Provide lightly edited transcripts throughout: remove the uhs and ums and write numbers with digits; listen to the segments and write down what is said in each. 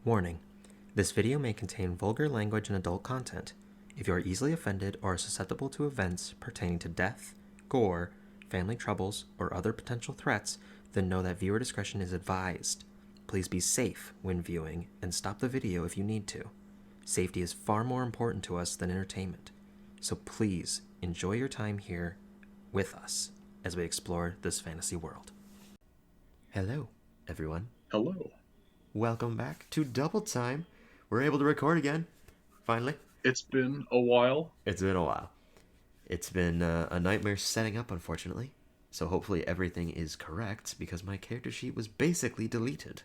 Warning: this video may contain vulgar language and adult content. If you are easily offended or are susceptible to events pertaining to death, gore, family troubles, or other potential threats, then know that viewer discretion is advised. Please be safe when viewing and stop the video if you need to. Safety is far more important to us than entertainment, so please enjoy your time here with us as we explore this fantasy world. Hello, everyone. Hello. Welcome back to DoubleTime. We're able to record again, finally. It's been a while. It's been a while. It's been a nightmare setting up, unfortunately. So hopefully everything is correct, because my character sheet was basically deleted.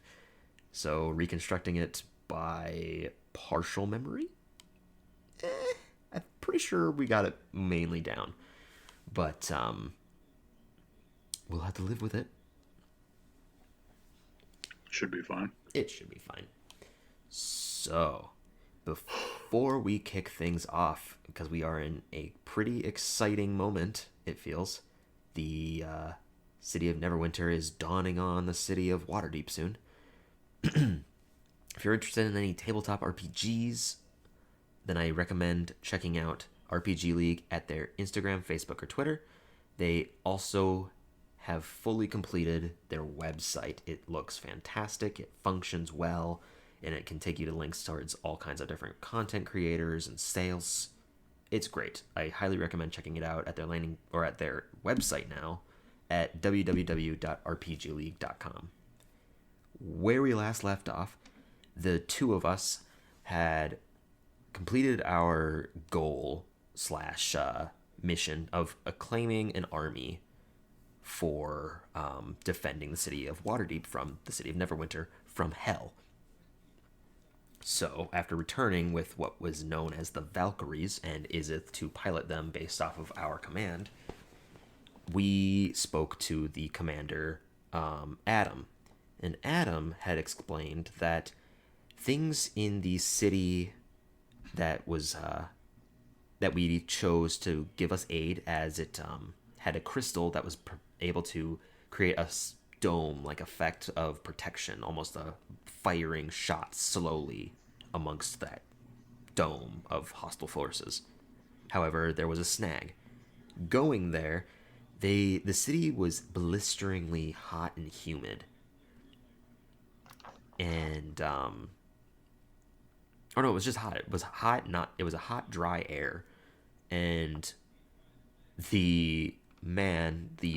So reconstructing it by partial memory? I'm pretty sure we got it mainly down. But we'll have to live with it. Should be fine. It should be fine. So, before we kick things off, because we are in a pretty exciting moment, it feels, the city of Neverwinter is dawning on the city of Waterdeep soon. If you're interested in any tabletop RPGs, then I recommend checking out RPGLeague at their Instagram, Facebook, or Twitter. They also have fully completed their website. It looks fantastic, it functions well, and it can take you to links towards all kinds of different content creators and sales. It's great. I highly recommend checking it out at their landing or at their website now at www.rpgleague.com. Where we last left off, the two of us had completed our goal / mission of acclaiming an army for defending the city of Waterdeep from the city of Neverwinter from hell. So, after returning with what was known as the Valkyries and Izith to pilot them based off of our command, we spoke to the commander, Adam. And Adam had explained that things in the city that was that we chose to give us aid, as it had a crystal that was able to create a dome-like effect of protection, almost a firing shot slowly amongst that dome of hostile forces. However, there was a snag. Going there, the city was blisteringly hot and humid. And it was just hot. It was hot, it was a hot, dry air. And the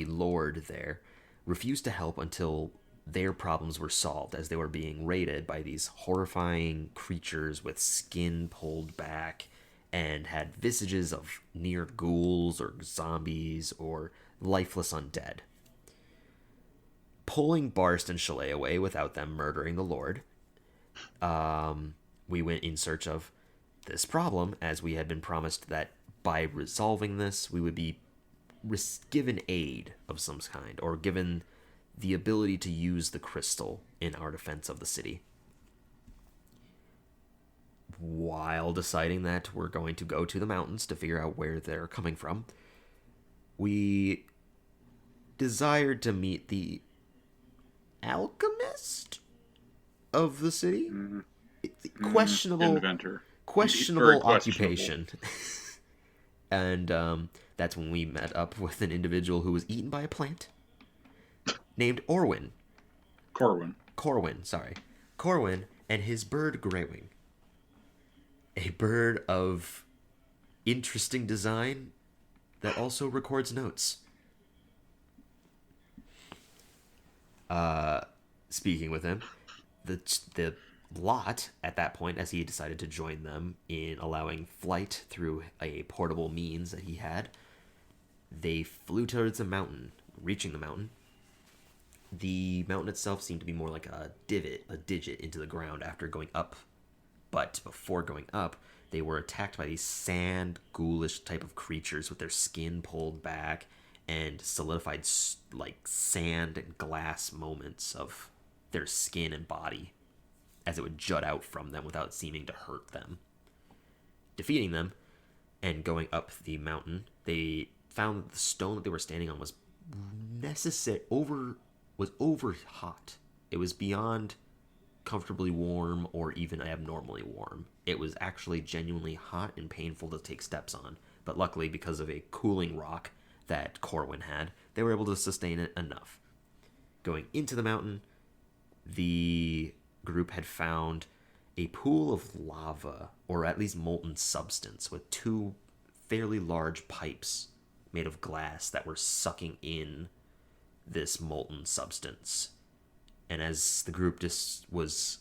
lord there, refused to help until their problems were solved, as they were being raided by these horrifying creatures with skin pulled back and had visages of near ghouls or zombies or lifeless undead. Pulling Barst and Chalet away without them murdering the lord, we went in search of this problem, as we had been promised that by resolving this, we would be given aid of some kind, or given the ability to use the crystal in our defense of the city. While deciding that we're going to go to the mountains to figure out where they're coming from, we desired to meet the alchemist of the city. Questionable inventor. Questionable occupation. And that's when we met up with an individual who was eaten by a plant named Corwin, and his bird Greywing. A bird of interesting design that also records notes. Speaking with him, the lot at that point, as he decided to join them in allowing flight through a portable means that he had, they flew towards the mountain. Reaching the mountain itself seemed to be more like a digit into the ground after going up. But before going up, they were attacked by these sand ghoulish type of creatures with their skin pulled back and solidified like sand and glass moments of their skin and body, as it would jut out from them without seeming to hurt them. Defeating them and going up the mountain, they found that the stone that they were standing on was over hot. It was beyond comfortably warm or even abnormally warm. It was actually genuinely hot and painful to take steps on, but luckily, because of a cooling rock that Corwin had, they were able to sustain it enough. Going into the mountain, the group had found a pool of lava, or at least molten substance, with two fairly large pipes made of glass that were sucking in this molten substance. And as the group just was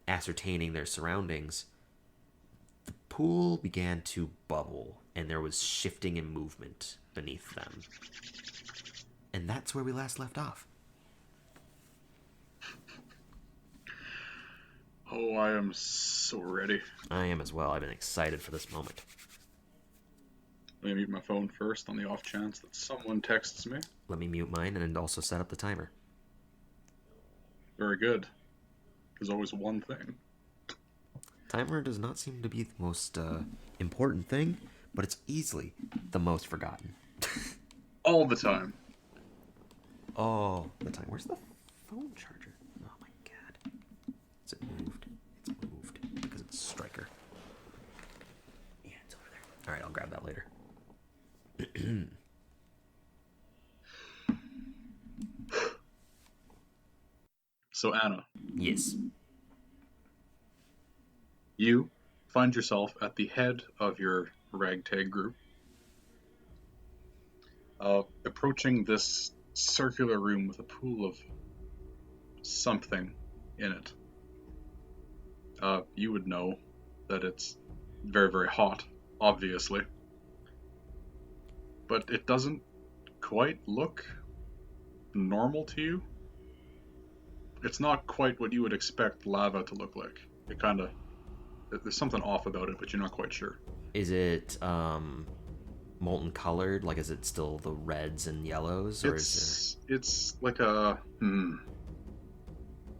ascertaining their surroundings, the pool began to bubble, and there was shifting and movement beneath them. And that's where we last left off. Oh, I am so ready. I am as well. I've been excited for this moment. Let me mute my phone first on the off chance that someone texts me. Let me mute mine and also set up the timer. Very good. There's always one thing. Timer does not seem to be the most important thing, but it's easily the most forgotten. All the time. All the time. Where's the phone charger? Oh my god. Is it moved? It's moved because it's Striker. Yeah, it's over there. Alright, I'll grab that later. So, Anna. Yes. You find yourself at the head of your ragtag group, approaching this circular room with a pool of something in it. You would know that it's very, very hot, obviously, but it doesn't quite look normal to you. It's not quite what you would expect lava to look like. There's something off about it, but you're not quite sure. Is it molten colored? Like, is it still the reds and yellows, or it's like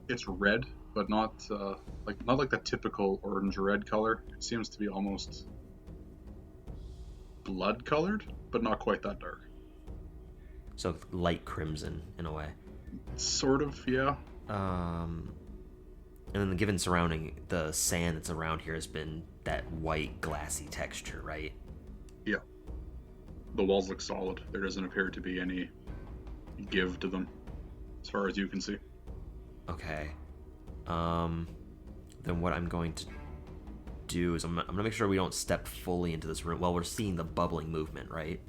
it's red, but not like the typical orange red color. It seems to be almost blood colored, but not quite that dark. So light crimson in a way. Sort of, yeah. And then the given surrounding, the sand that's around here has been that white glassy texture, right? Yeah. The walls look solid. There doesn't appear to be any give to them, as far as you can see. Okay. Then what I'm going to do is I'm gonna make sure we don't step fully into this room while we're seeing the bubbling movement, right?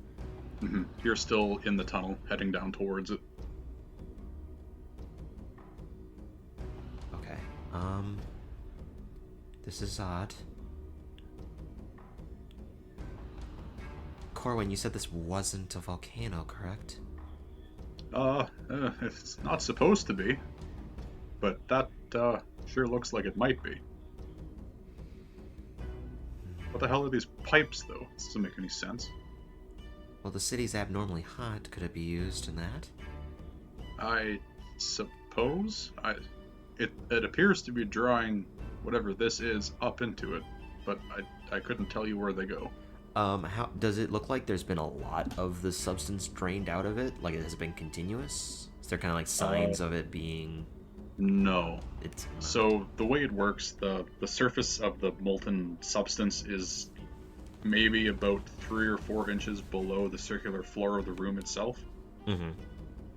Mm-hmm. You're still in the tunnel, heading down towards it. Okay. This is odd. Corwin, you said this wasn't a volcano, correct? It's not supposed to be, but that sure looks like it might be. What the hell are these pipes, though? This doesn't make any sense. Well, the city's abnormally hot. Could it be used in that? I suppose. It appears to be drawing whatever this is up into it, but I couldn't tell you where they go. How does it look like there's been a lot of the substance drained out of it? Like, it has been continuous? Is there kind of like signs of it being... No. It's not. So the way it works, the surface of the molten substance is maybe about 3 or 4 inches below the circular floor of the room itself. Mm-hmm.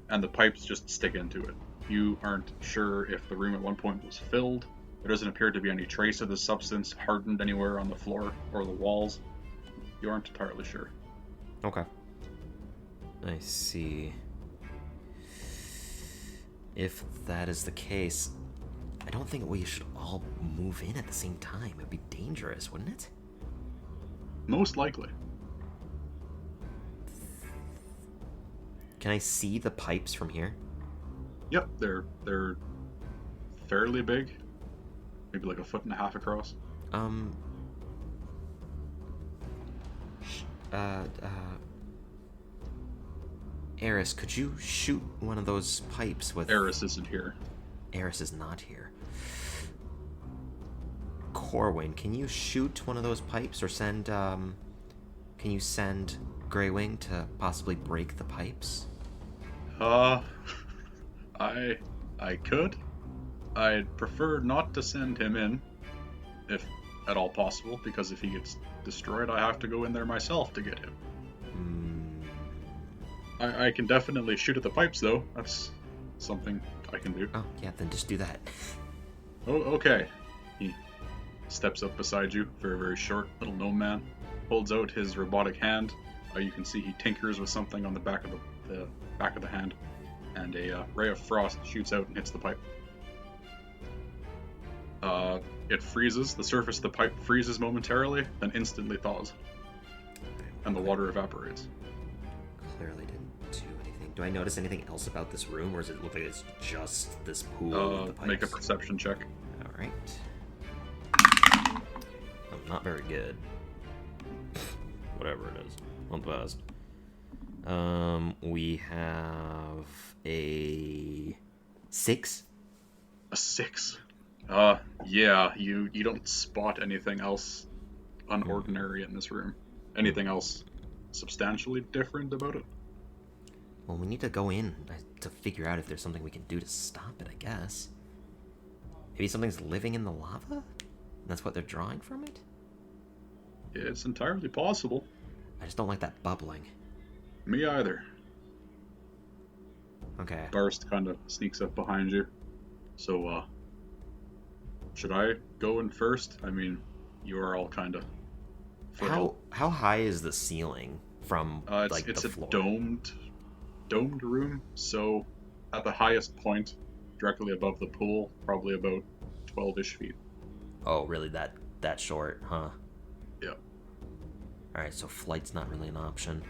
And the pipes just stick into it. You aren't sure if the room at one point was filled. There doesn't appear to be any trace of the substance hardened anywhere on the floor or the walls. You aren't entirely sure. Okay. I see. If that is the case, I don't think we should all move in at the same time. It'd be dangerous, wouldn't it? Most likely. Can I see the pipes from here? Yep, they're fairly big. Maybe like 1.5 feet across. Eris, could you shoot one of those pipes with... Eris isn't here. Eris is not here. Corwin, can you shoot one of those pipes or send, can you send Greywing to possibly break the pipes? I could. I'd prefer not to send him in, if at all possible, because if he gets destroyed, I have to go in there myself to get him. I can definitely shoot at the pipes, though. That's something I can do. Oh, yeah, then just do that. Oh, okay. He steps up beside you, very, very short little gnome man, holds out his robotic hand. You can see he tinkers with something on the back of the back of the hand, and a ray of frost shoots out and hits the pipe. It freezes. The surface of the pipe freezes momentarily, then instantly thaws, and the water evaporates. Clearly didn't do anything. Do I notice anything else about this room, or does it look like it's just this pool with the pipes? Make a perception check. All right. I'm not very good. Whatever it is. On the best. We have a 6. A 6. Yeah, you don't spot anything else unordinary in this room. Anything else substantially different about it? Well, we need to go in to figure out if there's something we can do to stop it, I guess. Maybe something's living in the lava? That's what they're drawing from it? It's entirely possible. I just don't like that bubbling. Me either. Okay. Barst kind of sneaks up behind you. So, should I go in first? I mean, you are all kind of... How high is the ceiling from it's the floor? It's a domed room, so at the highest point, directly above the pool, probably about 12-ish feet. Oh, really? That short, huh? Yeah. Alright, so flight's not really an option.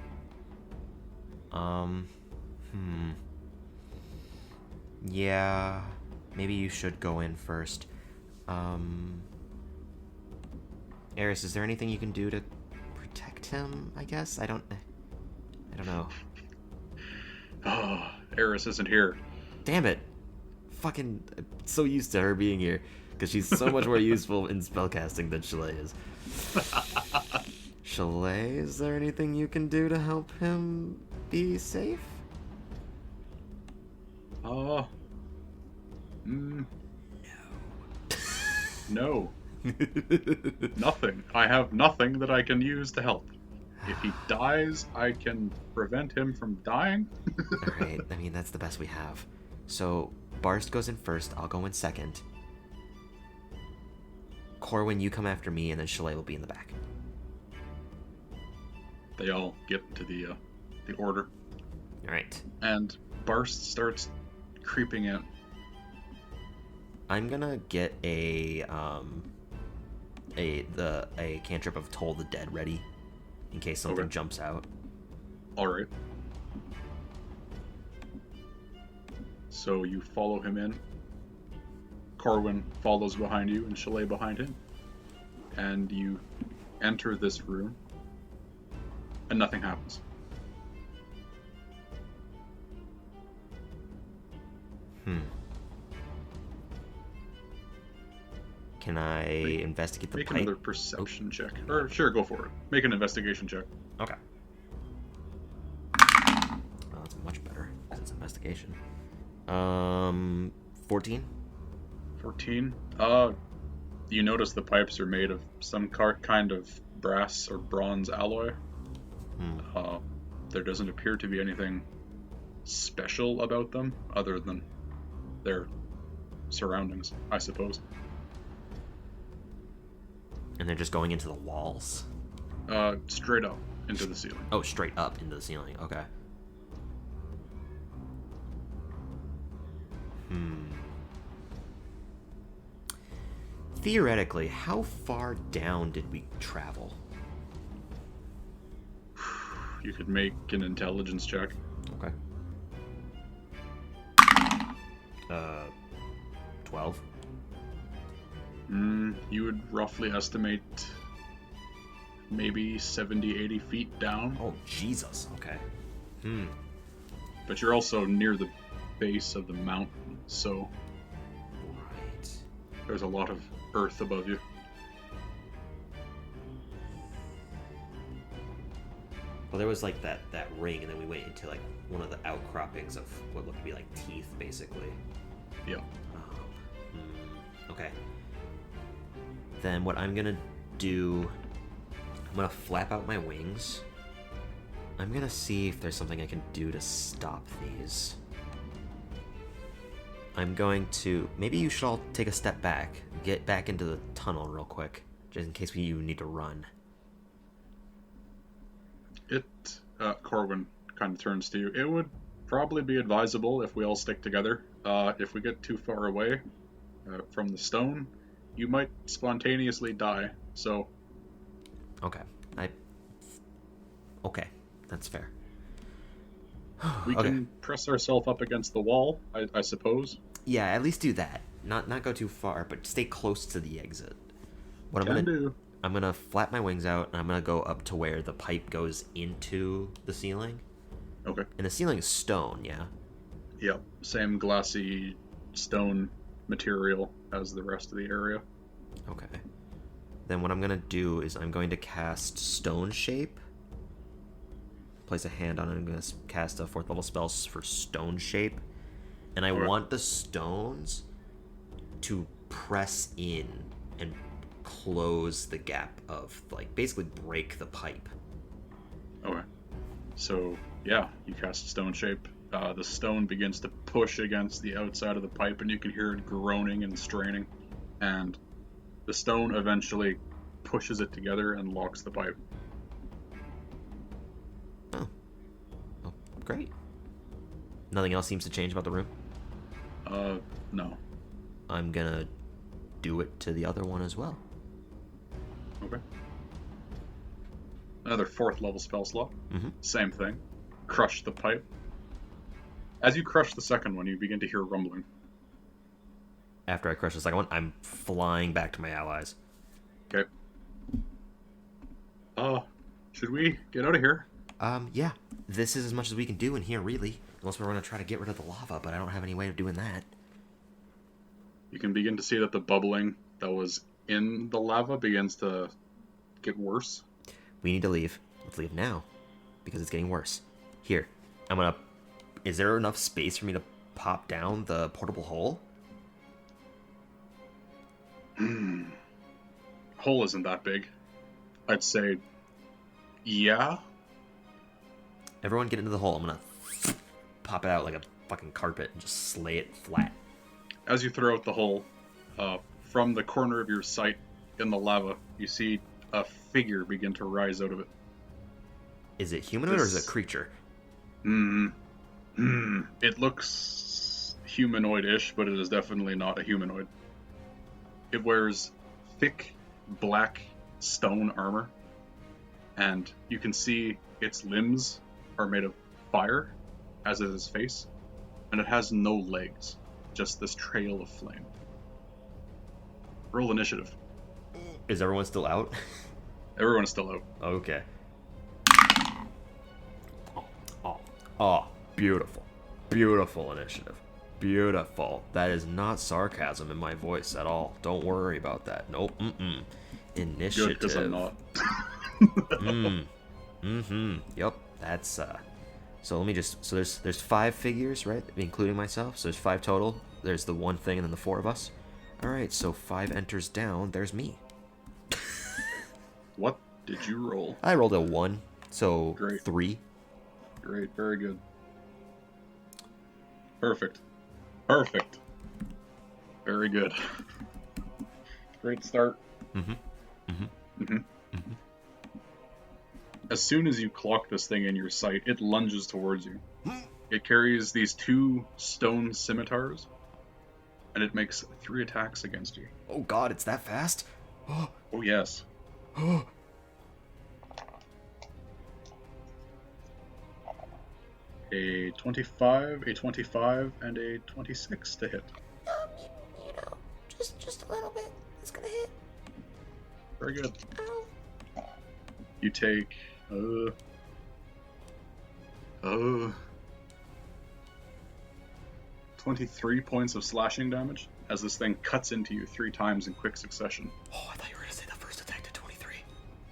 Yeah, maybe you should go in first. Eris, is there anything you can do to protect him, I guess? I don't know. Oh, Eris isn't here. Damn it. Fucking so used to her being here, because she's so much more useful in spellcasting than Chalet is. Chalet, is there anything you can do to help him be safe? No. Nothing. I have nothing that I can use to help. If he dies, I can prevent him from dying. Alright, I mean, that's the best we have. So, Barst goes in first, I'll go in second. Corwin, you come after me, and then Chalet will be in the back. They all get into the order. Alright. And Barst starts creeping in. I'm gonna get a cantrip of Toll the Dead ready, in case something jumps out. Alright. So you follow him in. Corwin follows behind you and Chalet behind him. And you enter this room. And nothing happens. Can I investigate the pipe? pipe? Make another perception check. Or sure, go for it. Make an investigation check. Okay. Oh, that's much better, because it's investigation. 14? 14. You notice the pipes are made of some kind of brass or bronze alloy. There doesn't appear to be anything special about them, other than their surroundings, I suppose. And they're just going into the walls? Straight up into the ceiling. Oh, straight up into the ceiling. Okay. Theoretically, how far down did we travel? You could make an intelligence check. Okay. 12. You would roughly estimate maybe 70, 80 feet down. Oh, Jesus. Okay. But you're also near the base of the mountain, so Right. there's a lot of earth above you. Well, there was like that ring, and then we went into like one of the outcroppings of what looked to be like teeth, basically. Yeah. Okay. Then what I'm gonna do, I'm gonna flap out my wings. I'm gonna see if there's something I can do to stop these. I'm going to, maybe you should all take a step back, get back into the tunnel real quick, just in case you need to run. Corwin kind of turns to you. It would probably be advisable if we all stick together. If we get too far away from the stone, you might spontaneously die, so... Okay. Okay, that's fair. We can press ourselves up against the wall, I suppose. Yeah, at least do that. Not go too far, but stay close to the exit. What I'm gonna flap my wings out, and I'm gonna go up to where the pipe goes into the ceiling. Okay. And the ceiling is stone, yeah? Yep, same glassy stone material as the rest of the area. Okay. Then what I'm gonna do is I'm going to cast Stone Shape. Place a hand on it. I'm gonna cast a 4th level spell for Stone Shape. And I want the stones to press in and close the gap of, like, basically break the pipe. Okay. So, yeah, you cast Stone Shape. The stone begins to push against the outside of the pipe, and you can hear it groaning and straining. And the stone eventually pushes it together and locks the pipe. Oh, great. Nothing else seems to change about the room? No. I'm gonna do it to the other one as well. Okay. Another 4th level spell slot. Mm-hmm. Same thing. Crush the pipe. As you crush the second one, you begin to hear rumbling. After I crush the second one, I'm flying back to my allies. Okay. Should we get out of here? Yeah. This is as much as we can do in here, really. Unless we're going to try to get rid of the lava, but I don't have any way of doing that. You can begin to see that the bubbling that was in the lava begins to get worse. We need to leave. Let's leave now, because it's getting worse. Here, I'm going to... Is there enough space for me to pop down the portable hole? Hole isn't that big. I'd say, yeah. Everyone get into the hole. I'm going to pop it out like a fucking carpet and just slay it flat. As you throw out the hole, from the corner of your sight in the lava, you see a figure begin to rise out of it. Is it humanoid or is it a creature? It looks humanoid-ish, but it is definitely not a humanoid. It wears thick, black stone armor, and you can see its limbs are made of fire, as is its face, and it has no legs, just this trail of flame. Roll initiative. Is everyone still out? Everyone is still out. Okay. Oh, beautiful. Beautiful initiative. Beautiful. That is not sarcasm in my voice at all. Don't worry about that. Nope. Initiative. Good, because I'm not. Yep. That's so let me just, so there's 5 figures, right? Including myself. So there's 5 total. There's the one thing and then the 4 of us. Alright, so 5 enters down, there's me. What did you roll? I rolled a 1, so Great. 3. Great, very good. Perfect. Very good. Great start. As soon as you clock this thing in your sight, it lunges towards you. It carries these 2 stone scimitars, and it makes 3 attacks against you. Oh god, it's that fast? Oh yes. A 25, a 25, and a 26 to hit. You know, just a little bit. It's gonna hit. Very good. Ow. You take 23 points of slashing damage as this thing cuts into you 3 times in quick succession. Oh, I thought you were gonna say the first attack to 23.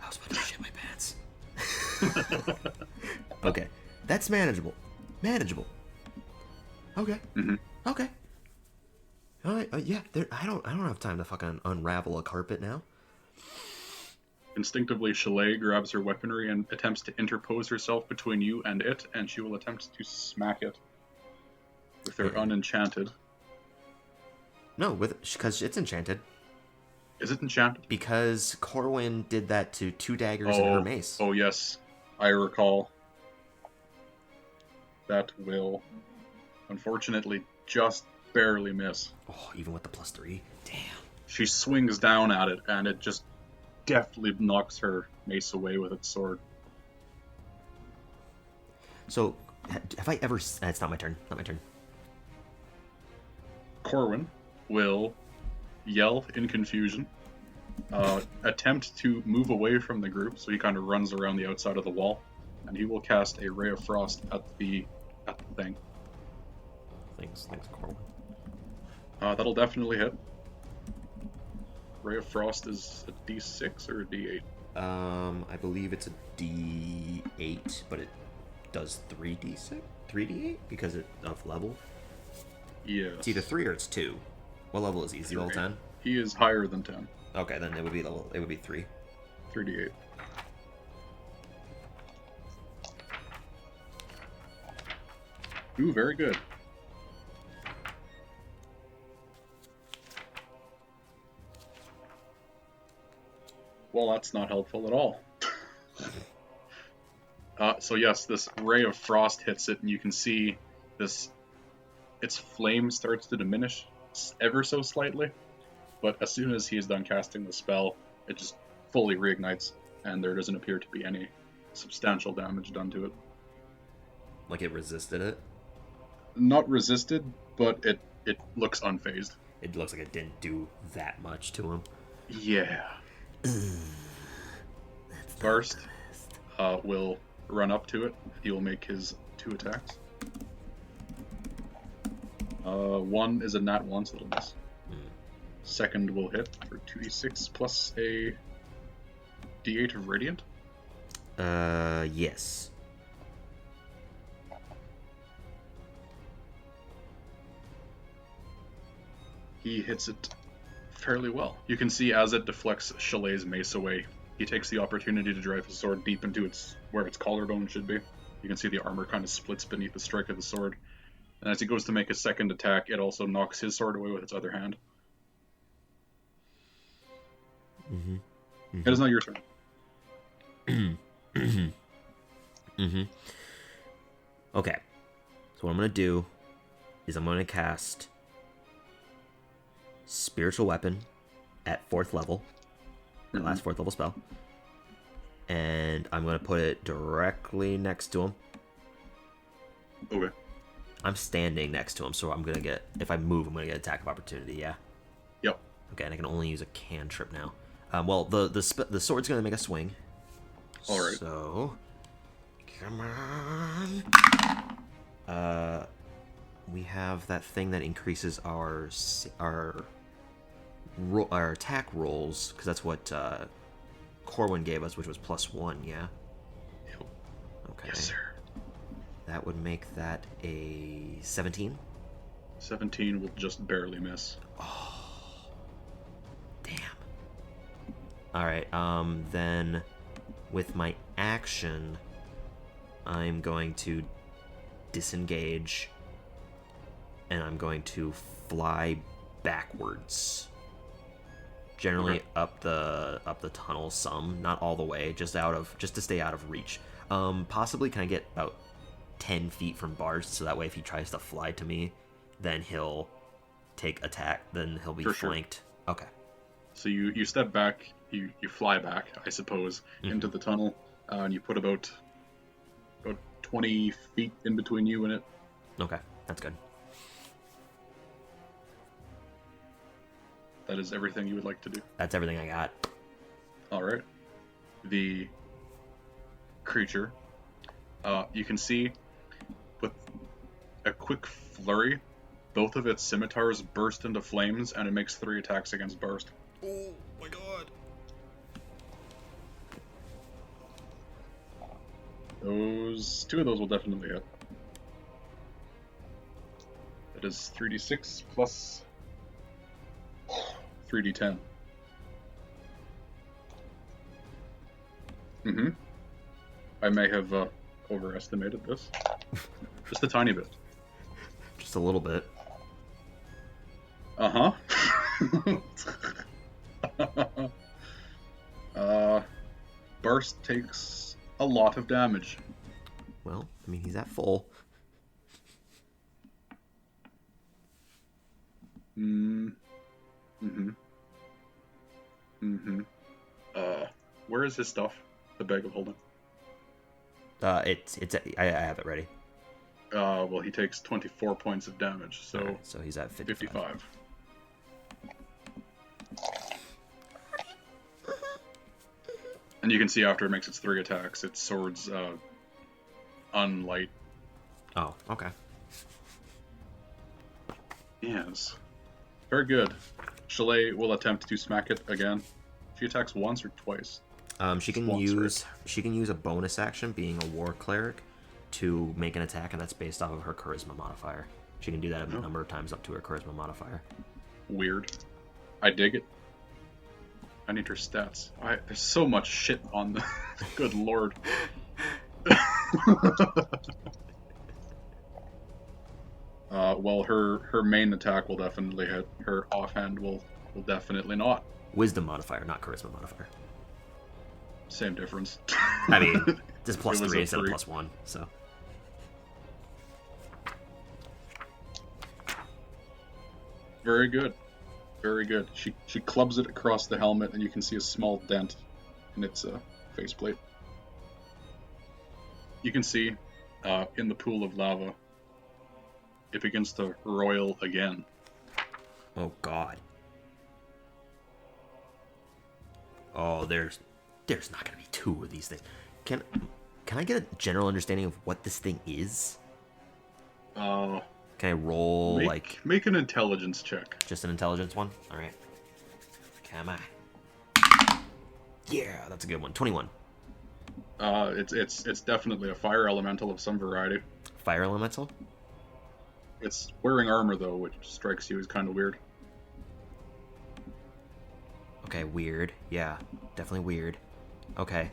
I was about to shit my pants. Okay, that's manageable. Okay. Okay. Yeah. I don't have time to fucking unravel a carpet now. Instinctively, Chalet grabs her weaponry and attempts to interpose herself between you and it, and she will attempt to smack it with her unenchanted. No, because it's enchanted. Is it enchanted? Because Corwin did that to 2 daggers and her mace. Oh, yes. I recall. That will, unfortunately, just barely miss. Oh, even with the +3? Damn. She swings down at it, and it just deftly knocks her mace away with its sword. So, have I ever... It's not my turn. Not my turn. Corwin will yell in confusion, attempt to move away from the group, so he kind of runs around the outside of the wall, and he will cast a Ray of Frost at the thing. Thanks, Corwin. That'll definitely hit. Ray of Frost is a D6 or a D8? I believe it's a D8, but it does 3D6? 3D8? Because of level? Yes. It's either 3 or it's 2. What level is he? Is he level 10? He is higher than 10. Okay, then it would be 3. 3D8. Ooh, very good. Well, that's not helpful at all. So yes, this Ray of Frost hits it, and you can see its flame starts to diminish ever so slightly, but as soon as he is done casting the spell, it just fully reignites, and there doesn't appear to be any substantial damage done to it. Like it resisted it? Not resisted, but it looks unfazed. It looks like it didn't do that much to him. Yeah. First, will run up to it. He will make his 2 attacks. One is a nat 1, so it'll miss. Second will hit for 2d6 plus a d8 of radiant. Yes. He hits it fairly well. You can see as it deflects Chalet's mace away, he takes the opportunity to drive his sword deep into where its collarbone should be. You can see the armor kind of splits beneath the strike of the sword. And as he goes to make a second attack, it also knocks his sword away with its other hand. Mm-hmm. Mm-hmm. It is now your turn. Okay. So what I'm going to do is I'm going to cast Spiritual Weapon at 4th level. The last 4th level spell. And I'm going to put it directly next to him. Okay. I'm standing next to him, so I'm going to get... If I move, I'm going to get attack of opportunity, yeah? Yep. Okay, and I can only use a cantrip now. Well, the sword's going to make a swing. Alright. So... Come on! We have that thing that increases our attack rolls, because that's what Corwin gave us, which was +1, yeah? Yep. Okay. Yes, sir. That would make that a 17. 17 will just barely miss. Oh. Damn. Alright, then with my action, I'm going to disengage, and I'm going to fly backwards. Generally up the tunnel some, not all the way, just to stay out of reach. Possibly can I get about 10 feet from bars, so that way if he tries to fly to me, then he'll take attack, then he'll be flanked. Sure. Okay. So you step back, you fly back, I suppose, into the tunnel, and you put about 20 feet in between you and it. Okay, that's good. That is everything you would like to do? That's everything I got. Alright. The creature, you can see with a quick flurry, both of its scimitars burst into flames, and it makes 3 attacks against burst. Oh my god. Two of those will definitely hit. That is 3d6 plus 3d10. I may have overestimated this. Just a tiny bit. Just a little bit. Uh-huh. Burst takes a lot of damage. Well, I mean, he's at full. Where is his stuff? The bag of holding. I have it ready. Well, he takes 24 points of damage, so Right, so he's at 55. And you can see after it makes its 3 attacks, its swords unlight. Oh, okay. Yes. Very good. Chalet will attempt to smack it again. She attacks once or twice. She can use a bonus action, being a war cleric, to make an attack, and that's based off of her charisma modifier. She can do that a number of times up to her charisma modifier. Weird. I dig it. I need her stats. There's so much shit on the... Good lord. Well, her main attack will definitely hit. Her offhand will definitely not. Wisdom modifier, not charisma modifier. Same difference. I mean, just plus It was 3 a instead of 3. plus 1, so... Very good. Very good. She clubs it across the helmet, and you can see a small dent in its faceplate. You can see in the pool of lava, it begins to roil again. Oh, God. Oh, there's not going to be 2 of these things. Can I get a general understanding of what this thing is? Can I roll, Make an intelligence check. just an intelligence one? Alright. Come on. Yeah, that's a good one. 21. It's definitely a fire elemental of some variety. Fire elemental? It's wearing armor, though, which strikes you as kind of weird. Okay, weird. Yeah, definitely weird. Okay.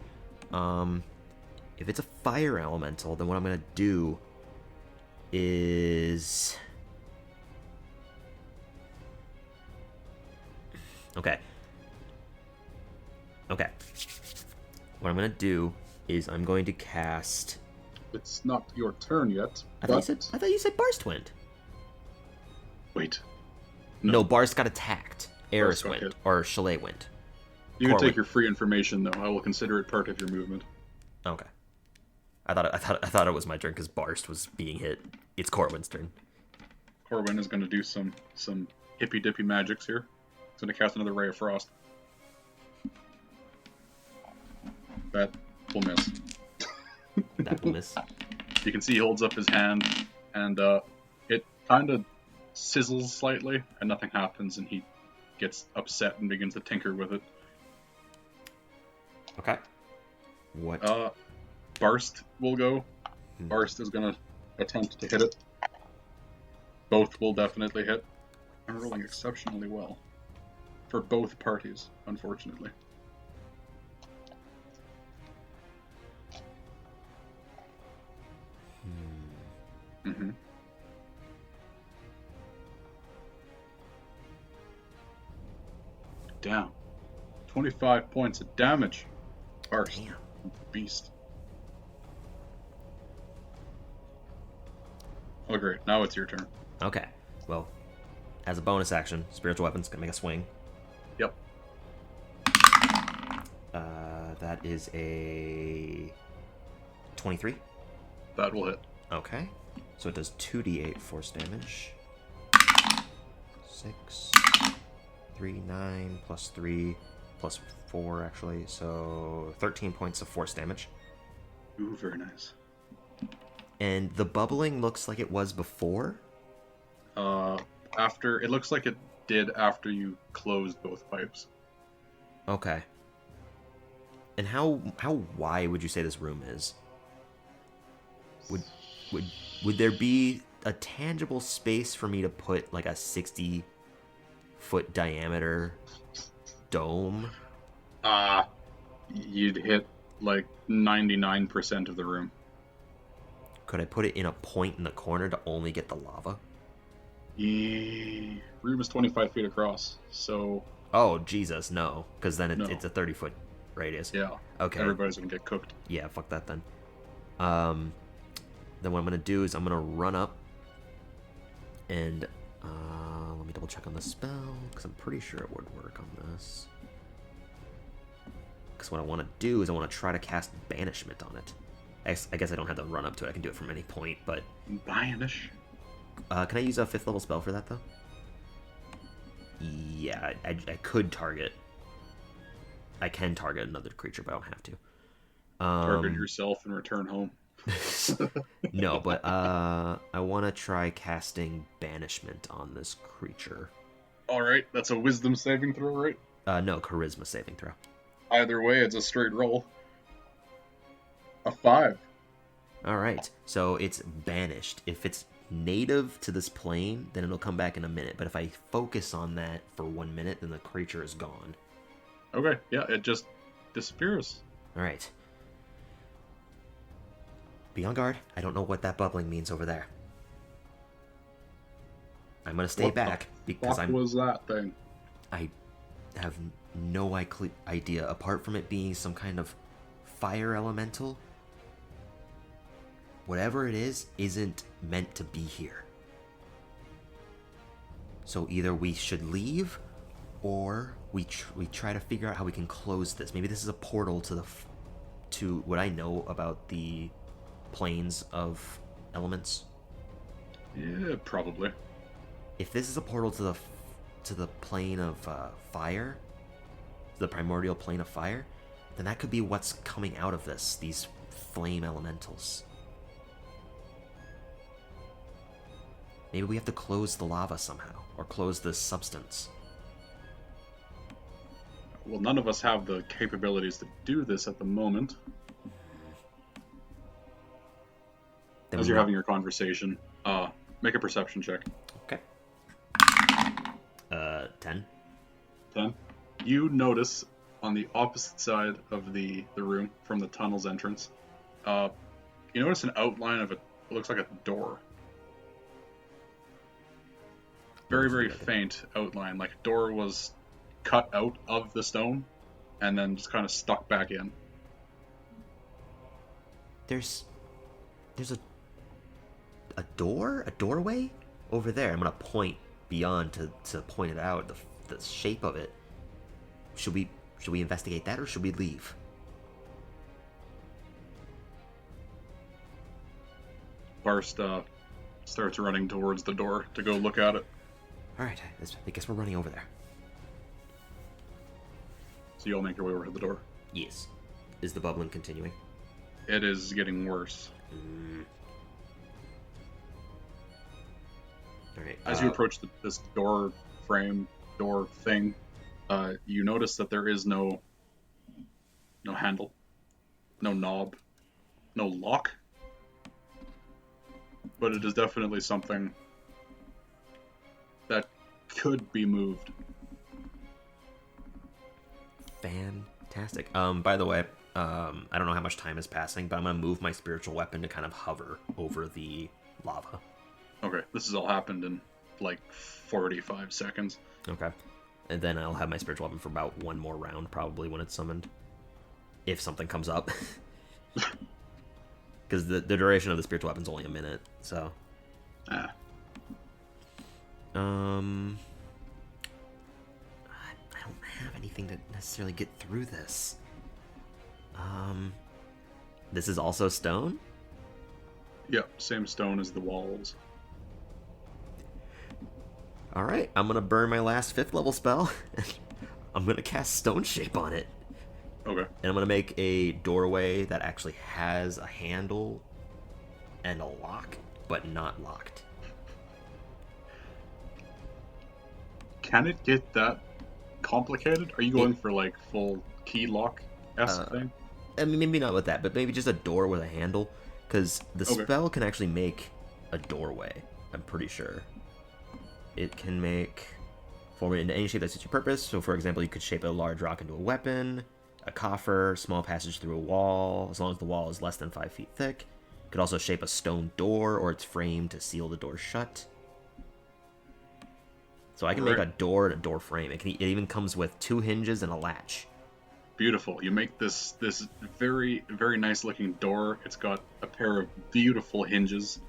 If it's a fire elemental, then what I'm gonna do is... Okay. What I'm gonna do is I'm going to cast... It's not your turn yet. I thought you said Barst went. Wait. No, Barst got attacked. Eris Barst got went. hit. Or Chalet went. You can Corwin. take your free information, though. I will consider it part of your movement. Okay. I thought it was my turn because Barst was being hit. It's Corwin's turn. Corwin is going to do some hippy dippy magics here. He's going to cast another Ray of Frost. That will miss. That will miss. You can see he holds up his hand, and it kind of sizzles slightly, and nothing happens, and he gets upset and begins to tinker with it. Okay. What? Barst will go. Barst is going to attempt to hit it. Both will definitely hit. I'm rolling exceptionally well. For both parties, unfortunately. Mm-hmm. Down. 25 points of damage. Barst. Damn. Beast. Oh, great. Now it's your turn. Okay. Well, as a bonus action, spiritual weapon's gonna make a swing. Yep. That is a 23. That will hit. Okay. So it does 2d8 force damage. 6, 3, 9, plus 3, plus 4, actually. So 13 points of force damage. Ooh, very nice. And the bubbling looks like it was before? It looks like it did after you closed both pipes. Okay. And how wide would you say this room is? Would there be a tangible space for me to put like a 60 foot diameter dome. You'd hit like 99% of the room. Could I put it in a point in the corner to only get the lava? Yeah. Room is 25 feet across, so... Oh, Jesus, no. Because then No. it's a 30-foot radius. Yeah. Okay. Everybody's gonna get cooked. Yeah, fuck that then. Then what I'm going to do is I'm going to run up and... let me double check on the spell, because I'm pretty sure it would work on this. Because what I want to do is I want to try to cast Banishment on it. I guess I don't have to run up to it. I can do it from any point, but... Banish? Can I use a 5th level spell for that, though? Yeah, I could target. I can target another creature, but I don't have to. Target yourself and return home. No, but I want to try casting Banishment on this creature. Alright, that's a wisdom saving throw, right? No, Charisma saving throw. Either way, it's a straight roll. A 5. Alright, so it's banished. If it's native to this plane, then it'll come back in a minute. But if I focus on that for 1 minute, then the creature is gone. Okay, yeah, it just disappears. Alright. Be on guard. I don't know what that bubbling means over there. I'm gonna stay back because What was that thing? I have no idea. Apart from it being some kind of fire elemental, whatever it is, isn't meant to be here. So either we should leave, or we try to figure out how we can close this. Maybe this is a portal to what I know about the planes of elements. Yeah, probably. If this is a portal to the plane of fire, the primordial plane of fire, then that could be what's coming out of this, these flame elementals. Maybe we have to close the lava somehow, or close this substance. Well, none of us have the capabilities to do this at the moment. Then As you're having your conversation, make a perception check. Okay. 10. 10. You notice on the opposite side of the room from the tunnel's entrance, you notice an outline of it looks like a door. Very, very faint outline, like a door was cut out of the stone and then just kind of stuck back in. There's a doorway over there. I'm gonna point beyond to point it out, the shape of it. Should we investigate that, or should we leave? Barst starts running towards the door to go look at it. All right, I guess we're running over there. So you all make your way over to the door. Yes. Is the bubbling continuing? It is getting worse. All right. As you approach this door frame, door thing, you notice that there is no handle, no knob, no lock. But it is definitely something that could be moved. Fantastic. By the way, I don't know how much time is passing, but I'm gonna move my spiritual weapon to kind of hover over the lava. Okay, this has all happened in like 45 seconds. Okay. And then I'll have my spiritual weapon for about one more round, probably, when it's summoned. If something comes up. Because the duration of the spiritual weapon's only a minute, so... I don't have anything to necessarily get through this. This is also stone? Yep, same stone as the walls. Alright, I'm gonna burn my last 5th level spell. I'm gonna cast Stone Shape on it. Okay. And I'm gonna make a doorway that actually has a handle and a lock, but not locked. Can it get that complicated? Are you going for like full key lock-esque thing? I mean, maybe not with that, but maybe just a door with a handle. Because the spell can actually make a doorway, I'm pretty sure. It can make Form it into any shape that suits your purpose. So, for example, you could shape a large rock into a weapon, a coffer, small passage through a wall, as long as the wall is less than 5 feet thick. You could also shape a stone door or its frame to seal the door shut. So I can make a door and a door frame. It even comes with 2 hinges and a latch. Beautiful. You make this very, very nice looking door. It's got a pair of beautiful hinges.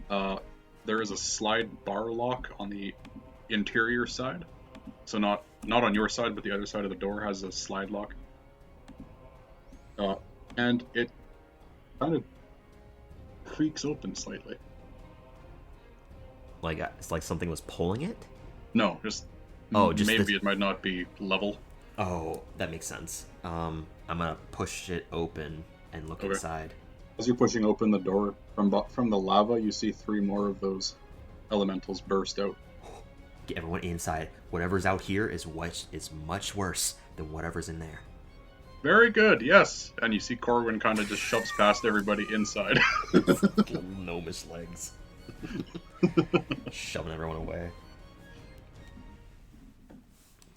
There is a slide bar lock on the interior side. So not on your side, but the other side of the door has a slide lock. And it kind of creaks open slightly. Like it's like something was pulling it? No, just maybe it might not be level. Oh, that makes sense. I'm gonna push it open and look inside. As you're pushing open the door, from the lava, you see 3 more of those elementals burst out. Get everyone inside. Whatever's out here is much worse than whatever's in there. Very good, yes. And you see Corwin kind of just shoves past everybody inside. Little gnomish legs. Shoving everyone away.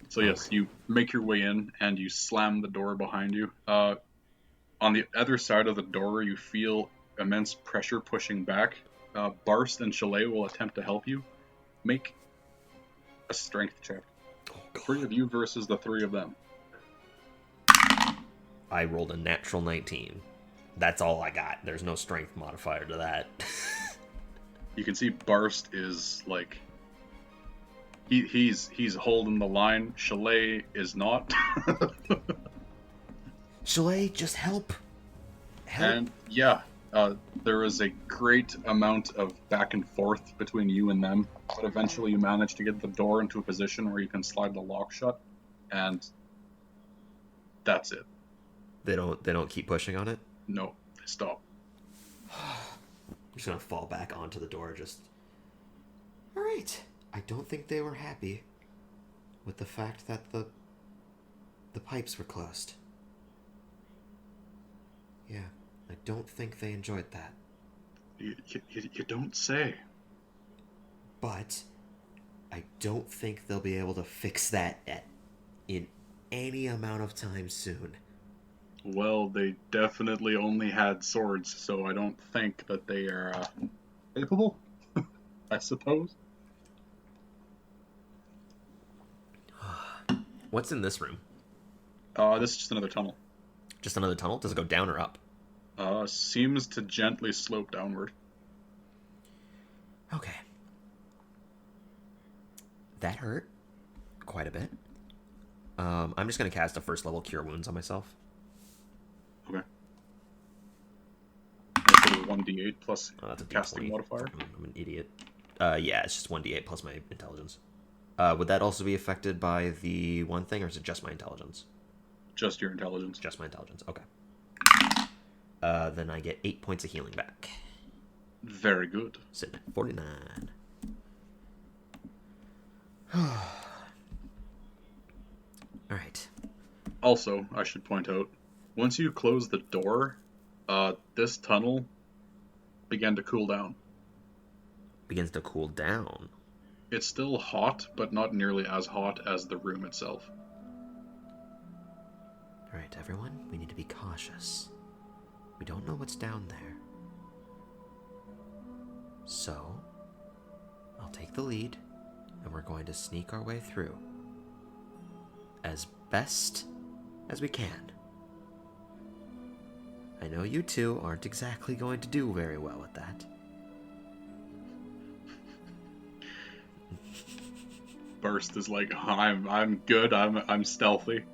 So yes, you make your way in and you slam the door behind you. On the other side of the door, you feel immense pressure pushing back. Barst and Chalet will attempt to help you. Make a strength check. The 3 of you versus the 3 of them. I rolled a natural 19. That's all I got. There's no strength modifier to that. You can see Barst is like... He's holding the line. Chalet is not. Chalet, just help. And yeah, there is a great amount of back and forth between you and them, but eventually you manage to get the door into a position where you can slide the lock shut, and that's it. They don't keep pushing on it? No, they stop. I'm just gonna fall back onto the door. All right. I don't think they were happy with the fact that the pipes were closed. Yeah, I don't think they enjoyed that. You don't say. But I don't think they'll be able to fix that in any amount of time soon. Well, they definitely only had swords, so I don't think that they are capable, I suppose. What's in this room? This is just another tunnel. Just another tunnel? Does it go down or up? Seems to gently slope downward. Okay. That hurt quite a bit. I'm just going to cast a first level Cure Wounds on myself. Okay. That's a 1d8 plus that's a casting D20. modifier. I'm an idiot. Yeah, it's just 1d8 plus my intelligence. Would that also be affected by the one thing, or is it just my intelligence? Just your intelligence. Just my intelligence, okay. Then I get 8 points of healing back. Very good. Sitting at 49. Alright. Also, I should point out, once you close the door, this tunnel began to cool down. Begins to cool down. It's still hot, but not nearly as hot as the room itself. Alright, everyone, we need to be cautious. We don't know what's down there. So, I'll take the lead, and we're going to sneak our way through. As best as we can. I know you two aren't exactly going to do very well at that. Burst is like, I'm good, I'm stealthy.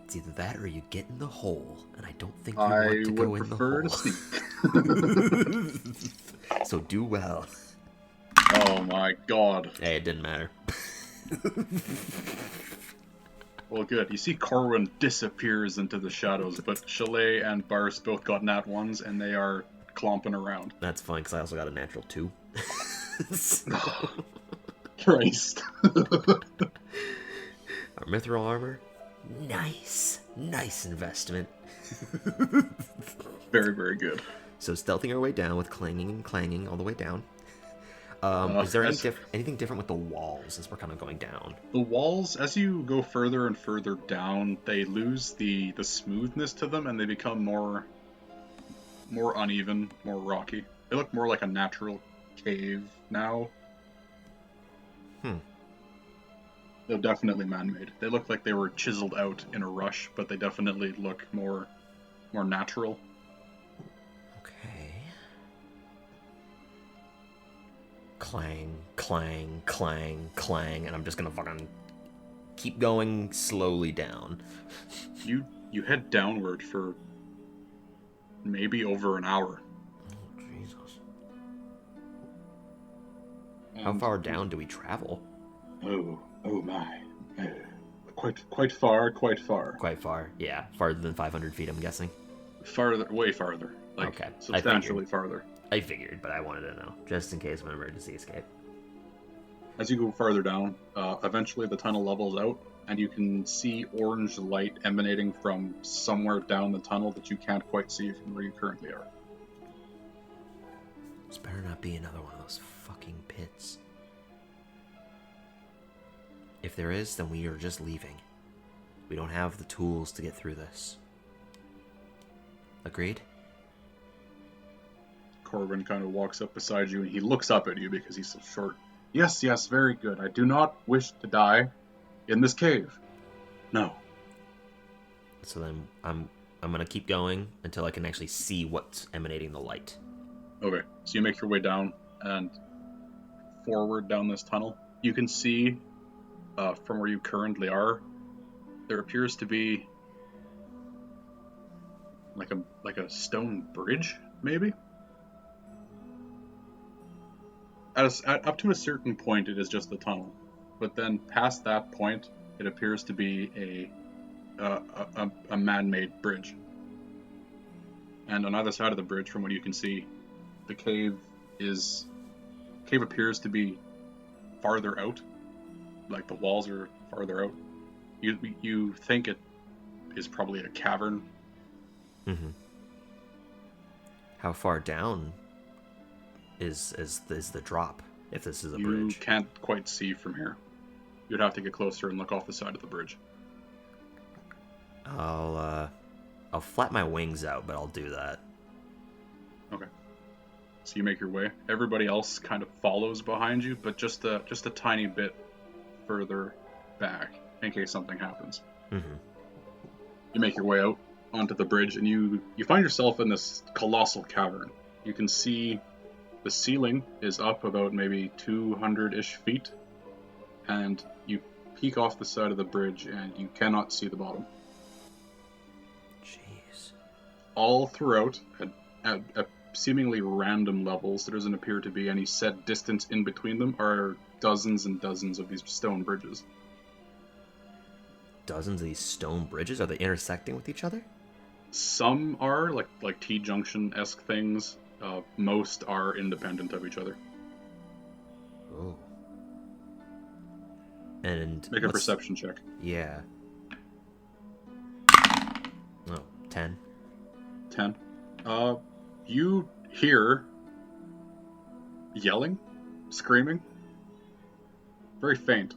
It's either that or you get in the hole, and I don't think you want to go in the hole. I would prefer to sneak. So do well. Oh my god. Hey, it didn't matter. Well, good. You see Corwin disappears into the shadows, but Chalet and Barst both got nat 1s, and they are clomping around. That's fine, because I also got a natural 2. Christ. Our mithril armor. Nice investment. Very, very good. So stealthing our way down with clanging and clanging all the way down. Is there As anything different with the walls as we're kind of going down? the walls, as you go further and further down, they lose the smoothness to them, and they become more uneven, more rocky. They look more like a natural cave now. They're definitely man-made. They look like they were chiseled out in a rush, but they definitely look more natural. Okay. Clang, clang, clang, clang, and I'm just gonna fucking keep going slowly down. You head downward for maybe over an hour. Oh, Jesus. How far down do we travel? Oh my. Quite far. Quite far. Yeah, farther than 500 feet, I'm guessing. Farther, way farther. Like, okay. Substantially farther. I figured, but I wanted to know, just in case of an emergency escape. As you go farther down, eventually the tunnel levels out, and you can see orange light emanating from somewhere down the tunnel that you can't quite see from where you currently are. This better not be another one of those fucking pits. If there is, then we are just leaving. We don't have the tools to get through this. Agreed? Corbin kind of walks up beside you, and he looks up at you because he's so short. Yes, very good. I do not wish to die in this cave. No. So then I'm gonna keep going until I can actually see what's emanating the light. Okay, so you make your way down and forward down this tunnel. You can see from where you currently are, there appears to be like a stone bridge, maybe. Up to a certain point, it is just a tunnel, but then past that point, it appears to be a man-made bridge. And on either side of the bridge, from what you can see, the cave appears to be farther out. Like the walls are farther out. You think it is probably a cavern. Mm-hmm. How far down is the drop, if this is a bridge? You can't quite see from here. You'd have to get closer and look off the side of the bridge. I'll flap my wings out, but I'll do that. Okay. So you make your way. Everybody else kind of follows behind you, but just a tiny bit further back in case something happens. Mm-hmm. You make your way out onto the bridge, and you find yourself in this colossal cavern. You can see the ceiling is up about maybe 200-ish feet, and you peek off the side of the bridge, and you cannot see the bottom. Jeez. All throughout, at seemingly random levels, there doesn't appear to be any set distance in between them, are dozens and dozens of these stone bridges. Dozens of these stone bridges? Are they intersecting with each other? Some are, like T-junction-esque things. Most are independent of each other. Oh. And make a perception check. Yeah. Oh, 10. 10. You hear yelling, screaming. Very faint.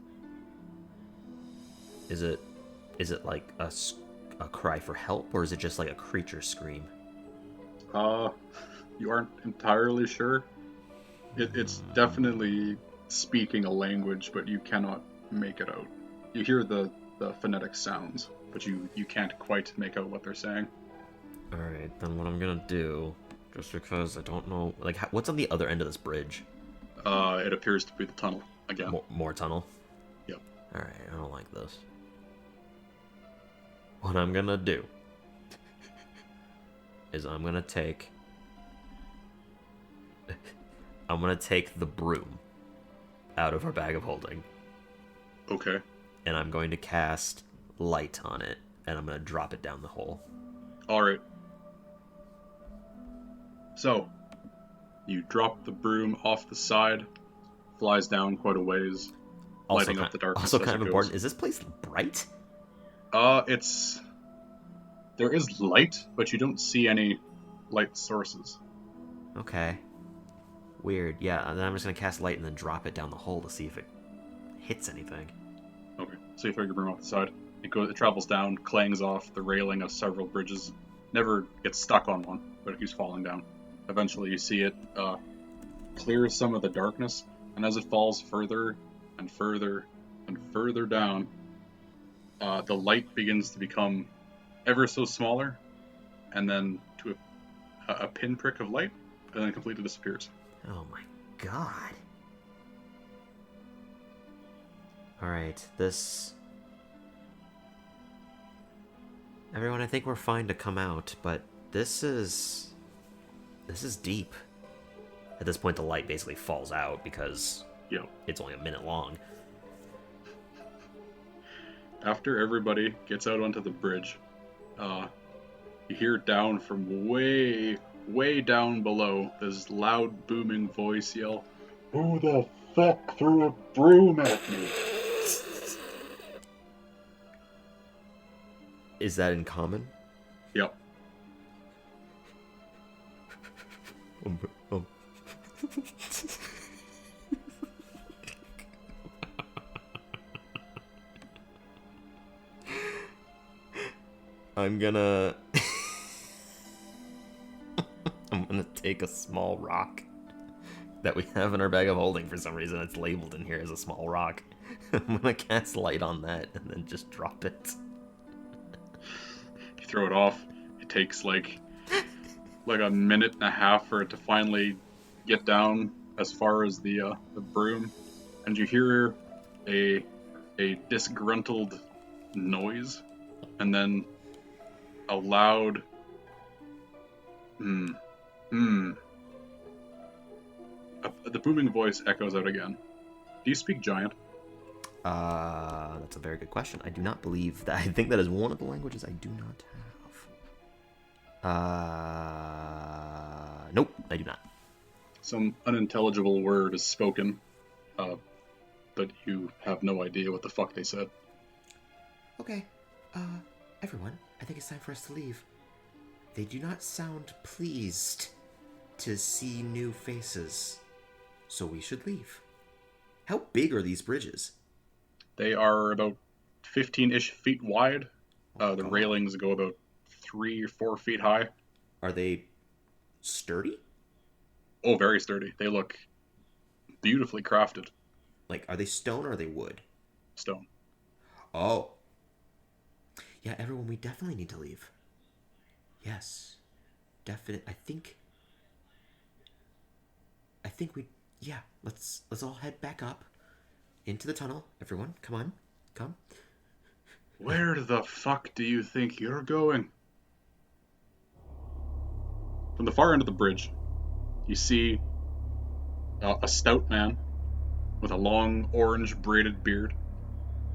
Is it like a cry for help, or is it just like a creature scream? You aren't entirely sure. It's definitely speaking a language, but you cannot make it out. You hear the phonetic sounds, but you can't quite make out what they're saying. Alright, then what I'm gonna do, just because I don't know, like, what's on the other end of this bridge? It appears to be the tunnel, again. More tunnel? Yep. Alright, I don't like this. What I'm gonna do is I'm gonna take the broom out of our bag of holding. Okay. And I'm going to cast light on it, and I'm going to drop it down the hole. Alright. So, you drop the broom off the side, flies down quite a ways, lighting up the darkness. Also kind of important, is this place bright? There is light, but you don't see any light sources. Okay. weird. Yeah, and then I'm just gonna cast light and then drop it down the hole to see if it hits anything. Okay, so you figure bring off the side. It travels down, clangs off the railing of several bridges. Never gets stuck on one, but it keeps falling down. Eventually, you see it clear some of the darkness, and as it falls further and further and further down, the light begins to become ever so smaller, and then to a pinprick of light, and then completely disappears. Oh my god. Alright, this... Everyone, I think we're fine to come out, but this is deep. At this point, the light basically falls out because it's only a minute long. After everybody gets out onto the bridge, you hear down from way, way down below this loud, booming voice yell, "Who the fuck threw a broom at me?" Is that in common? Yep. I'm gonna take a small rock that we have in our bag of holding. For some reason it's labeled in here as a small rock. I'm gonna cast light on that and then just drop it. You throw it off. It takes like a minute and a half for it to finally get down as far as the broom, and you hear a disgruntled noise, and then a loud the booming voice echoes out again. Do you speak Giant? That's a very good question. I do not believe that. I think that is one of the languages I do not have. Nope, I do not. Some unintelligible word is spoken, but you have no idea what the fuck they said. Okay, everyone, I think it's time for us to leave. They do not sound pleased to see new faces, so we should leave. How big are these bridges? They are about 15-ish feet wide. The railings go about 3 or 4 feet high. Are they sturdy? Oh, very sturdy. They look beautifully crafted. Like, are they stone or are they wood? Stone. Oh. Yeah, everyone, we definitely need to leave. Yes. Definite. I think we... Yeah, let's all head back up into the tunnel. Everyone, come on. Come. Where the fuck do you think you're going? From the far end of the bridge, you see a stout man with a long orange braided beard,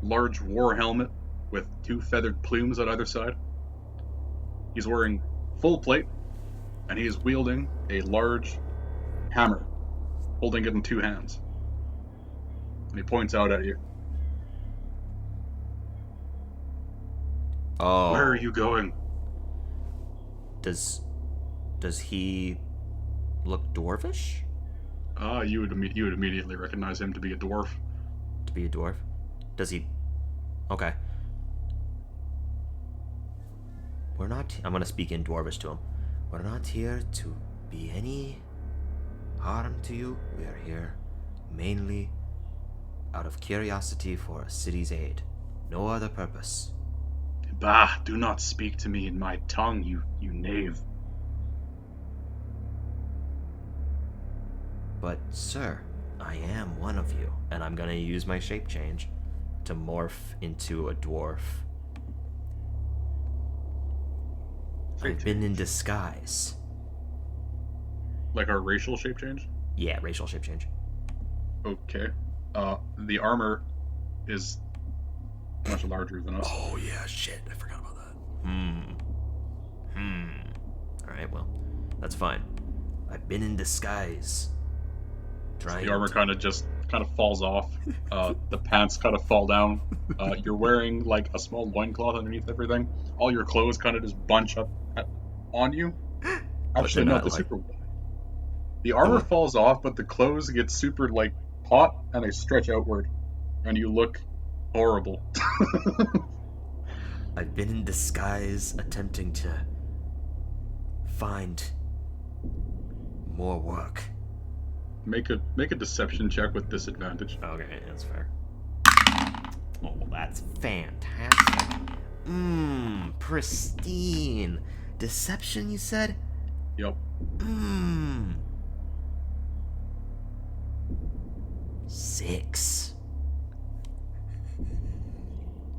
large war helmet with 2 feathered plumes on either side. He's wearing full plate, and he is wielding a large hammer, holding it in 2 hands. And he points out at you. Oh. Where are you going? Does he look dwarvish? You would immediately recognize him to be a dwarf. To be a dwarf? Does he... Okay. We're not... I'm gonna speak in dwarvish to him. We're not here to be any harm to you. We are here mainly out of curiosity for a city's aid. No other purpose. Bah, do not speak to me in my tongue, you knave. But, sir, I am one of you, and I'm gonna use my shape change to morph into a dwarf. I've been in disguise. Like our racial shape change? Yeah, racial shape change. Okay. The armor is much larger than us. Oh, yeah, shit. I forgot about that. Alright, well, that's fine. I've been in disguise. The armor kind of falls off. The pants kind of fall down. You're wearing like a small loincloth underneath everything. All your clothes kind of just bunch up on you. Actually, no, the super... The armor what? falls off, but the clothes get super, like, hot, and they stretch outward. And you look horrible. I've been in disguise attempting to find more work. Make a deception check with disadvantage. Okay, that's fair. Oh, that's fantastic. Pristine. Deception, you said? Yep. 6.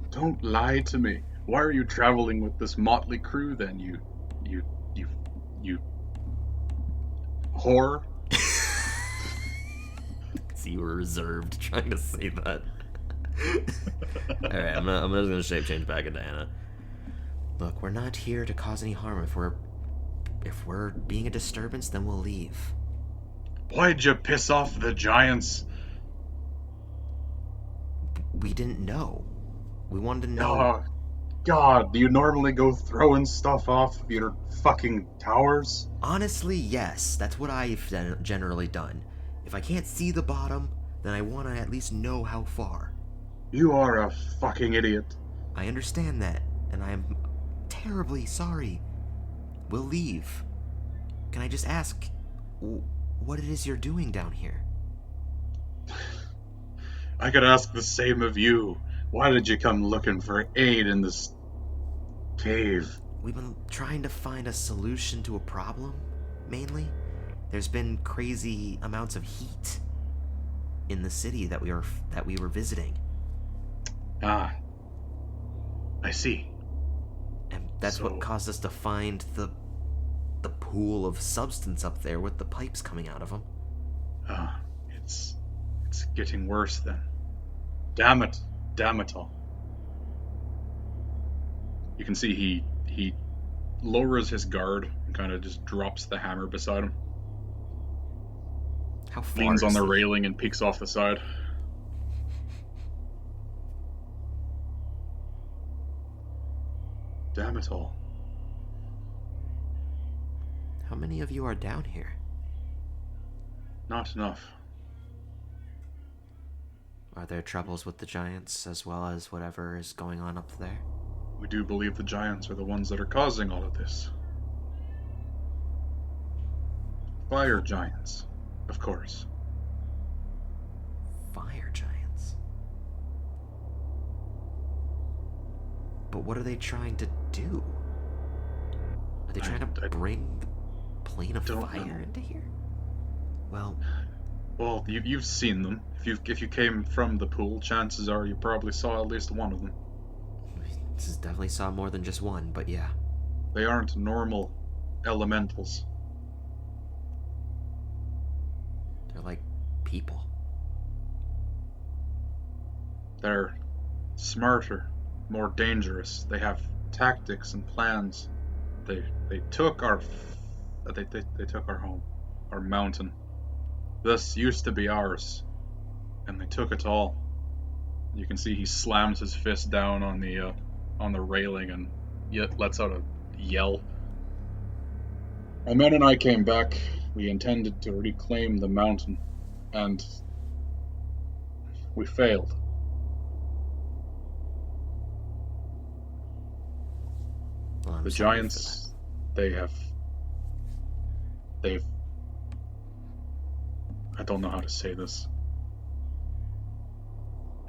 Don't lie to me. Why are you traveling with this motley crew then, you whore? So you were reserved trying to say that. Alright, I'm just gonna shape change back into Anna. Look, we're not here to cause any harm. If we're being a disturbance, then we'll leave. Why'd you piss off the giants? We didn't know. We wanted to know. Oh, God, do you normally go throwing stuff off of your fucking towers? Honestly, yes. That's what I've generally done. If I can't see the bottom, then I want to at least know how far. You are a fucking idiot. I understand that, and I am terribly sorry. We'll leave. Can I just ask what it is you're doing down here? I could ask the same of you. Why did you come looking for aid in this cave? We've been trying to find a solution to a problem, mainly. There's been crazy amounts of heat in the city that we were visiting. Ah, I see. And that's what caused us to find the pool of substance up there with the pipes coming out of them. Ah, it's getting worse then. Damn it all. You can see he lowers his guard and kind of just drops the hammer beside him. How far Leans on the is railing and peeks off the side. Damn it all. How many of you are down here? Not enough. Are there troubles with the giants as well as whatever is going on up there? We do believe the giants are the ones that are causing all of this. Fire giants, of course. Fire giants? But what are they trying to do? Are they trying to bring the plane of fire into here? Well, you've seen them. If you came from the pool, chances are you probably saw at least one of them. Definitely saw more than just one, but yeah. They aren't normal elementals. They're like people. They're smarter, more dangerous. They have tactics and plans. They took our home, our mountain. This used to be ours, and they took it all. You can see he slams his fist down on the railing and yet lets out a yell. My men and I came back. We intended to reclaim the mountain, and we failed. Well, I'm The sorry giants, for that. they've I don't know how to say this.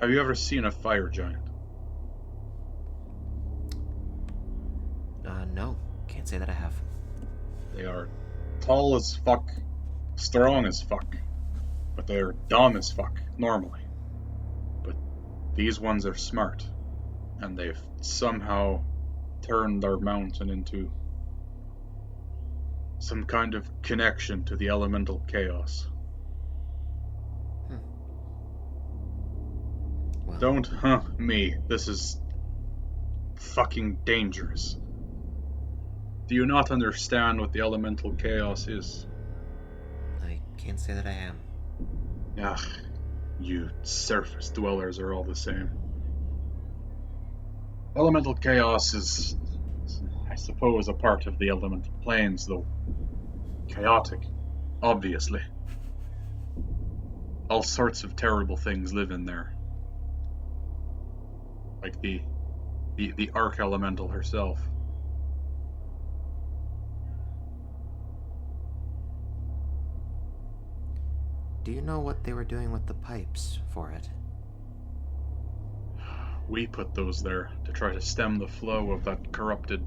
Have you ever seen a fire giant? No. Can't say that I have. They are tall as fuck, strong as fuck, but they're dumb as fuck, normally. But these ones are smart, and they've somehow turned our mountain into some kind of connection to the elemental chaos. Well, Don't me. This is fucking dangerous. Do you not understand what the elemental chaos is? I can't say that I am. Ugh, you surface dwellers are all the same. Elemental chaos is, I suppose, a part of the elemental planes, though chaotic, Obviously. All sorts of terrible things live in there. Like the Arc Elemental herself. Do you know what they were doing with the pipes for it? We put those there to try to stem the flow of that corrupted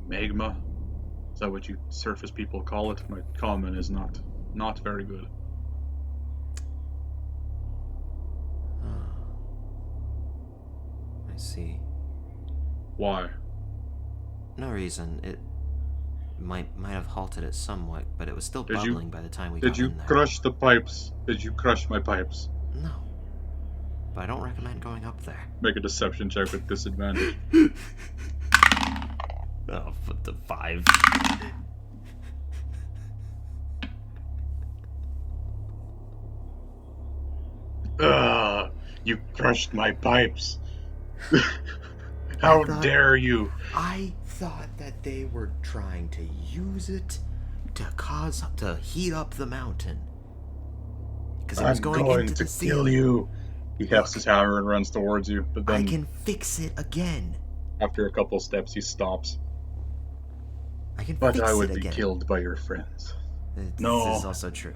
magma. Is that what you surface people call it? My common is not very good. I see. Why? No reason. It might have halted it somewhat, but it was still bubbling by the time we got in there. Did you crush the pipes? Did you crush my pipes? No. But I don't recommend going up there. Make a deception check with disadvantage. Oh, put the 5. You crushed my pipes. How dare you? I thought that they were trying to use it to heat up the mountain. Because it was going into the sea. Kill you. He hefts his hammer and runs towards you, but then I can fix it again. After a couple steps, he stops. I can But fix I would it be again. killed by your friends. This is also true.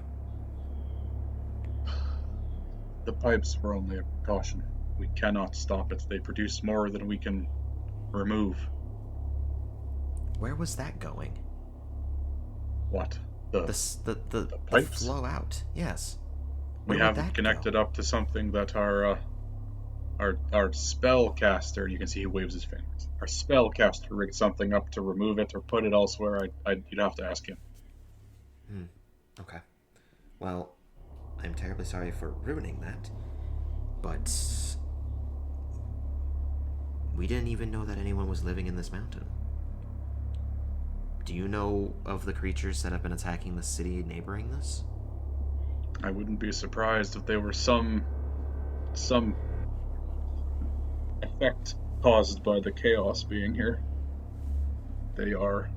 The pipes were only a precaution. We cannot stop it. They produce more than we can remove. Where was that going? What? The pipes? flow out. Yes. We haven't connected up to something that our spellcaster, you can see he waves his fingers. Our spellcaster rigged something up to remove it or put it elsewhere. You'd have to ask him. Okay. Well, I'm terribly sorry for ruining that, but we didn't even know that anyone was living in this mountain. Do you know of the creatures that have been attacking the city neighboring this? I wouldn't be surprised if they were some effect caused by the chaos being here. They are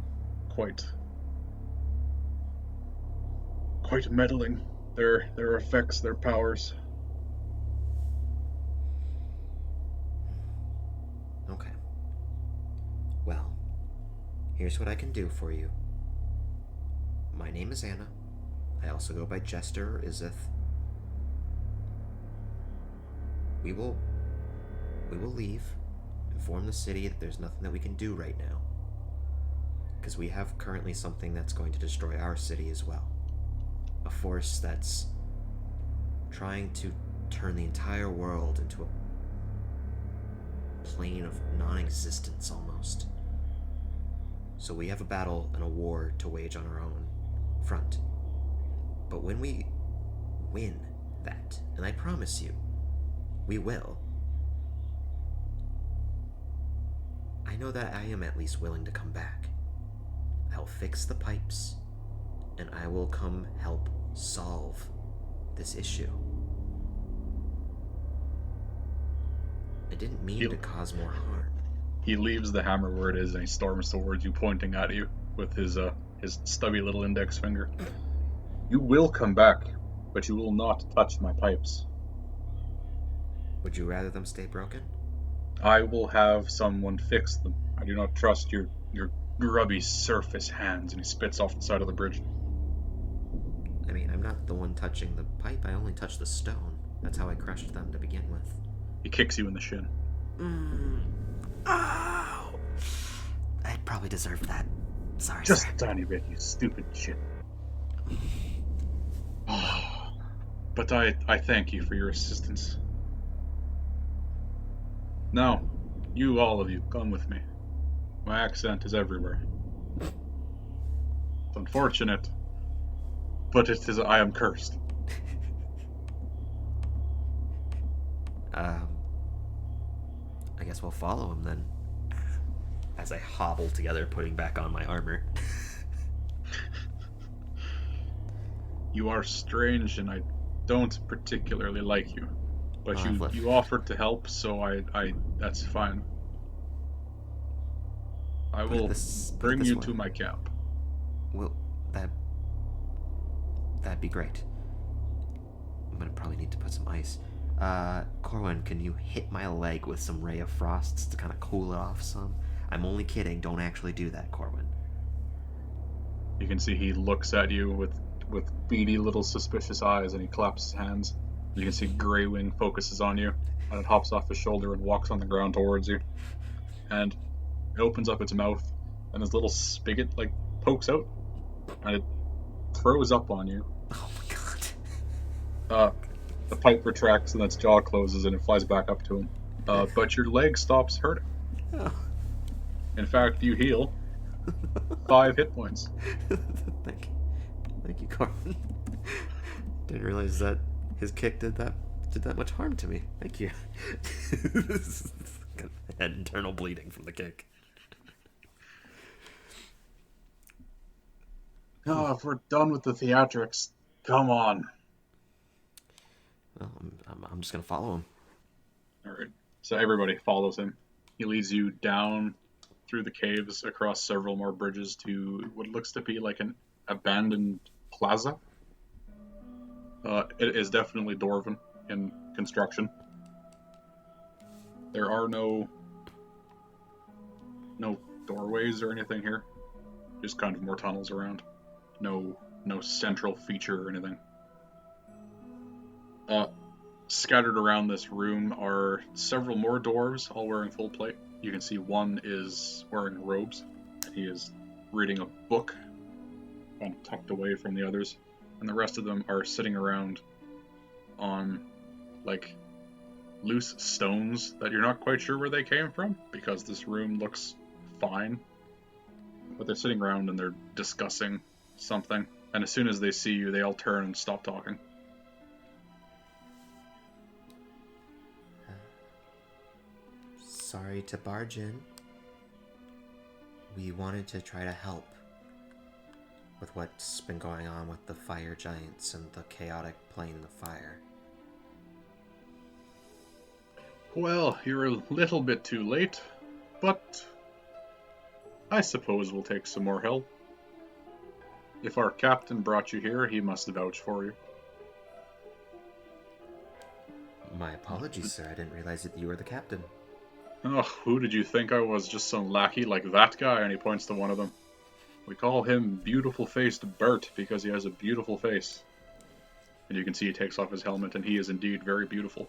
quite meddling. Their effects, their powers. Okay. Well, here's what I can do for you. My name is Anna. I also go by Jester or Izeth. We will leave, inform the city that there's nothing that we can do right now. Because we have currently something that's going to destroy our city as well. A force that's trying to turn the entire world into a plane of non-existence almost. So we have a battle and a war to wage on our own front. But when we win that, and I promise you, we will, I know that I am at least willing to come back. I'll fix the pipes, and I will come help solve this issue. I didn't mean to cause more harm. He leaves the hammer where it is and he storms towards you, pointing at you with his stubby little index finger. You will come back, but you will not touch my pipes. Would you rather them stay broken? I will have someone fix them. I do not trust your grubby surface hands. And he spits off the side of the bridge. I mean, I'm not the one touching the pipe. I only touched the stone. That's how I crushed them to begin with. He kicks you in the shin. Ow! I probably deserved that. Sorry, Just sir. a tiny bit, you stupid shit. But I thank you for your assistance. Now, you, all of you, come with me. My accent is everywhere. It's unfortunate, but I am cursed. I guess we'll follow him then. As I hobble together, putting back on my armor. You are strange, and I don't particularly like you. But you offered to help, so I that's fine. I will bring you to my camp. Will That'd be great. I'm gonna probably need to put some ice. Corwin, can you hit my leg with some Ray of Frosts to kind of cool it off some? I'm only kidding. Don't actually do that, Corwin. You can see he looks at you with beady little suspicious eyes, and he claps his hands. You can see Greywing focuses on you, and it hops off his shoulder and walks on the ground towards you. And it opens up its mouth, and this little spigot pokes out, and it throws up on you. Oh my god. The pipe retracts, and its jaw closes, and it flies back up to him. But your leg stops hurting. Oh. In fact, you heal 5 hit points. Thank you, Corwin. Didn't realize that his kick did that much harm to me. Thank you. Had internal bleeding from the kick. Oh, if we're done with the theatrics, come on. Well, I'm just gonna follow him. All right. So everybody follows him. He leads you down through the caves, across several more bridges to what looks to be like an abandoned plaza. It is definitely Dwarven in construction. There are no doorways or anything here. Just kind of more tunnels around. No central feature or anything. Scattered around this room are several more dwarves, all wearing full plate. You can see one is wearing robes, and he is reading a book, kind of tucked away from the others. And the rest of them are sitting around on, loose stones that you're not quite sure where they came from, because this room looks fine. But they're sitting around and they're discussing something. And as soon as they see you, they all turn and stop talking. Sorry to barge in. We wanted to try to help with what's been going on with the fire giants and the chaotic plane of fire. Well, you're a little bit too late, but I suppose we'll take some more help. If our captain brought you here, he must vouch for you. My apologies, sir. I didn't realize that you were the captain. Oh, who did you think I was? Just some lackey like that guy? And he points to one of them. We call him Beautiful-Faced Bert because he has a beautiful face. And you can see he takes off his helmet, and he is indeed very beautiful.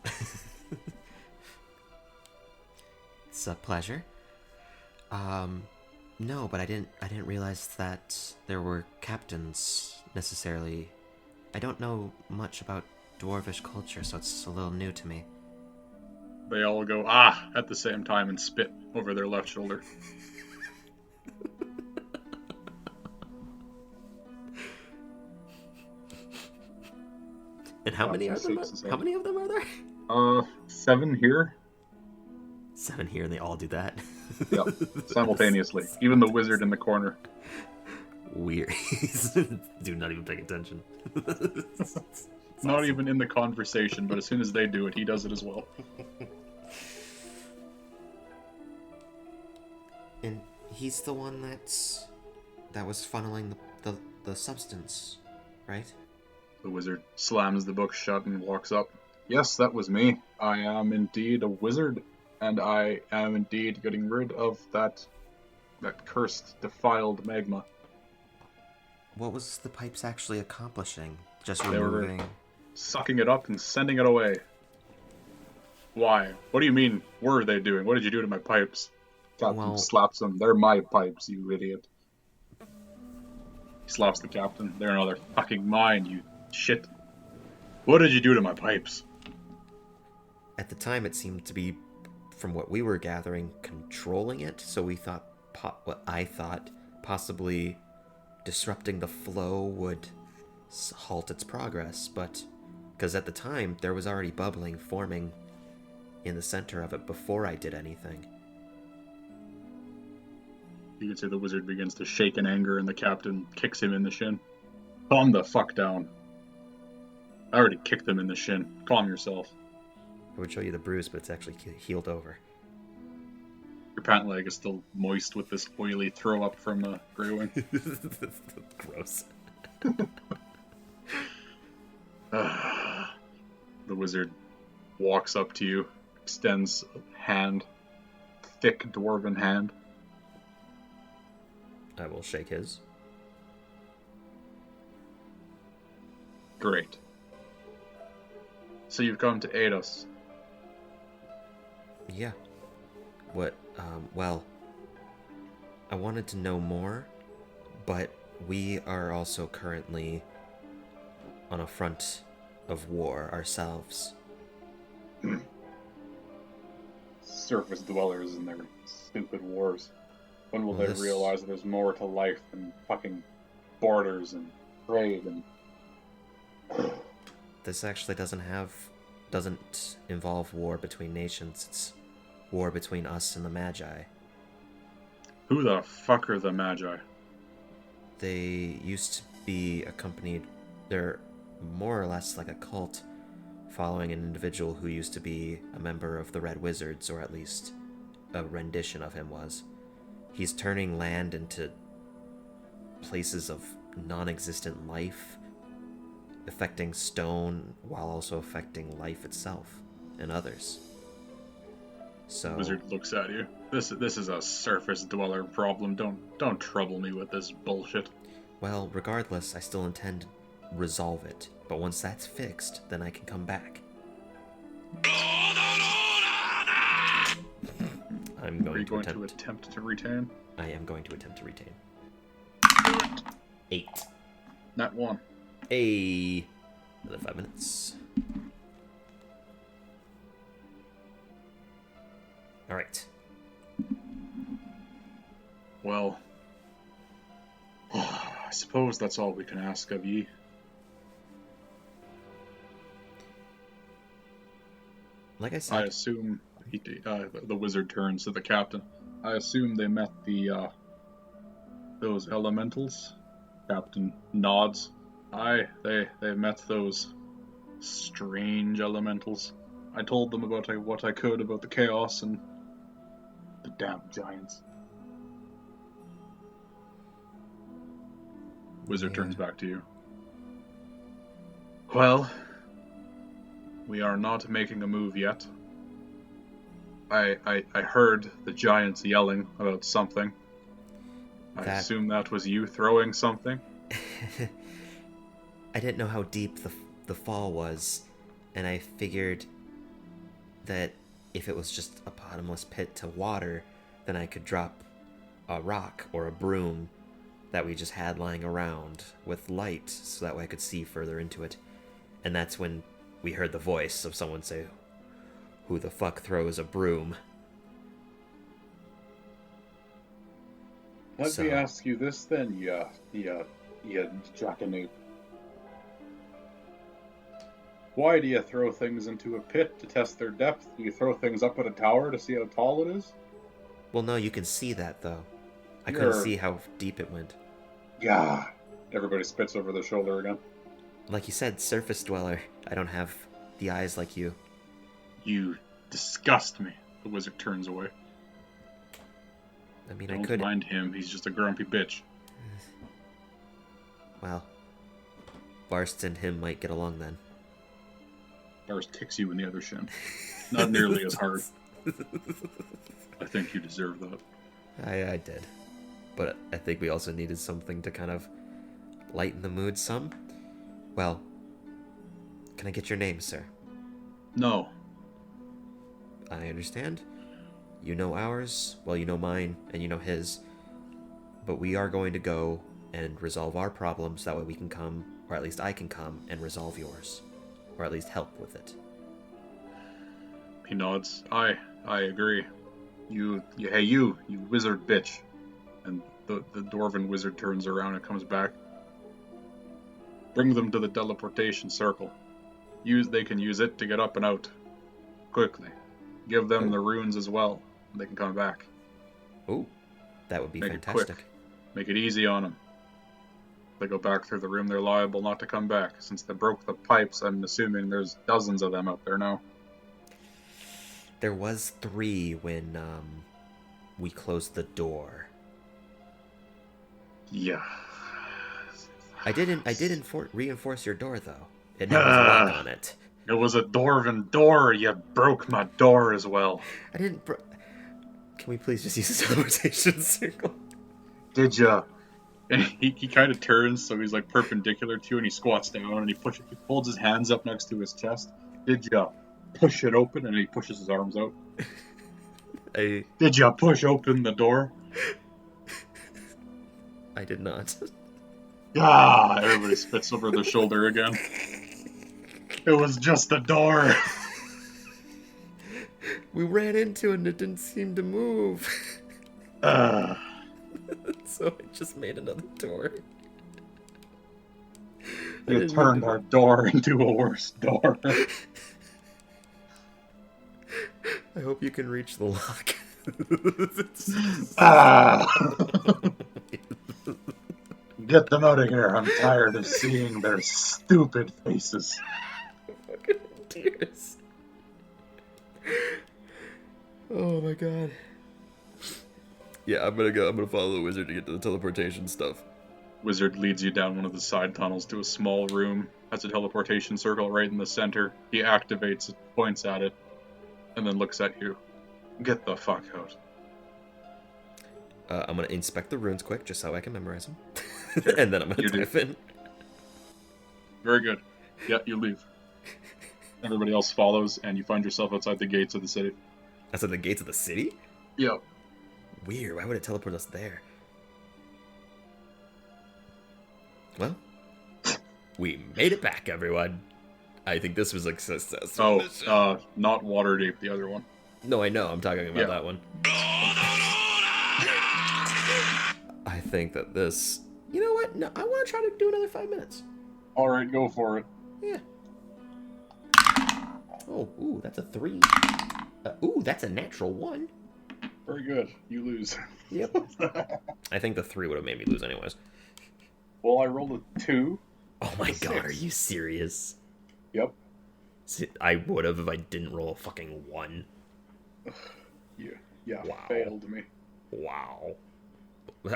It's a pleasure. No, but I didn't realize that there were captains necessarily. I don't know much about dwarvish culture, so it's a little new to me. They all go, "Ah," at the same time and spit over their left shoulder. And how many are there? How many of them are there? 7 here. 7 here, and they all do that. Yep, simultaneously. Even the wizard in the corner. Weird. Do not even pay attention. Not even in the conversation, but as soon as they do it, he does it as well. And he's the one that was funneling the substance, right? The wizard slams the book shut and walks up. Yes, that was me. I am indeed a wizard, and I am indeed getting rid of that cursed, defiled magma. What was the pipes actually accomplishing? Just They were removing... sucking it up and sending it away. Why? What do you mean, were they doing? What did you do to my pipes? Captain slaps them. They're my pipes, you idiot. He slaps the captain. They're fucking mine, you shit. What did you do to my pipes? At the time, it seemed to be, from what we were gathering, controlling it. So we thought, what I thought, possibly disrupting the flow would halt its progress. But because at the time, there was already bubbling forming in the center of it before I did anything. You can see the wizard begins to shake in anger, and the captain kicks him in the shin. Calm the fuck down. I already kicked him in the shin. Calm yourself. I would show you the bruise, but it's actually healed over. Your pant leg is still moist with this oily throw up from the Greywing. Gross. The wizard walks up to you, extends a hand, thick dwarven hand. I will shake his. Great. So you've come to aid us. Yeah. What, well, I wanted to know more, but we are also currently on a front of war ourselves. Surface dwellers and their stupid wars. When will Well, they realize that there's more to life than fucking borders and trade and... This actually doesn't involve war between nations. It's war between us and the Magi. Who the fuck are the Magi? They used to be accompanied... They're more or less like a cult following an individual who used to be a member of the Red Wizards, or at least a rendition of him was. He's turning land into places of non-existent life, affecting stone while also affecting life itself and others. So Wizard looks at you. This is a surface dweller problem. Don't trouble me with this bullshit. well, regardless, I still intend to resolve it. But once that's fixed, then I can come back. I'm Are you going to attempt to retain? I am going to attempt to retain. Do it. 8. Nat 1. Another 5 minutes. Alright. Well, I suppose that's all we can ask of ye. Like I I said, assume the wizard turns to the captain. I assume they met those elementals. Captain nods. Aye, they met those strange elementals. I told them about what I could about the chaos and the damn giants. Wizard turns back to you. Well, we are not making a move yet. I heard the giants yelling about something. I assume that was you throwing something. I didn't know how deep the fall was, and I figured that if it was just a bottomless pit to water, then I could drop a rock or a broom that we just had lying around with light, so that way I could see further into it. And that's when we heard the voice of someone say, "Who the fuck throws a broom?" Let me ask you this then, you jackanoop. Why do you throw things into a pit to test their depth? Do you throw things up at a tower to see how tall it is? Well, no, you can see that, though. I couldn't see how deep it went. Yeah. Everybody spits over their shoulder again. Like you said, surface dweller. I don't have the eyes like you. You disgust me. The wizard turns away. I mean, Don't I could... mind him. He's just a grumpy bitch. Well, Barst and him might get along then. Bars kicks you in the other shin. Not nearly as hard. I think you deserve that. I did. But I think we also needed something to kind of lighten the mood some. Well, can I get your name, sir? No. I understand. You know ours, well, you know mine, and you know his. But we are going to go and resolve our problems, that way we can come, or at least I can come, and resolve yours. Or at least help with it. He nods. I agree. You wizard bitch. And the dwarven wizard turns around and comes back. Bring them to the teleportation circle. They can use it to get up and out. Quickly. Give them the runes as well. They can come back. Ooh, that would be Make fantastic. it quick. Make it easy on them. If they go back through the room, they're liable not to come back. Since they broke the pipes, I'm assuming there's dozens of them out there now. There was 3 when we closed the door. Yeah. I didn't reinforce your door though. It now has a lock on it. It was a dwarven door. You broke my door as well. I didn't. Can we please just use a teleportation circle? Did ya? And he kind of turns so he's like perpendicular to you, and he squats down and he holds his hands up next to his chest. Did ya push it open? And he pushes his arms out. Did ya push open the door? I did not. Ah! Everybody spits over their shoulder again. It was just a door. We ran into it and it didn't seem to move. So I just made another door. You turned our door into a worse door. I hope you can reach the lock. Get them out of here. I'm tired of seeing their stupid faces. Fucking tears. Oh my god. Yeah, I'm gonna follow the wizard to get to the teleportation stuff. Wizard leads you down one of the side tunnels to a small room. Has a teleportation circle right in the center. He activates it, points at it, and then looks at you. Get the fuck out. I'm gonna inspect the runes quick, just so I can memorize them. And then I'm gonna dive in. Very good. Yeah, you leave. Everybody else follows, and you find yourself outside the gates of the city. Outside the gates of the city? Yeah. Weird, why would it teleport us there? Well, we made it back, everyone. I think this was a success. Oh, not Waterdeep, the other one. No, I know, I'm talking about that one. I think that this... You know what? No, I want to try to do another 5 minutes. Alright, go for it. Yeah. Oh, ooh, that's a 3. Ooh, that's a natural 1. Very good. You lose. Yep. I think the 3 would have made me lose anyways. Well, I rolled a 2. Oh my god, are you serious? Yep. See, I would have if I didn't roll a fucking 1. Yeah, wow. Failed me. Wow.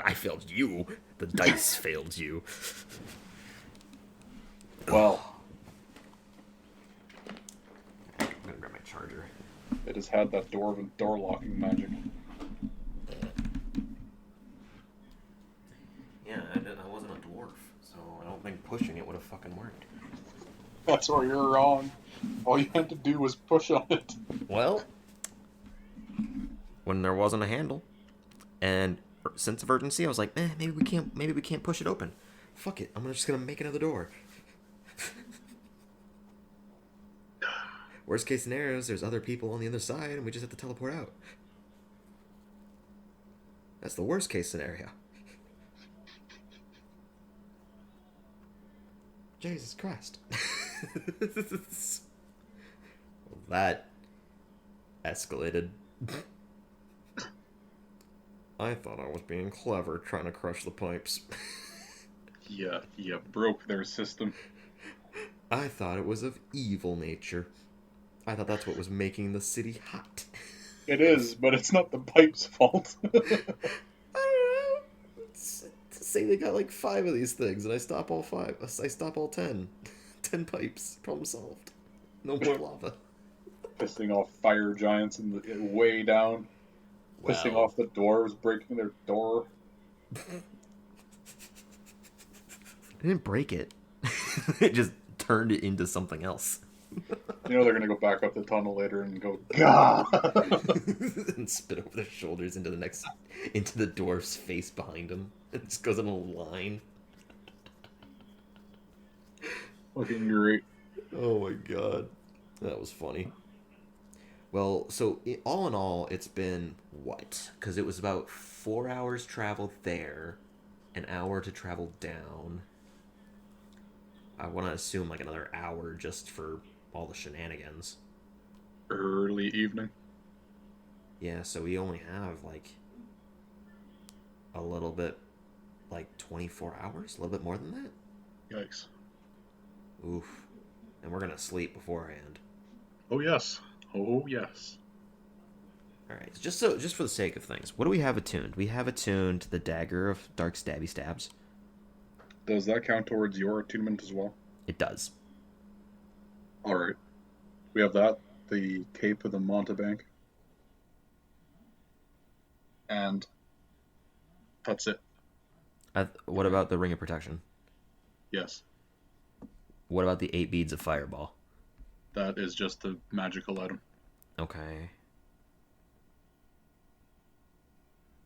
I failed you. The dice failed you. Well. I'm gonna grab my charger. It has had that door locking magic. Yeah, I wasn't a dwarf, so I don't think pushing it would have fucking worked. That's where you're wrong. All you had to do was push on it. Well, when there wasn't a handle, and sense of urgency, I was like, maybe we can't push it open. Fuck it, I'm just gonna make another door. Worst case scenario is there's other people on the other side, and we just have to teleport out. That's the worst case scenario. Jesus Christ. That escalated. I thought I was being clever trying to crush the pipes. Yeah, you broke their system. I thought it was of evil nature. I thought that's what was making the city hot. It is, but it's not the pipe's fault. I don't know. Say they got like 5 of these things, and I stop all 5. I stop all 10. 10 pipes. Problem solved. No more lava. Pissing off fire giants way down. Wow. Pissing off the dwarves, breaking their door. I didn't break it. It just turned it into something else. You know they're gonna go back up the tunnel later and go, Gah! And spit over their shoulders into the dwarf's face behind him. It just goes in a line. Looking great. Oh my god. That was funny. Well, so all in all, it's been what? Because it was about 4 hours travel there, an hour to travel down. I want to assume like another hour just for all the shenanigans. Early evening. Yeah, so we only have like a little bit, like 24 hours? A little bit more than that? Yikes. Oof. And we're gonna sleep beforehand. Oh yes. Oh yes. Alright, just for the sake of things, what do we have attuned? We have attuned the Dagger of Dark Stabby Stabs. Does that count towards your attunement as well? It does. All right. We have that, the Cape of the Montebank. And that's it. What about the Ring of Protection? Yes. What about the 8 beads of Fireball? That is just a magical item. Okay.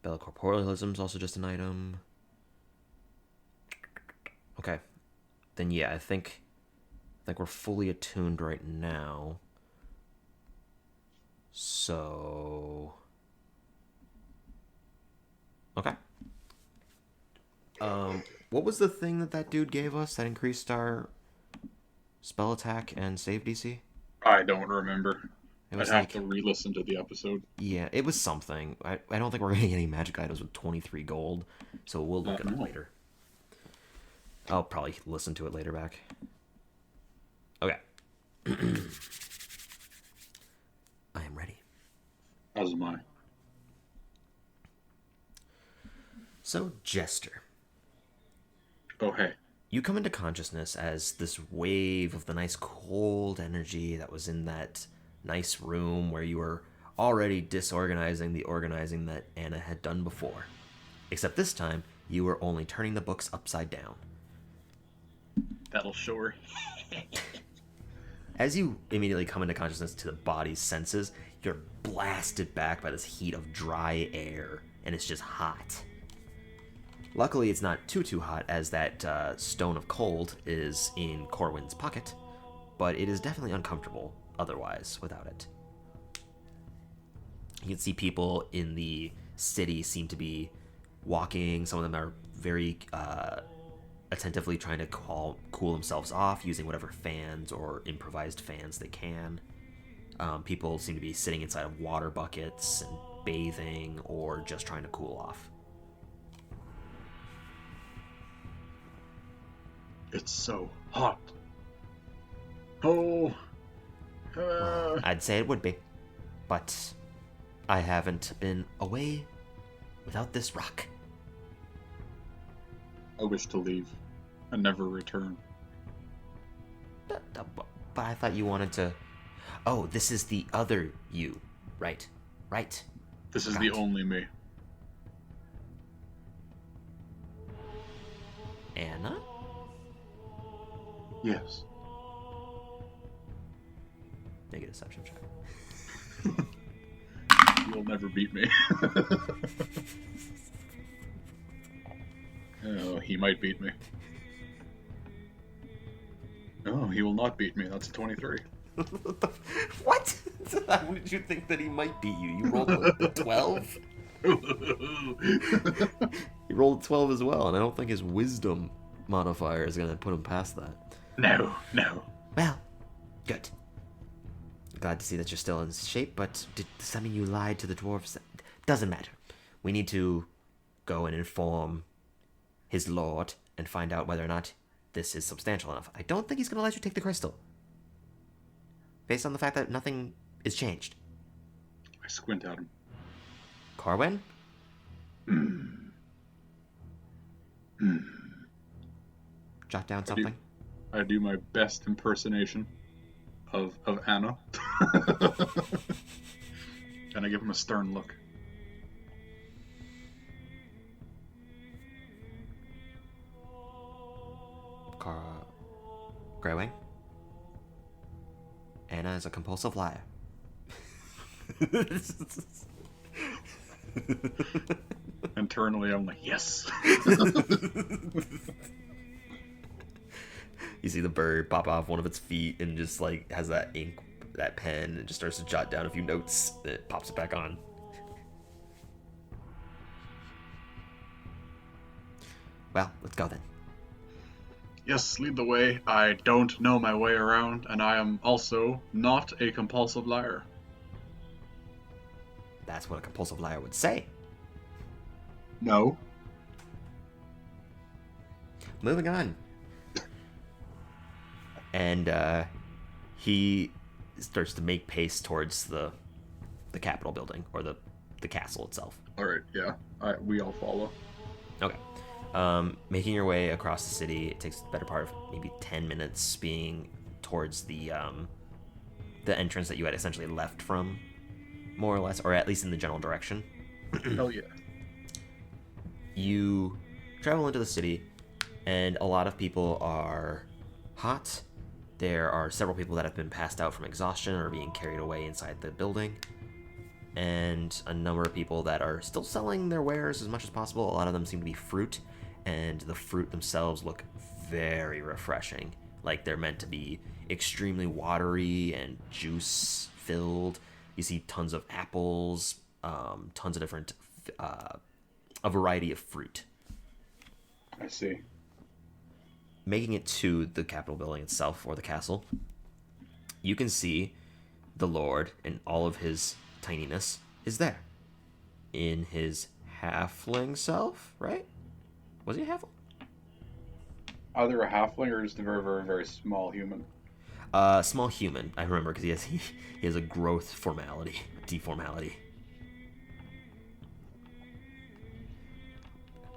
Bell of Corporealism is also just an item. Okay. Then yeah, I think we're fully attuned right now. So okay. What was the thing that dude gave us that increased our spell attack and save DC? I don't remember. It I'd have to re-listen to the episode. Yeah, it was something. I don't think we're getting any magic items with 23 gold, so we'll look it up later. I'll probably listen to it later back. Okay. I am ready. As am I. So, Jester. Oh, hey. You come into consciousness as this wave of the nice cold energy that was in that nice room where you were already disorganizing the organizing that Anna had done before. Except this time, you were only turning the books upside down. That'll show her. As you immediately come into consciousness to the body's senses, you're blasted back by this heat of dry air, and it's just hot. Luckily, it's not too hot, as that stone of cold is in Corwin's pocket, but it is definitely uncomfortable otherwise without it. You can see people in the city seem to be walking. Some of them are very attentively trying to cool themselves off using whatever fans or improvised fans they can. People seem to be sitting inside of water buckets and bathing or just trying to cool off. It's so hot. Oh. Well, I'd say it would be, but I haven't been away without this rock. I wish to leave and never return. But I thought you wanted to... Oh, this is the other you. Right. This is the only me. Anna? Yes. Make a deception check. You'll never beat me. Oh, he might beat me. No, he will not beat me. That's a 23. What? How did you think that he might beat you? You rolled a 12? He rolled a 12 as well, and I don't think his wisdom modifier is going to put him past that. No. Well, good. Glad to see that you're still in shape, but does that mean you lied to the dwarves? Doesn't matter. We need to go and inform his lord and find out whether or not this is substantial enough. I don't think he's going to let you take the crystal, based on the fact that nothing is changed. I squint at him. Corwin? Jot down something. I do my best impersonation of Anna. And I give him a stern look. Greywing? Anna is a compulsive liar. Internally, I'm like, yes. You see the bird pop off one of its feet and just like has that ink, that pen, and just starts to jot down a few notes. Then it pops it back on. Well, let's go then. Yes, lead the way. I don't know my way around, and I am also not a compulsive liar. That's what a compulsive liar would say. No. Moving on. And he starts to make pace towards the Capitol building, or the castle itself. Alright, yeah. We all follow. Okay. Making your way across the city, it takes the better part of maybe 10 minutes being towards the entrance that you had essentially left from, more or less, or at least in the general direction. Hell yeah. You travel into the city, and a lot of people are hot. There are several people that have been passed out from exhaustion or being carried away inside the building, and a number of people that are still selling their wares as much as possible. A lot of them seem to be fruit, and the fruit themselves look very refreshing. Like they're meant to be extremely watery and juice filled. You see tons of apples, tons of different, a variety of fruit. I see. Making it to the Capitol building itself, or the castle, you can see the Lord in all of his tininess is there. In his halfling self, right? Was he a halfling? Either a halfling or just a very, very, very small human. Small human, I remember, because he has a growth deformality.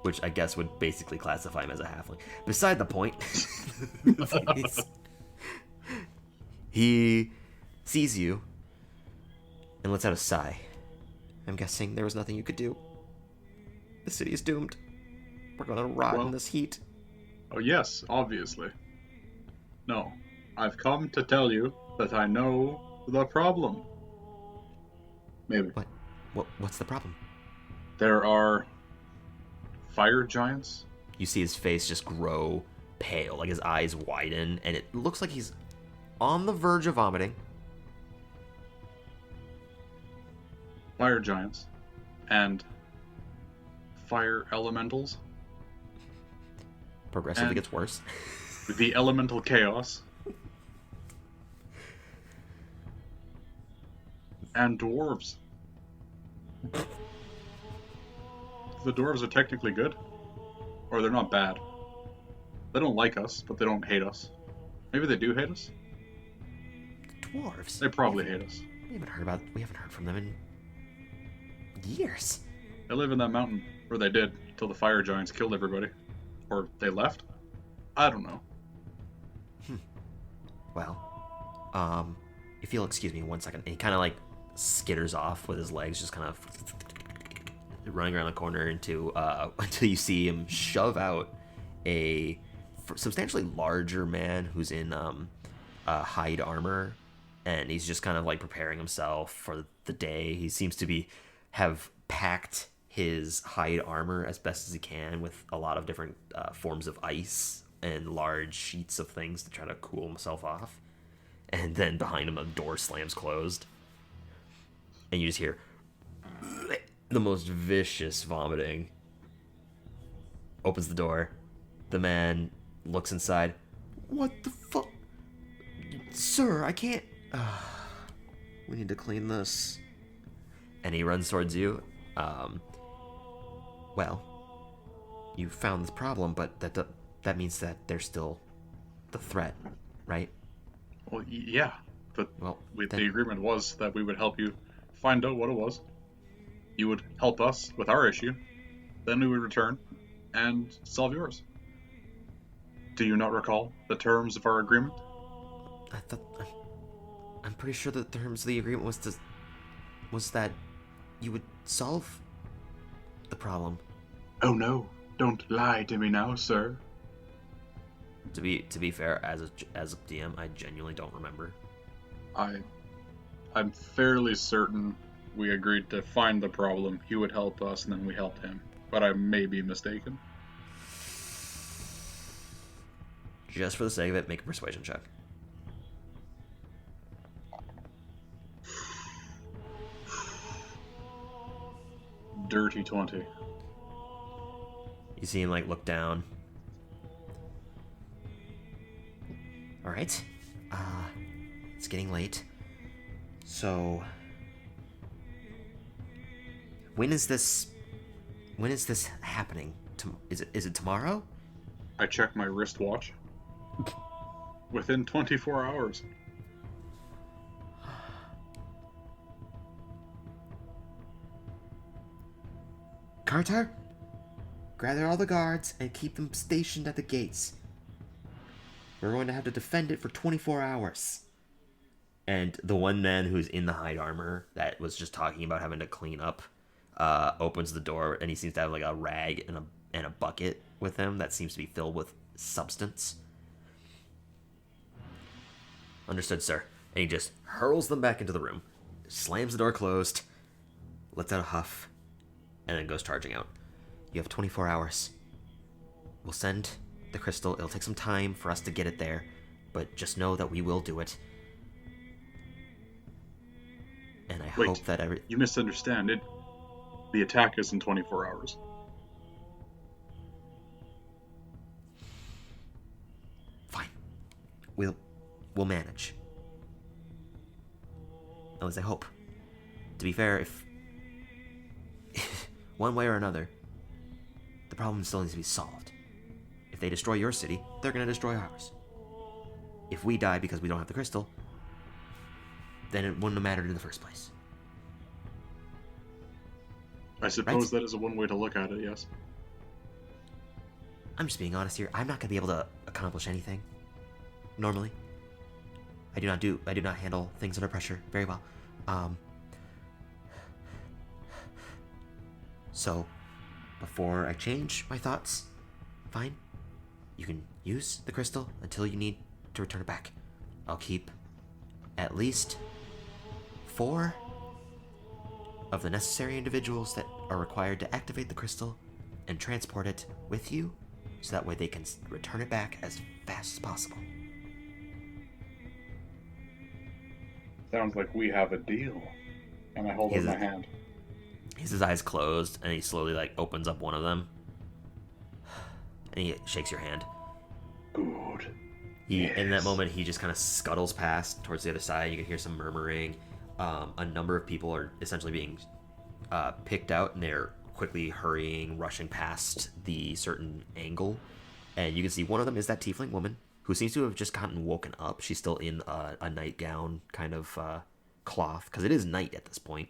Which I guess would basically classify him as a halfling. Beside the point, he sees you and lets out a sigh. I'm guessing there was nothing you could do. The city is doomed. We're gonna rot in this heat. Oh yes, obviously. No, I've come to tell you that I know the problem. Maybe. What's the problem? There are fire giants. You see his face just grow pale, like his eyes widen, and it looks like he's on the verge of vomiting. Fire giants. And fire elementals. Progressively And gets worse. the elemental chaos. And dwarves. The dwarves are technically good. Or they're not bad. They don't like us, but they don't hate us. Maybe they do hate us? Dwarves? They probably hate us. We haven't heard from them in years. They live in that mountain, or they did, till the fire giants killed everybody. Or they left? I don't know. Well, if you'll excuse me 1 second. And he kind of like skitters off with his legs, just kind of running around the corner until you see him shove out a substantially larger man who's in hide armor, and he's just kind of like preparing himself for the day. He seems to have packed his hide armor as best as he can with a lot of different forms of ice and large sheets of things to try to cool himself off. And then behind him, the door slams closed, and you just hear the most vicious vomiting. Opens the door. The man looks inside. What the fuck? Sir, I can't. We need to clean this. And he runs towards you. Well, you found this problem, but that means that there's still the threat, right? Well, yeah. But then, the agreement was that we would help you find out what it was. You would help us with our issue. Then we would return and solve yours. Do you not recall the terms of our agreement? I'm pretty sure the terms of the agreement was that you would solve the problem. Oh no! Don't lie to me now, sir. To be fair, as a DM, I genuinely don't remember. I'm fairly certain we agreed to find the problem. He would help us, and then we helped him. But I may be mistaken. Just for the sake of it, make a persuasion check. Dirty 20. You see him like look down. All right. It's getting late. So when is this happening? Is it tomorrow? I check my wristwatch. Within 24 hours. Carter? gather all the guards and keep them stationed at the gates. We're going to have to defend it for 24 hours. And the one man who's in the hide armor that was just talking about having to clean up opens the door, and he seems to have like a rag and a bucket with him that seems to be filled with substance. Understood, sir. And he just hurls them back into the room, slams the door closed, lets out a huff, and then goes charging out. You have 24 hours. We'll send the crystal. It'll take some time for us to get it there, but just know that we will do it. And I hope that You misunderstand it. The attack is in 24 hours. Fine. We'll manage. At least I hope. To be fair, if one way or another, the problem still needs to be solved. If they destroy your city, they're going to destroy ours. If we die because we don't have the crystal, then it wouldn't have mattered in the first place. I suppose that is a one way to look at it, yes. I'm just being honest here. I'm not going to be able to accomplish anything. Normally. I do not handle things under pressure very well. So, before I change my thoughts, fine. You can use the crystal until you need to return it back. I'll keep at least 4 of the necessary individuals that are required to activate the crystal and transport it with you, so that way they can return it back as fast as possible. Sounds like we have a deal. And I hold up my hand. He has his eyes closed, and he slowly opens up one of them, and he shakes your hand. Good. In that moment, he just kind of scuttles past towards the other side. You can hear some murmuring. A number of people are essentially being picked out, and they're quickly hurrying, rushing past the certain angle. And you can see one of them is that tiefling woman, who seems to have just gotten woken up. She's still in a nightgown kind of cloth, because it is night at this point.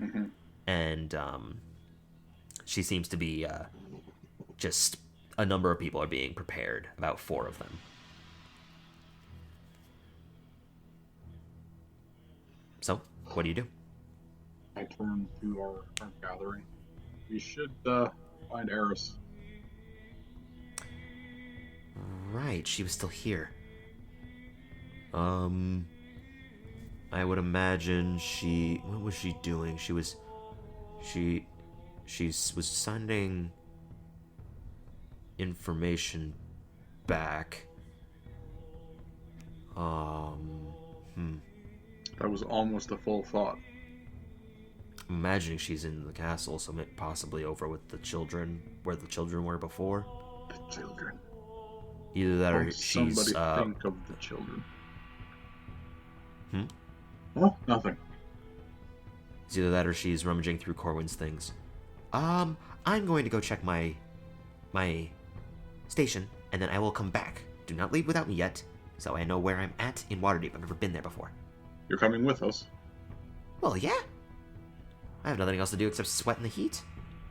Mm-hmm. And she seems to be just a number of people are being prepared, about 4 of them. So, what do you do? I turn to our gathering. We should find Eris. Right, she was still here. I would imagine what was she doing? She was sending information back. That was almost a full thought. I'm imagining she's in the castle, so possibly over with the children, where the children were before. The children. Either that or she's... Somebody think of the children. Hmm? Oh, nothing. It's either that or she's rummaging through Corwin's things. I'm going to go check my station, and then I will come back. Do not leave without me yet, so I know where I'm at in Waterdeep. I've never been there before. You're coming with us? Well, yeah. I have nothing else to do except sweat in the heat.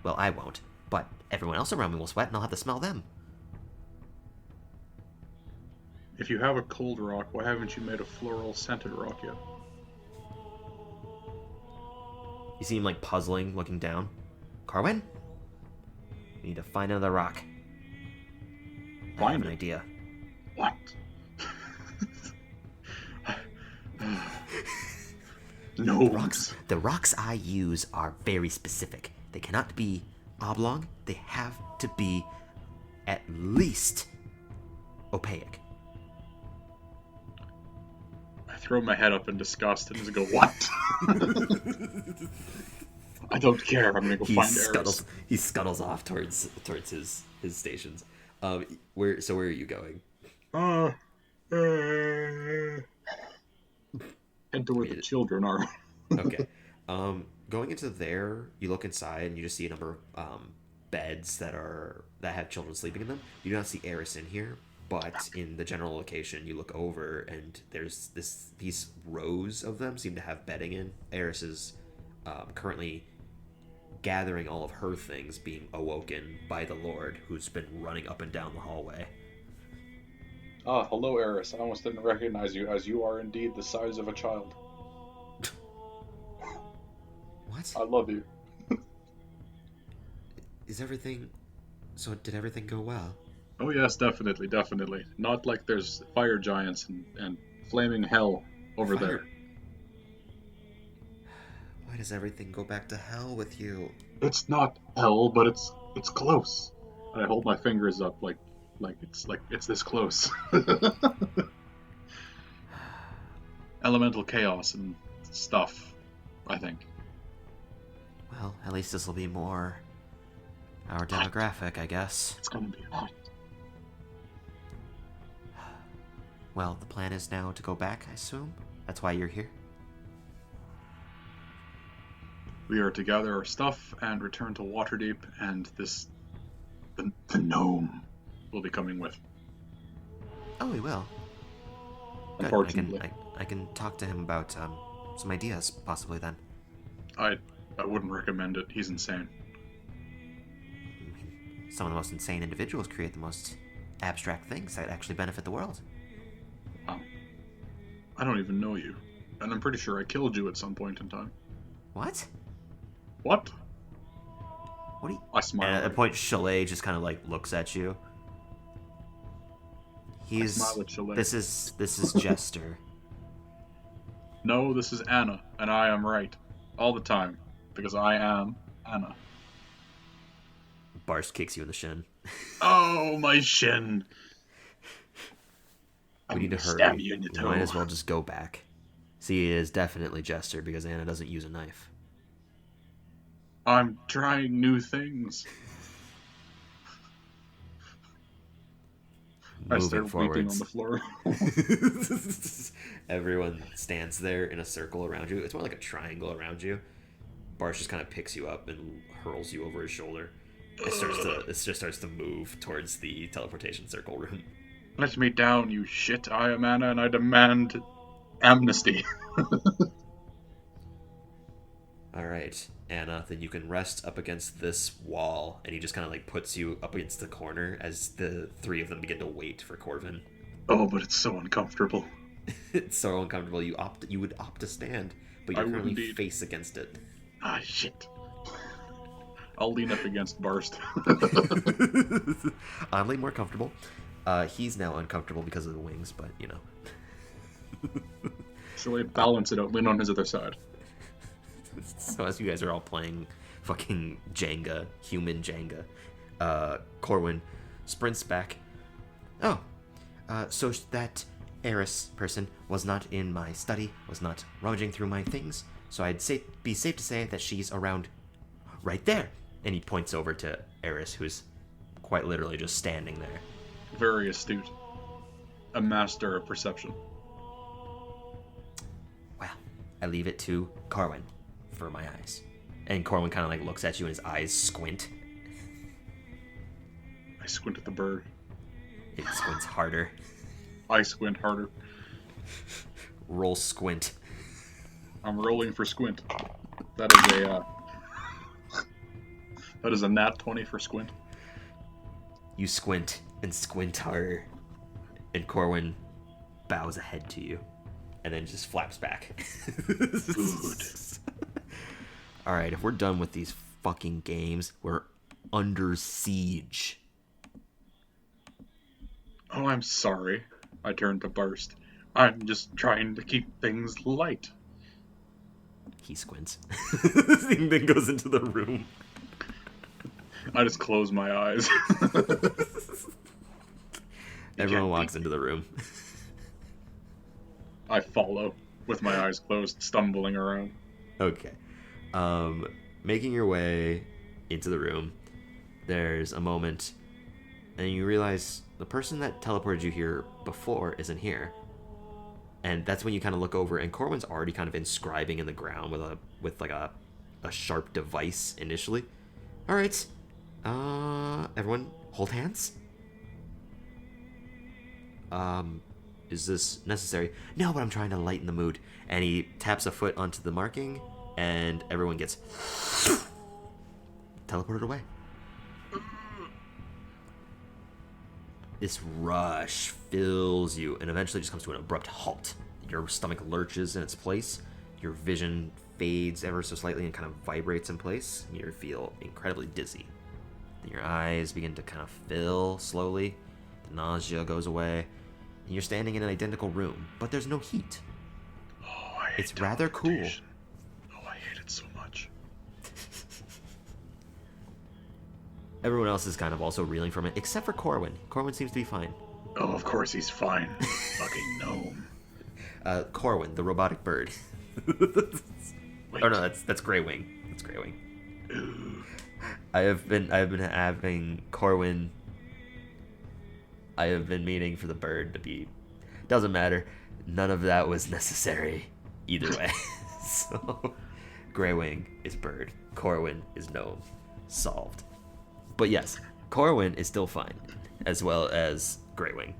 Well, I won't, but everyone else around me will sweat, and I'll have to smell them. If you have a cold rock, why haven't you made a floral scented rock yet? You see him puzzling, looking down. Corwin? We need to find another rock. I have an idea. What? No. The rocks I use are very specific. They cannot be oblong. They have to be at least opaque. I throw my head up in disgust and just go, what? I don't care. I'm gonna go find Eris. He scuttles off towards his stations. Where are you going? Head to where the children are. Okay. Going into there, you look inside and you just see a number of beds that have children sleeping in them. You do not see Eris in here, but in the general location, you look over and there's these rows of them seem to have bedding in. Eris is currently gathering all of her things, being awoken by the Lord, who's been running up and down the hallway. Ah, hello, Eris. I almost didn't recognize you, as you are indeed the size of a child. What? I love you. Is everything... So did everything go well? Oh yes, definitely, definitely. Not like there's fire giants and flaming hell over Fire- there. Why does everything go back to hell with you? It's not hell, but it's close. And I hold my fingers up like it's this close. Elemental chaos and stuff, I think. Well, at least this will be more our demographic, I guess. It's gonna be hot. Well, the plan is now to go back, I assume? That's why you're here? We are to gather our stuff and return to Waterdeep, and the gnome will be coming with. Oh, we will. Good. Unfortunately. I can talk to him about some ideas, possibly then. I wouldn't recommend it. He's insane. I mean, some of the most insane individuals create the most abstract things that actually benefit the world. Wow. I don't even know you. And I'm pretty sure I killed you at some point in time. What? What? What do you... I smile. And at that point, Chalet just kind of like looks at you. He's... smile at Chalet. This is Jester. No, this is Anna, and I am right. All the time. Because I am Anna. Barst kicks you in the shin. Oh, my shin! We need to hurry. Stab you in the We toe. might as well just go back. See, it is definitely Jester because Anna doesn't use a knife. I'm trying new things. I Moving start weeping on forwards. the floor. Everyone stands there in a circle around you. It's more like a triangle around you. Barsh just kind of picks you up and hurls you over his shoulder. It just starts to move towards the teleportation circle room. Let me down, you shit. I am Anna, and I demand amnesty. Alright, Anna, then you can rest up against this wall, and he just kind of like puts you up against the corner as the three of them begin to wait for Corvin. Oh, but it's so uncomfortable. It's so uncomfortable, you would opt to stand, but I you're would currently indeed. face against it. Ah, shit. I'll lean up against Barst. Oddly more comfortable. He's now uncomfortable because of the wings, but you know. So I balance it out, lean on his other side. So as you guys are all playing fucking Jenga, human Jenga, Corwin sprints back. Oh, so that Eris person was not in my study, was not rummaging through my things, so I'd be safe to say that she's around right there. And he points over to Eris, who's quite literally just standing there. Very astute. A master of perception. Well, I leave it to Corwin for my eyes. And Corwin kind of like looks at you and his eyes squint. I squint at the bird. It squints harder. I squint harder. Roll squint. I'm rolling for squint. That is a nat 20 for squint. You squint and squint harder. And Corwin bows a head to you. And then just flaps back. Good. Alright, if we're done with these fucking games, we're under siege. Oh, I'm sorry. I turn to Barst. I'm just trying to keep things light. He squints. And then goes into the room. I just close my eyes. Everyone walks into the room. I follow with my eyes closed, stumbling around. Okay. Making your way into the room, there's a moment, and you realize the person that teleported you here before isn't here. And that's when you kind of look over, and Corwin's already kind of inscribing in the ground with like a sharp device initially. All right, everyone, hold hands. Is this necessary? No, but I'm trying to lighten the mood. And he taps a foot onto the marking, and everyone gets teleported away. This rush fills you and eventually just comes to an abrupt halt. Your stomach lurches in its place. Your vision fades ever so slightly and kind of vibrates in place. You feel incredibly dizzy. Then your eyes begin to kind of fill slowly. The nausea goes away. And you're standing in an identical room, but there's no heat. Oh, I hate It's rather cool. teleportation. Oh, I hate it so much. Everyone else is kind of also reeling from it, except for Corwin. Corwin seems to be fine. Oh, of course he's fine. Fucking gnome. Corwin, the robotic bird. Wait. Oh no, that's Greywing. That's Greywing. Ooh. I have been having Corwin. I have been meaning for the bird to be. Doesn't matter. None of that was necessary. Either way. So, Greywing is bird. Corwin is gnome. Solved. But yes, Corwin is still fine, as well as Greywing.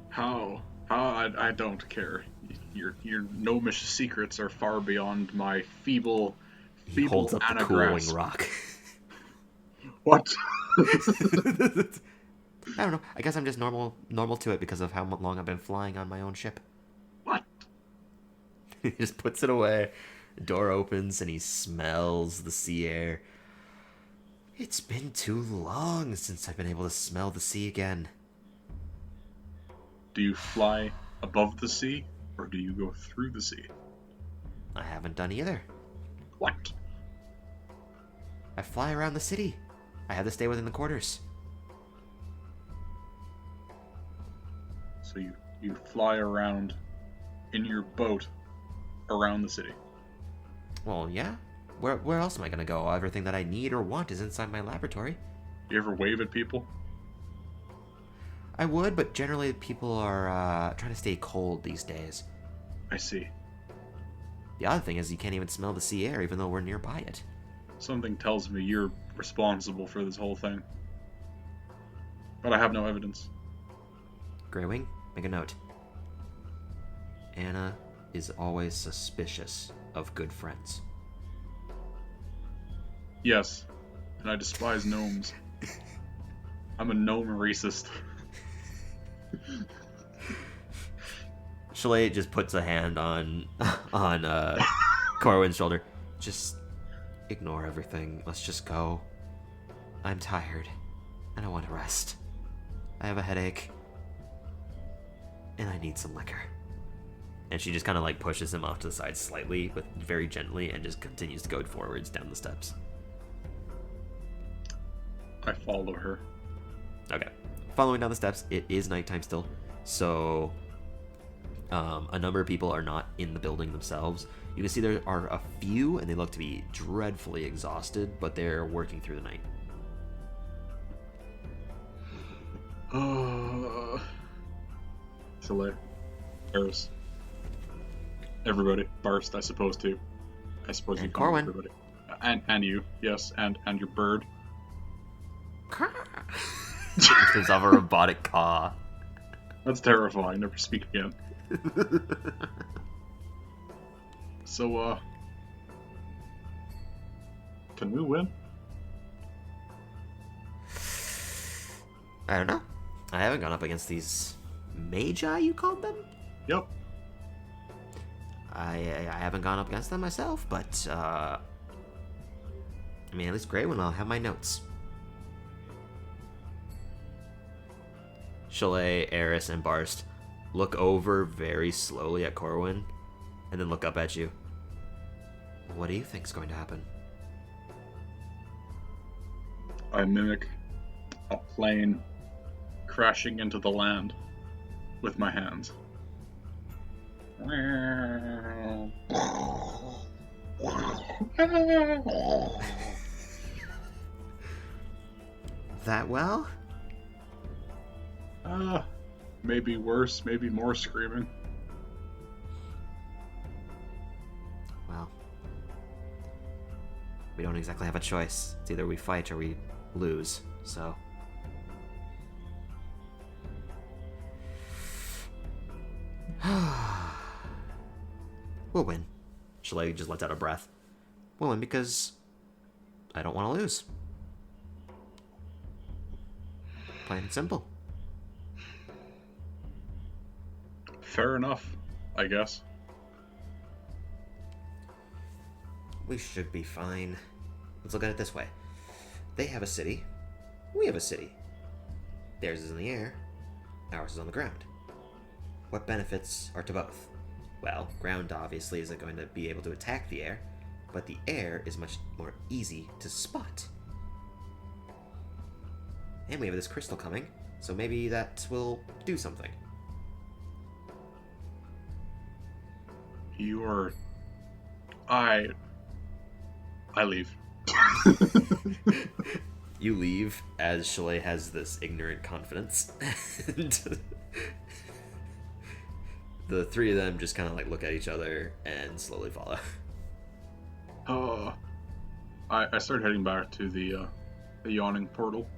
How? I don't care. Your gnomish secrets are far beyond my feeble He holds up the cooling grasp. rock. What? I don't know. I guess I'm just normal to it because of how long I've been flying on my own ship. What? He just puts it away. The door opens and he smells the sea air. It's been too long since I've been able to smell the sea again. Do you fly above the sea, or do you go through the sea? I haven't done either. What? I fly around the city. I have to stay within the quarters. So you fly around in your boat around the city. Well, yeah. Where else am I gonna go? Everything that I need or want is inside my laboratory. You ever wave at people? I would, but generally people are trying to stay cold these days. I see. The other thing is you can't even smell the sea air even though we're nearby it. Something tells me you're responsible for this whole thing. But I have no evidence. Greywing, make a note. Anna is always suspicious of good friends. Yes, and I despise gnomes. I'm a gnome racist. Chalet just puts a hand on Corwin's shoulder. Just ignore everything. Let's just go. I'm tired, and I want to rest. I have a headache, and I need some liquor. And she just kind of like pushes him off to the side slightly, but very gently, and just continues to go forwards down the steps. I follow her. Okay. Following down the steps, it is nighttime still, so a number of people are not in the building themselves. You can see there are a few, and they look to be dreadfully exhausted, but they're working through the night. Chalet. Eris. Everybody. Barst, I suppose, too. I suppose And you Corwin. Everybody. And you, yes, and your bird. Gives off a robotic caw. That's terrifying. Never speak again. So, can we win? I don't know. I haven't gone up against these magi, you called them? Yep. I haven't gone up against them myself, but I mean, at least great when I'll have my notes. Chalet, Eris, and Barst look over very slowly at Corwin, and then look up at you. What do you think's going to happen? I mimic a plane crashing into the land with my hands. That well? Maybe worse, maybe more screaming. Well, we don't exactly have a choice. It's either we fight or we lose, so... We'll win. Chalet just lets out a breath. We'll win because I don't want to lose. Plain and simple. Fair enough, I guess. We should be fine. Let's look at it this way. They have a city. We have a city. Theirs is in the air. Ours is on the ground. What benefits are to both? Well, ground obviously isn't going to be able to attack the air, but the air is much more easy to spot. And we have this crystal coming, so maybe that will do something. You're... I leave. You leave as Chalet has this ignorant confidence. And the three of them just kind of like look at each other and slowly follow. I start heading back to the yawning portal,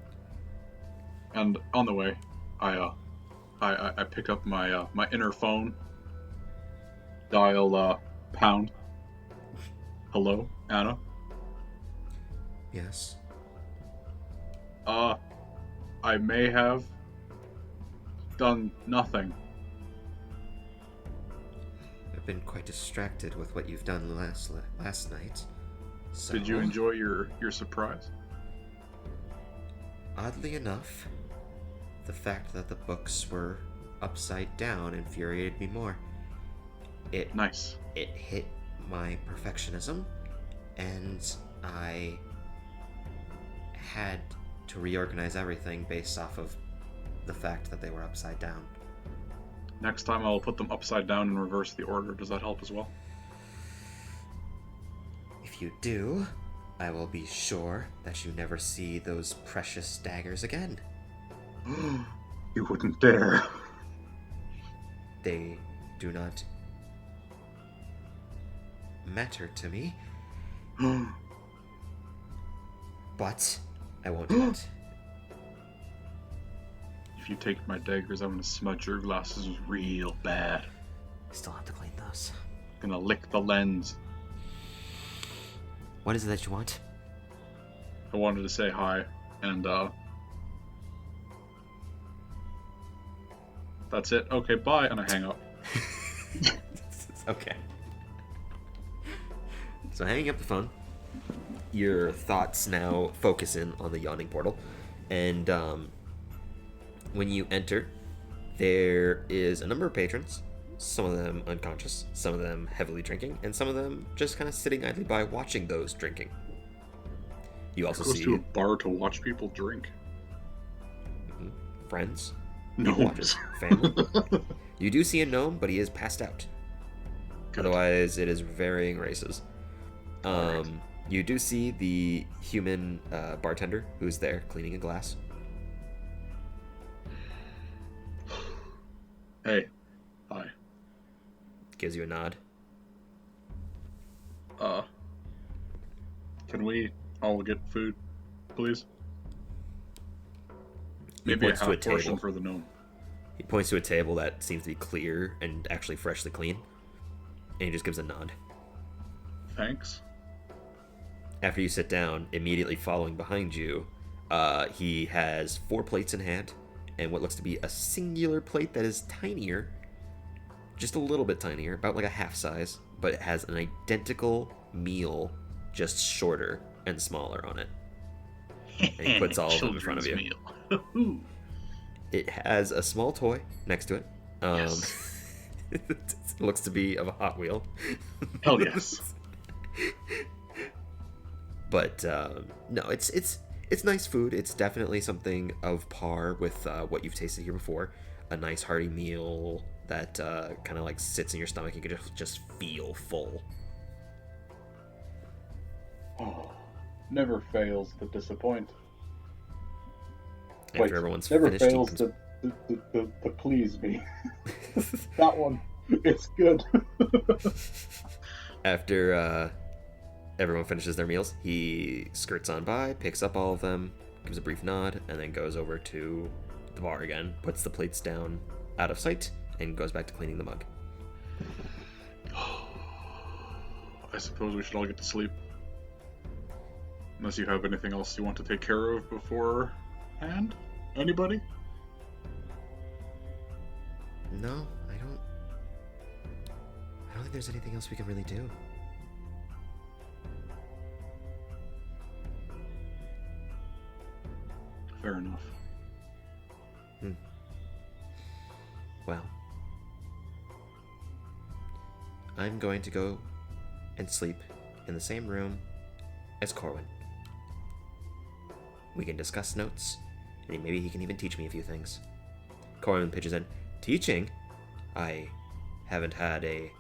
and on the way, I pick up my my inner phone, dial pound. Hello, Anna. Yes. I may have done nothing. I've been quite distracted with what you've done last night. So, Did you enjoy your surprise? Oddly enough, the fact that the books were upside down infuriated me more. Nice. It hit my perfectionism, and I had to reorganize everything based off of the fact that they were upside down. Next time I'll put them upside down and reverse the order. Does that help as well? If you do, I will be sure that you never see those precious daggers again. You wouldn't dare. They do not matter to me. But I won't do it. If you take my daggers, I'm gonna smudge your glasses real bad. I still have to clean those. Gonna lick the lens. What is it that you want? I wanted to say hi, and that's it. Okay, bye, and I hang up. Okay. So hanging up the phone, your thoughts now focus in on the yawning portal, and when you enter, there is a number of patrons, some of them unconscious, some of them heavily drinking, and some of them just kind of sitting idly by watching those drinking. You also Goes see to a bar to watch people drink. friends, Gnomes. family. You do see a gnome, but he is passed out. Good. Otherwise, it is varying races. Alright. You do see the human bartender who's there cleaning a glass. Hey, hi. Gives you a nod. Can we all get food, please? He Maybe a points to half a portion table. for the gnome. He points to a table that seems to be clear and actually freshly clean. And he just gives a nod. Thanks. After you sit down, immediately following behind you, he has 4 plates in hand, and what looks to be a singular plate that is tinier, just a little bit tinier, about like a half size, but it has an identical meal, just shorter and smaller on it. And he puts all of them in front of you. Meal. It has a small toy next to it. Yes. It looks to be of a Hot Wheel. Hell yes. But no, it's nice food. It's definitely something of par with what you've tasted here before. A nice hearty meal that kind of like sits in your stomach. You can just feel full. Oh, never fails to disappoint. After everyone's never finished, he fails comes- to please me. That one, it's good. After everyone finishes their meals, he skirts on by, picks up all of them, gives a brief nod, and then goes over to the bar again, puts the plates down out of sight, and goes back to cleaning the mug. I suppose we should all get to sleep. Unless you have anything else you want to take care of beforehand? Anybody? No, I don't think there's anything else we can really do. Fair enough. Well, I'm going to go and sleep in the same room as Corwin. We can discuss notes, and maybe he can even teach me a few things. Corwin pitches in, teaching? I haven't had a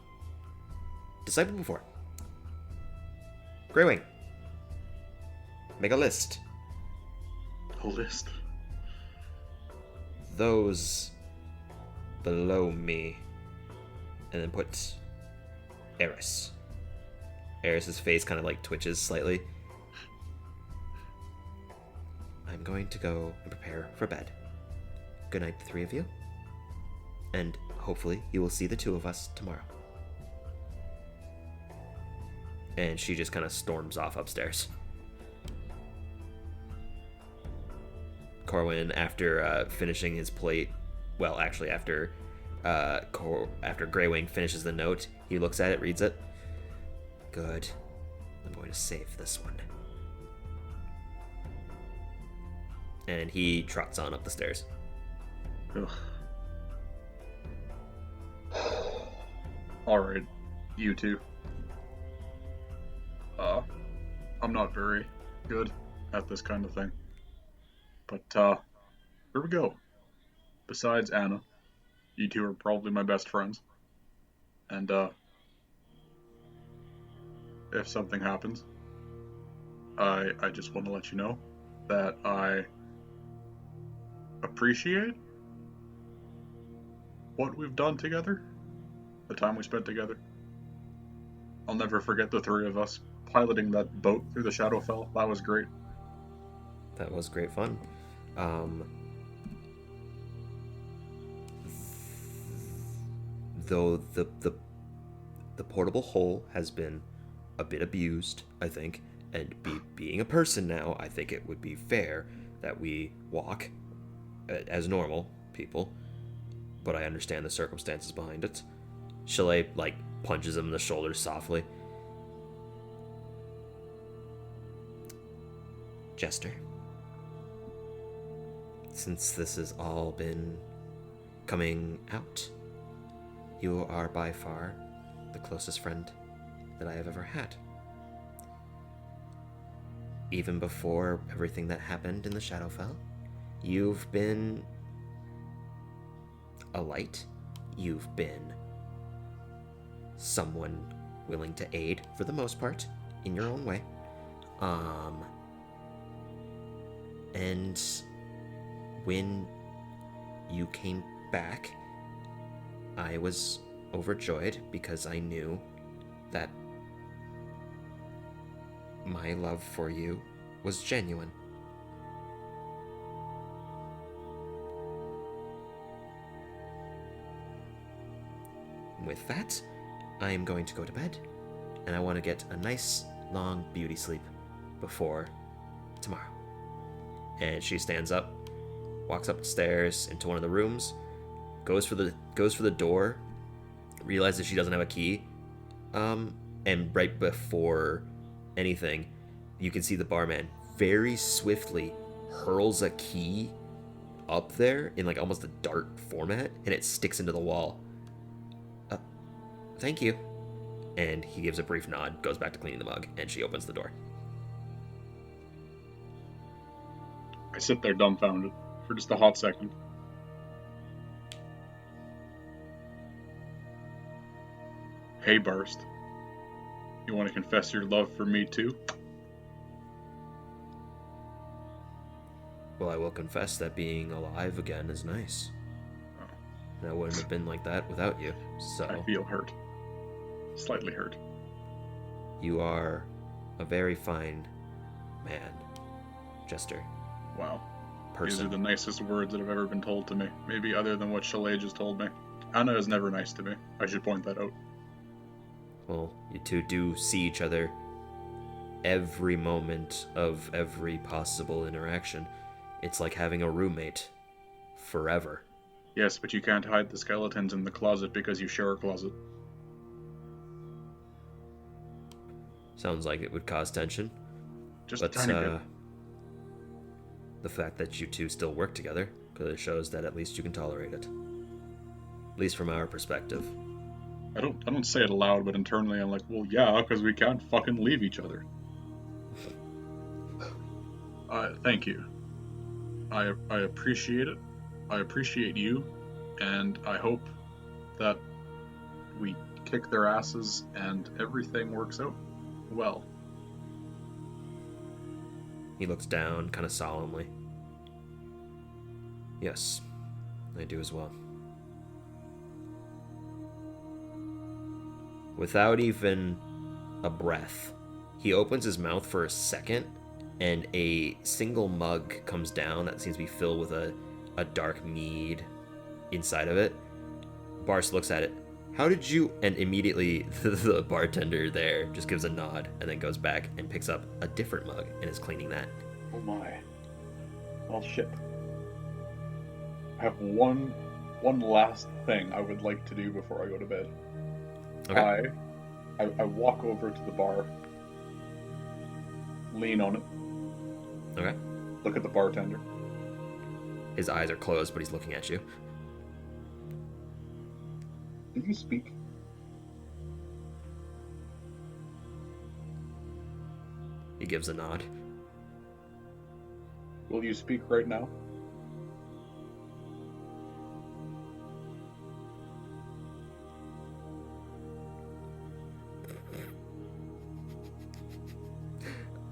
disciple before. Greywing, make a list. A list. Those below me, and then put Eris. Eris's face kind of like twitches slightly. I'm going to go and prepare for bed. Good night, the three of you. And hopefully you will see the two of us tomorrow. And she just kind of storms off upstairs. Corwin, after finishing his plate, well, actually, after Greywing finishes the note, he looks at it, reads it. Good. I'm going to save this one. And he trots on up the stairs. Ugh. Alright, you two. I'm not very good at this kind of thing. But, here we go. Besides Anna, you two are probably my best friends. And, if something happens, I just want to let you know that I appreciate what we've done together, the time we spent together. I'll never forget the three of us piloting that boat through the Shadowfell. That was great. That was great fun. Though the portable hole has been a bit abused, I think, and being a person now, I think it would be fair that we walk as normal people, but I understand the circumstances behind it. Chalet, punches him in the shoulder softly. Jester, since this has all been coming out, you are by far the closest friend that I have ever had. Even before everything that happened in the Shadowfell, you've been a light. You've been someone willing to aid, for the most part, in your own way. And when you came back, I was overjoyed because I knew that my love for you was genuine. With that, I am going to go to bed, and I want to get a nice, long beauty sleep before tomorrow. And she stands up, walks upstairs into one of the rooms, goes for the door, realizes she doesn't have a key, and right before anything, you can see the barman very swiftly hurls a key up there in almost a dart format, and it sticks into the wall. Thank you. And he gives a brief nod, goes back to cleaning the mug, and she opens the door. I sit there dumbfounded for just a hot second. Hey, Barst. You want to confess your love for me too? Well, I will confess that being alive again is nice. Oh. And I wouldn't have been like that without you, so... I feel hurt. Slightly hurt. You are a very fine man, Jester. Wow. Person. These are the nicest words that have ever been told to me. Maybe other than what Chalet just told me. Anna is never nice to me. I should point that out. Well, you two do see each other every moment of every possible interaction. It's like having a roommate forever. Yes, but you can't hide the skeletons in the closet because you share a closet. Sounds like it would cause tension. Just But a tiny bit. the fact that you two still work together clearly shows that at least you can tolerate it. At least from our perspective. I don't say it aloud, but internally I'm like, well, yeah, because we can't fucking leave each other. Thank you. I appreciate it. I appreciate you, and I hope that we kick their asses and everything works out well. He looks down, kind of solemnly. Yes, I do as well. Without even a breath, he opens his mouth for a second, and a single mug comes down that seems to be filled with a dark mead inside of it. Bars looks at it. How did you... And immediately the bartender there just gives a nod and then goes back and picks up a different mug and is cleaning that. Oh my. Well, shit. I have one last thing I would like to do before I go to bed. Okay. I walk over to the bar, lean on it, Okay. look at the bartender. His eyes are closed, but he's looking at you. Do you speak? He gives a nod. Will you speak right now?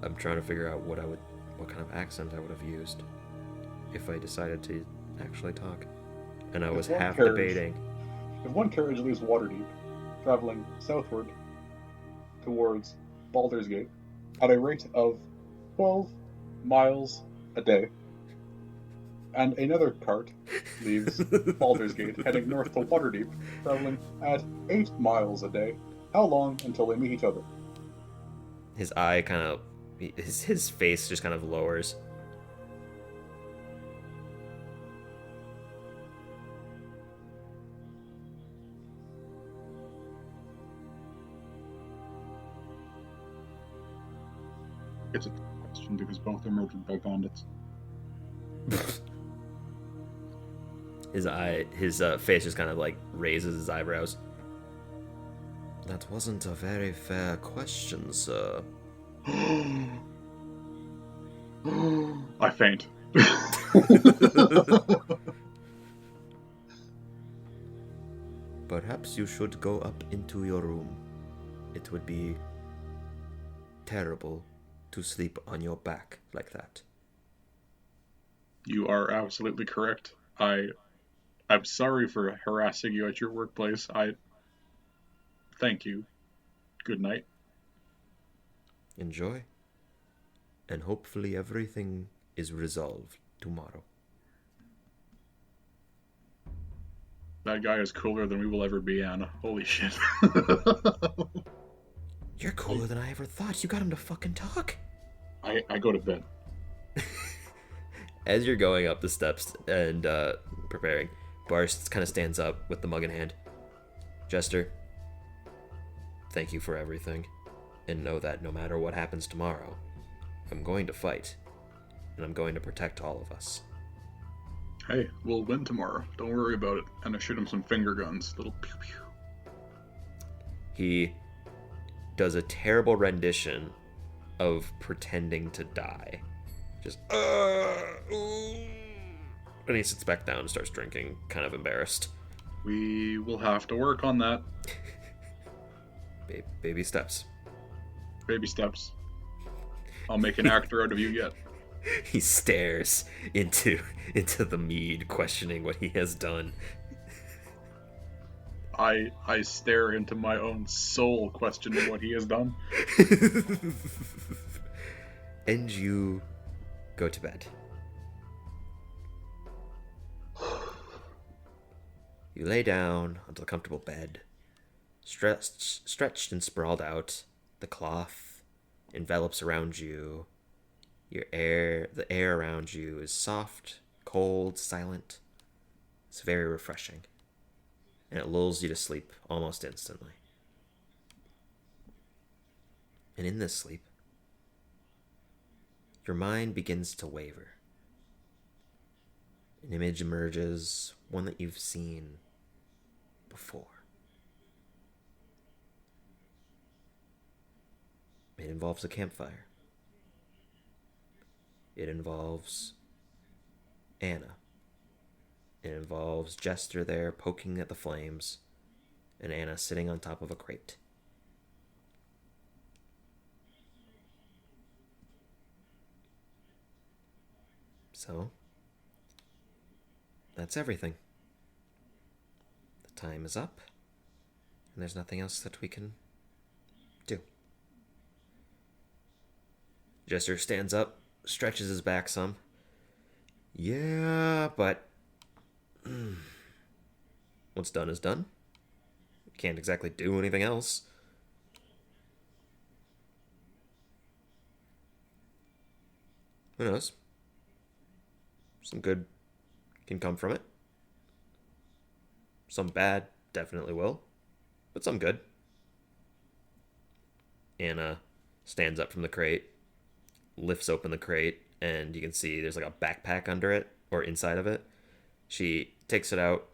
I'm trying to figure out what kind of accent I would have used if I decided to actually talk. And I was half debating. If one carriage leaves Waterdeep, traveling southward towards Baldur's Gate at a rate of 12 miles a day, and another cart leaves Baldur's Gate heading north to Waterdeep, traveling at 8 miles a day, how long until they meet each other? His eye kind of... His face just kind of lowers. It's a question because both are murdered by bandits. His face just kind of like raises his eyebrows. That wasn't a very fair question, sir. I faint. Perhaps you should go up into your room. It would be terrible to sleep on your back like that. You are absolutely correct. I'm sorry for harassing you at your workplace. Thank you. Good night. Enjoy. And hopefully everything is resolved tomorrow. That guy is cooler than we will ever be, Anna. Holy shit. You're cooler than I ever thought. You got him to fucking talk. I go to bed. As you're going up the steps and preparing, Bars kind of stands up with the mug in hand. Jester, thank you for everything. And know that no matter what happens tomorrow, I'm going to fight. And I'm going to protect all of us. Hey, we'll win tomorrow. Don't worry about it. And I shoot him some finger guns. Little pew pew. He does a terrible rendition of pretending to die. Just, and he sits back down and starts drinking, kind of embarrassed. We will have to work on that. Baby steps. Baby steps. I'll make an actor out of you yet. He stares into the mead, questioning what he has done. I stare into my own soul, questioning what he has done. And you go to bed. You lay down onto a comfortable bed, stretched and sprawled out. The cloth envelops around you. The air around you is soft, cold, silent. It's very refreshing, and it lulls you to sleep almost instantly. And in this sleep, your mind begins to waver. An image emerges, one that you've seen before. It involves a campfire. It involves Anna. It involves Jester there poking at the flames, and Anna sitting on top of a crate. So, that's everything. The time is up, and there's nothing else that we can do. Jester stands up, stretches his back some. Yeah, but what's done is done. Can't exactly do anything else. Who knows? Some good can come from it. Some bad definitely will, but some good. Anna stands up from the crate, lifts open the crate, and you can see there's like a backpack under it, or inside of it. She takes it out,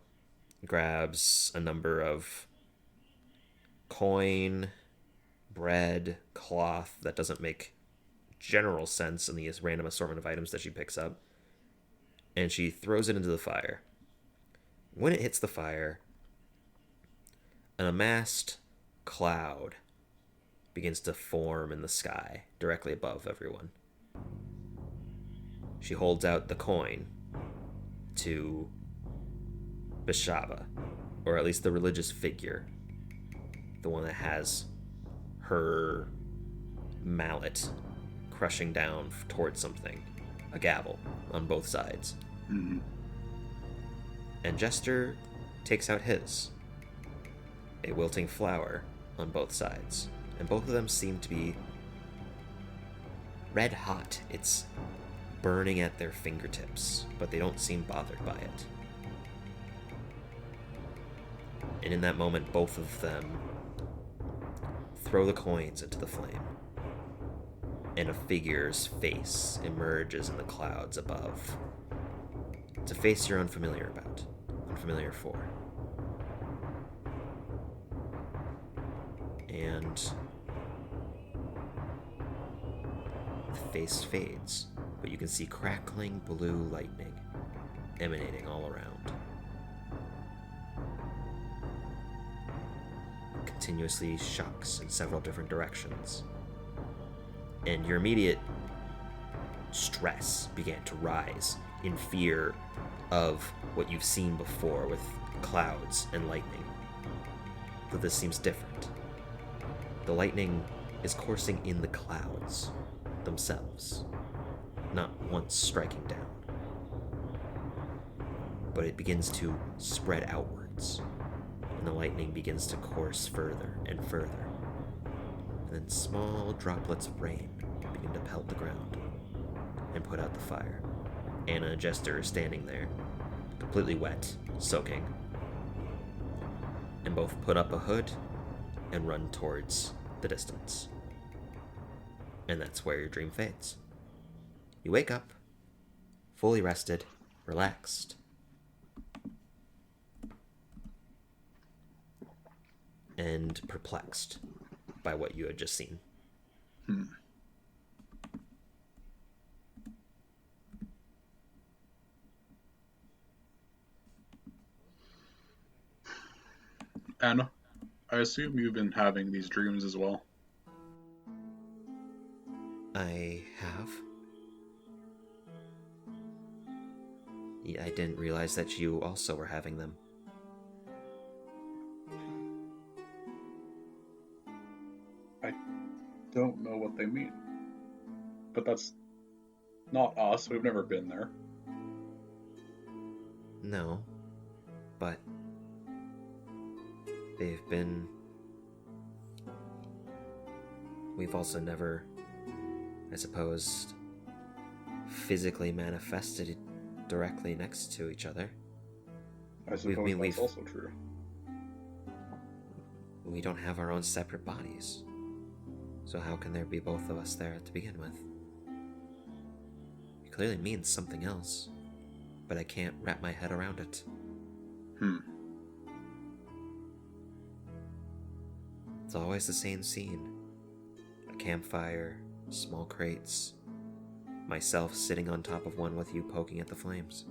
grabs a number of coin, bread, cloth that doesn't make general sense in the random assortment of items that she picks up, and she throws it into the fire. When it hits the fire, an amassed cloud begins to form in the sky directly above everyone. She holds out the coin to Bishaba, or at least the religious figure, the one that has her mallet crushing down towards something, a gavel on both sides. Mm-hmm. And Jester takes out his, a wilting flower on both sides, and both of them seem to be red hot. It's burning at their fingertips, but they don't seem bothered by it. And in that moment, both of them throw the coins into the flame, and a figure's face emerges in the clouds above. It's a face you're unfamiliar for. And the face fades, but you can see crackling blue lightning emanating all around. It continuously shocks in several different directions. And your immediate stress began to rise in fear of what you've seen before with clouds and lightning. Though this seems different. The lightning is coursing in the clouds themselves, not once striking down. But it begins to spread outwards, and the lightning begins to course further and further. And then small droplets of rain begin to pelt the ground and put out the fire. Anna and Jester are standing there, completely wet, soaking, and both put up a hood and run towards the distance. And that's where your dream fades. You wake up, fully rested, relaxed, and perplexed by what you had just seen. Anna, I assume you've been having these dreams as well. I have. Yeah, I didn't realize that you also were having them. I don't know what they mean. But that's not us. We've never been there. No, but they've been... We've also never, I suppose, physically manifested directly next to each other. I suppose that's also true. We don't have our own separate bodies. So how can there be both of us there to begin with? It clearly means something else, but I can't wrap my head around it. It's always the same scene. A campfire, small crates, myself sitting on top of one with you poking at the flames.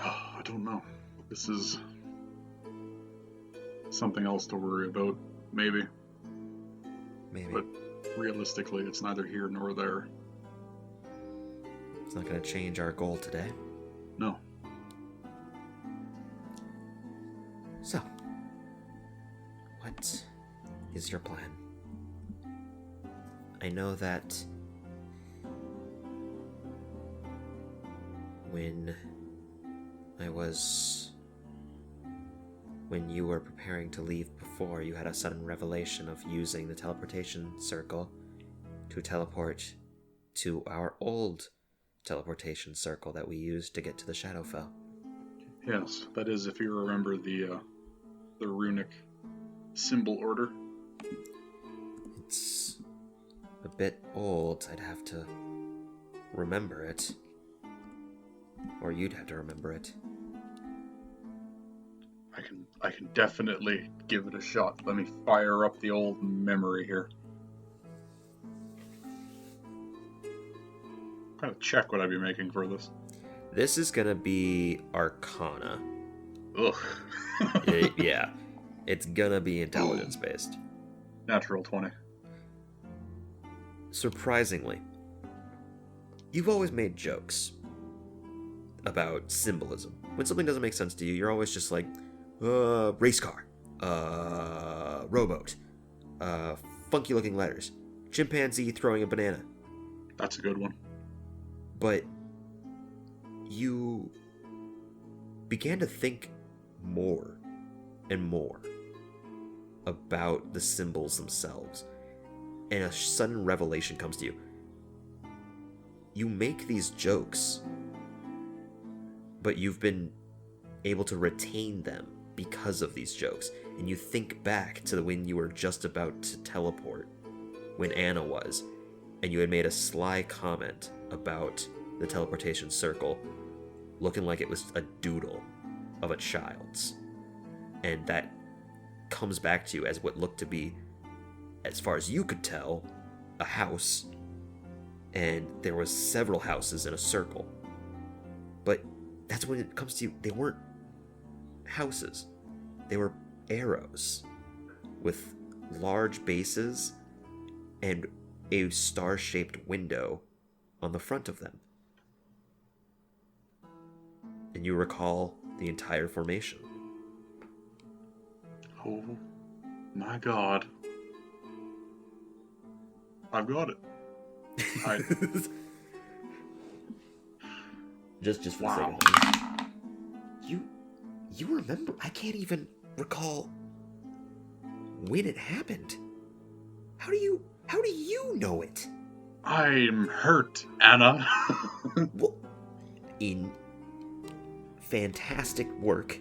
I don't know. This is something else to worry about, maybe. But realistically, it's neither here nor there. It's not going to change our goal today. No. So, what is your plan? I know that when you were preparing to leave before, you had a sudden revelation of using the teleportation circle to teleport to our old teleportation circle that we used to get to the Shadowfell. Yes, that is if you remember the runic symbol order. It's a bit old. I'd have to remember it. Or you'd have to remember it. I can definitely give it a shot. Let me fire up the old memory here. What kind of check would I be making for this? This is gonna be Arcana. Ugh. Yeah. It's gonna be intelligence-based. Natural 20. Surprisingly, you've always made jokes about symbolism. When something doesn't make sense to you, you're always just like, race car, rowboat, funky looking letters, chimpanzee throwing a banana. That's a good one. But you began to think more and more about the symbols themselves, and a sudden revelation comes to you. You make these jokes, but you've been able to retain them because of these jokes, and you think back to when you were just about to teleport, when Anna was, and you had made a sly comment about the teleportation circle looking like it was a doodle of a child's, and that comes back to you as what looked to be, as far as you could tell, a house, and there was several houses in a circle. But that's when it comes to you, they weren't houses. They were arrows with large bases and a star-shaped window on the front of them. And you recall the entire formation. Oh my god. I've got it. Just for Wow. the sake of things. You remember? I can't even recall when it happened. How do you know it? I'm hurt, Anna. Well, in fantastic work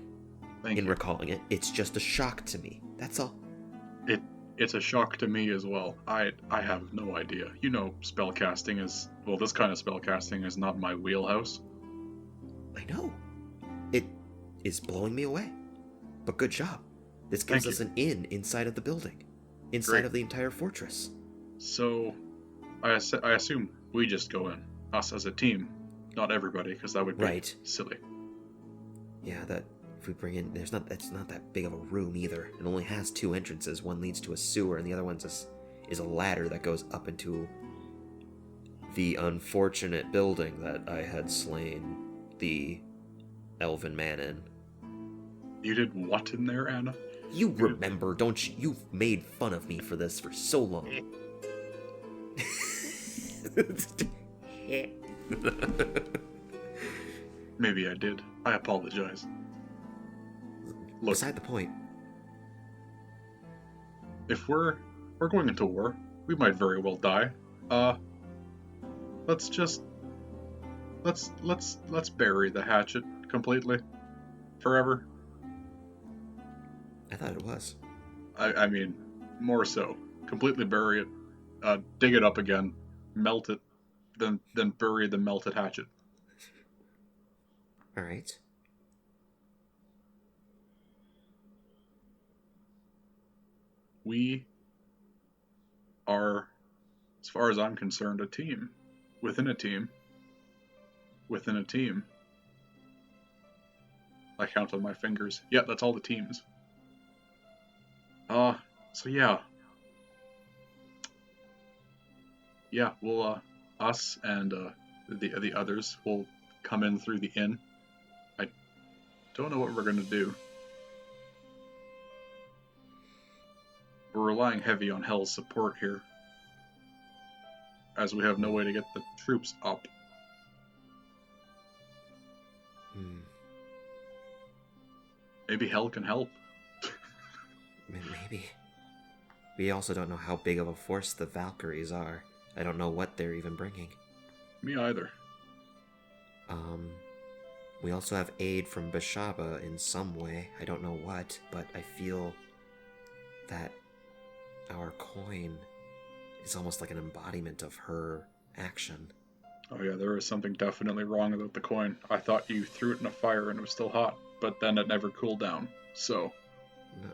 Thank in you. recalling it. It's just a shock to me. That's all. It's a shock to me as well. I have no idea. You know, spellcasting is, well, this kind of spellcasting is not my wheelhouse. I know. It is blowing me away. But good job. This gives Thank us an in inside of the building. Inside Great. of the entire fortress. So, I assume we just go in, us as a team, not everybody, because that would be Right. silly. Yeah, that if we bring in, it's not that big of a room either. It only has two entrances. One leads to a sewer, and the other one is a ladder that goes up into the unfortunate building that I had slain the elven man in. You did what in there, Anna? You remember, don't you? You've made fun of me for this for so long. Maybe I did. I apologize. Look, Beside the point, if we're going into war, we might very well die. Let's bury the hatchet completely, forever. I thought it was. I mean, more so, completely bury it, dig it up again, melt it, then bury the melted hatchet. All right. We are, as far as I'm concerned, a team. Within a team. Within a team. I count on my fingers. Yeah, that's all the teams. So yeah. Yeah, we'll, us and, the others will come in through the inn. I don't know what we're gonna do. We're relying heavy on Hell's support here, as we have no way to get the troops up. Maybe Hell can help. Maybe. We also don't know how big of a force the Valkyries are. I don't know what they're even bringing. Me either. We also have aid from Bashaba in some way. I don't know what, but I feel that our coin is almost like an embodiment of her action. Oh yeah, there was something definitely wrong about the coin. I thought you threw it in a fire and it was still hot, but then it never cooled down, so...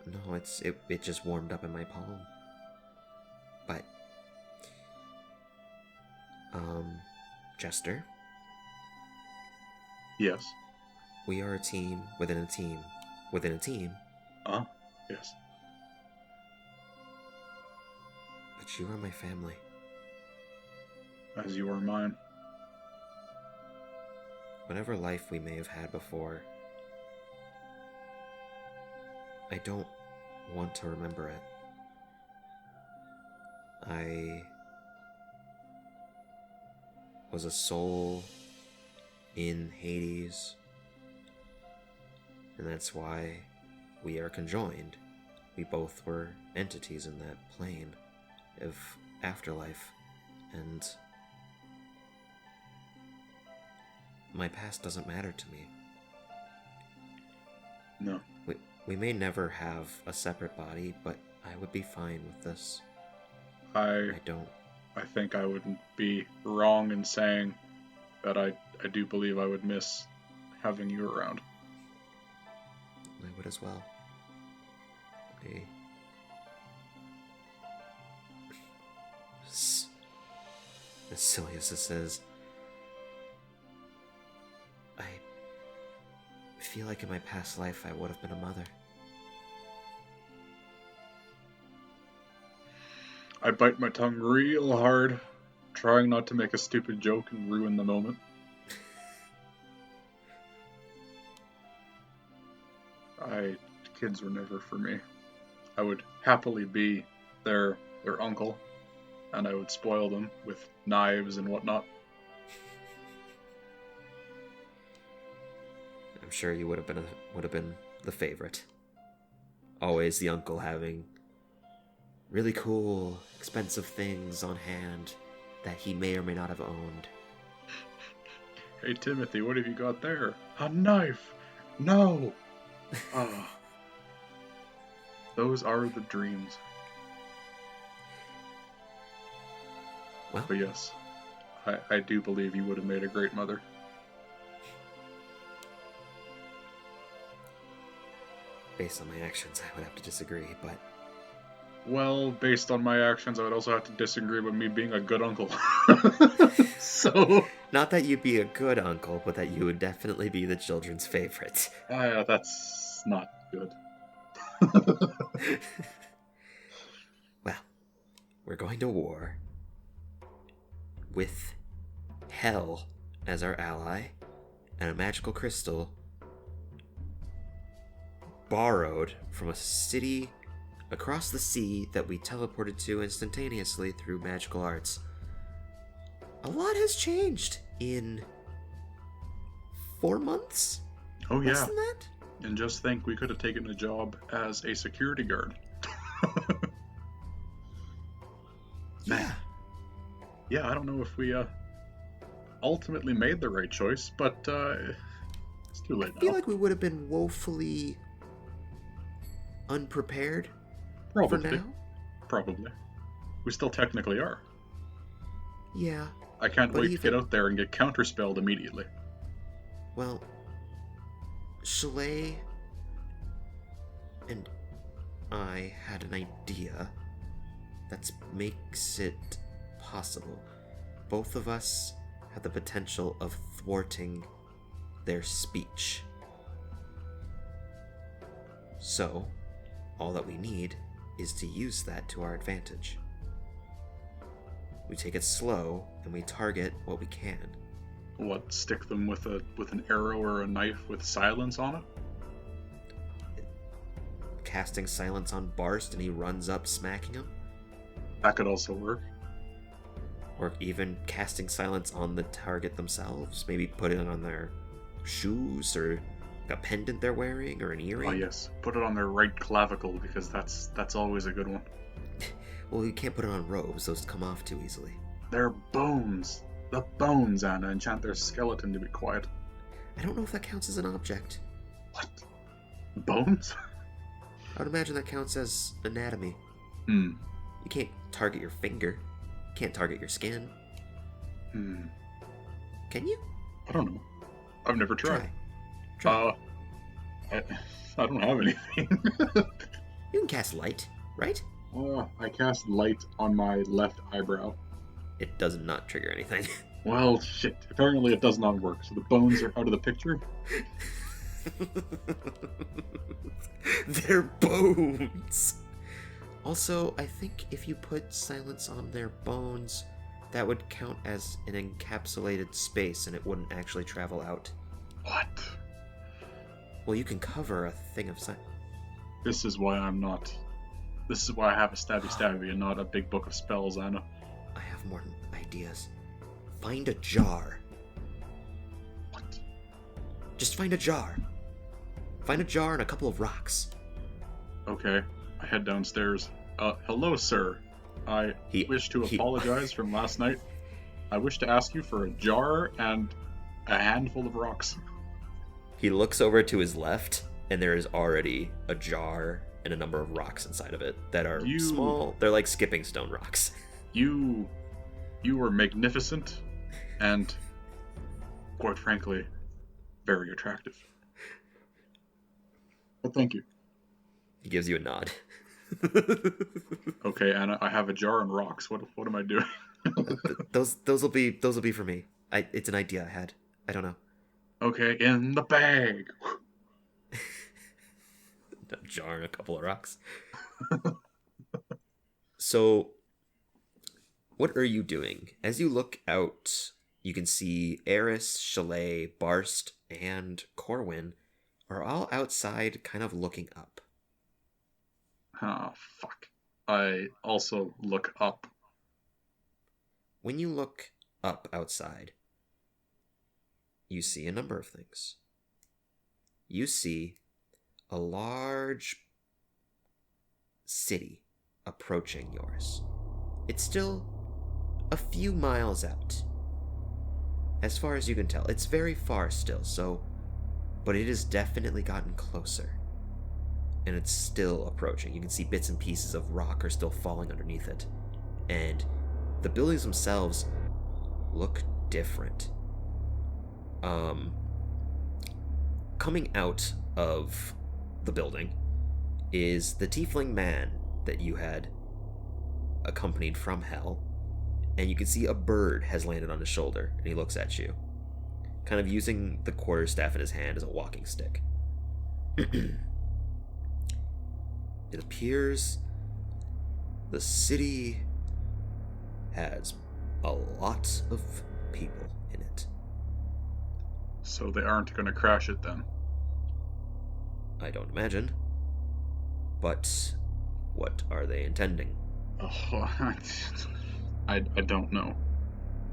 No, it just warmed up in my palm. But... Jester? Yes. We are a team within a team within a team. Yes. But you are my family. As you are mine. Whatever life we may have had before, I don't want to remember it. I was a soul in Hades, and that's why we are conjoined. We both were entities in that plane of afterlife, and my past doesn't matter to me. No. We may never have a separate body, but I would be fine with this. I don't. I think I wouldn't be wrong in saying that I do believe I would miss having you around. I would as well. As silly as this is, I feel like in my past life I would have been a mother. I bite my tongue real hard, trying not to make a stupid joke and ruin the moment. Kids were never for me. I would happily be their uncle, and I would spoil them with knives and whatnot. I'm sure you would have been the favorite. Always the uncle having really cool, expensive things on hand that he may or may not have owned. Hey Timothy, what have you got there? A knife! No! Those are the dreams. Well, but yes, I do believe you would have made a great mother. Based on my actions, I would have to disagree, but... Well, based on my actions, I would also have to disagree with me being a good uncle. So... Not that you'd be a good uncle, but that you would definitely be the children's favorite. That's not good. Well, we're going to war with Hell as our ally and a magical crystal borrowed from a city across the sea that we teleported to instantaneously through magical arts. A lot has changed in 4 months? Oh yeah. Less than that? And just think, we could have taken a job as a security guard. Yeah, I don't know if we ultimately made the right choice, but it's too late I feel now. like we would have been woefully unprepared Probably. for now. Probably. We still technically are. Yeah. I can't But wait to even- get out there and get counterspelled immediately. Well, Chalet and I had an idea that makes it possible. Both of us have the potential of thwarting their speech. So, all that we need is to use that to our advantage. We take it slow and we target what we can. What? Stick them with an arrow or a knife with silence on it? Casting silence on Barst and he runs up smacking him. That could also work. Or even casting silence on the target themselves. Maybe put it on their shoes or a pendant they're wearing or an earring. Oh yes, put it on their right clavicle because that's always a good one. Well, you can't put it on robes. Those come off too easily. Their bones. The bones, Anna. Enchant their skeleton to be quiet. I don't know if that counts as an object. What? Bones? I would imagine that counts as anatomy. Hmm. You can't target your finger. You can't target your skin. Hmm. Can you? I don't know. I've never tried. Try. I don't have anything. You can cast light, right? I cast light on my left eyebrow. It does not trigger anything. Well, shit. Apparently it does not work, so the bones are out of the picture. Their bones. Also, I think if you put silence on their bones, that would count as an encapsulated space and it wouldn't actually travel out. What? Well, you can cover a thing of silence. This is why I'm not... This is why I have a stabby and not a big book of spells, Anna. I have more ideas. Find a jar. What? Just find a jar. Find a jar and a couple of rocks. Okay, I head downstairs. Hello, sir. I wish to apologize from last night. I wish to ask you for a jar and a handful of rocks. He looks over to his left, and there is already a jar and a number of rocks inside of it that are small. They're like skipping stone rocks. You were magnificent and, quite frankly, very attractive. But thank you. He gives you a nod. Okay, Anna, I have a jar and rocks. What am I doing? those will be for me. It's an idea I had. I don't know. Okay, in the bag. A jar and a couple of rocks. So, what are you doing? As you look out, you can see Eris, Chalet, Barst, and Corwin are all outside kind of looking up. Oh, fuck. I also look up. When you look up outside, you see a number of things. You see a large city approaching yours. It's still a few miles out. As far as you can tell, it's very far still, but it has definitely gotten closer. And it's still approaching. You can see bits and pieces of rock are still falling underneath it. And the buildings themselves look different. Coming out of the building is the tiefling man that you had accompanied from hell, and you can see a bird has landed on his shoulder, and he looks at you, kind of using the quarterstaff in his hand as a walking stick. It appears the city has a lot of people in it. So they aren't going to crash it then? I don't imagine. But what are they intending? Oh, I don't know.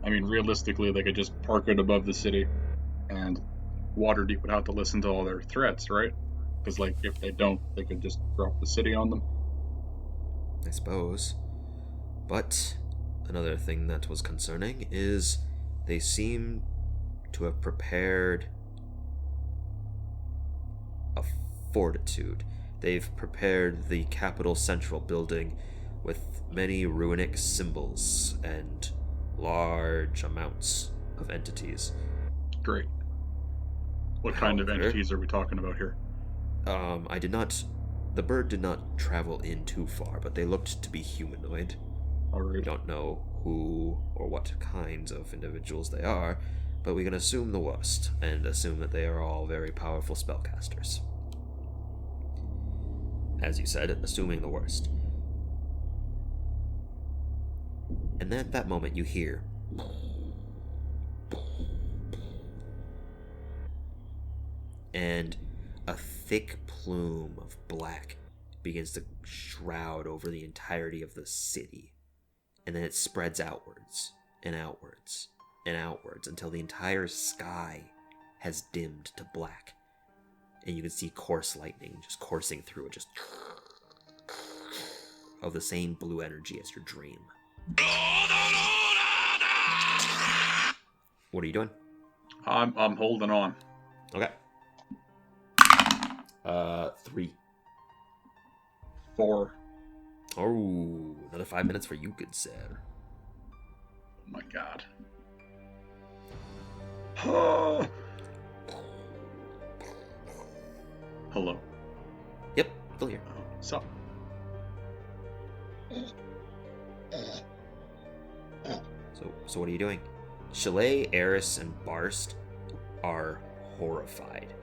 I mean, realistically, they could just park it above the city, and Waterdeep would have to listen to all their threats, right? Because, like, if they don't, they could just drop the city on them. I suppose. But another thing that was concerning is they seem to have prepared a fortitude. They've prepared the Capitol Central building with many runic symbols and large amounts of entities. Great. What kind of However, entities are we talking about here? The bird did not travel in too far, but they looked to be humanoid. We Alright. don't know who or what kinds of individuals they are, but we can assume the worst, and assume that they are all very powerful spellcasters. As you said, assuming the worst. And then at that moment you hear... and a thick plume of black begins to shroud over the entirety of the city. And then it spreads outwards, and outwards, and outwards, until the entire sky has dimmed to black. And you can see coarse lightning just coursing through it, just of the same blue energy as your dream. What are you doing? I'm holding on. Okay. 3. 4. Oh, another 5 minutes for you, good sir. Oh my god. Hello. Yep, still here. So, So what are you doing? Chalet, Eris, and Barst are horrified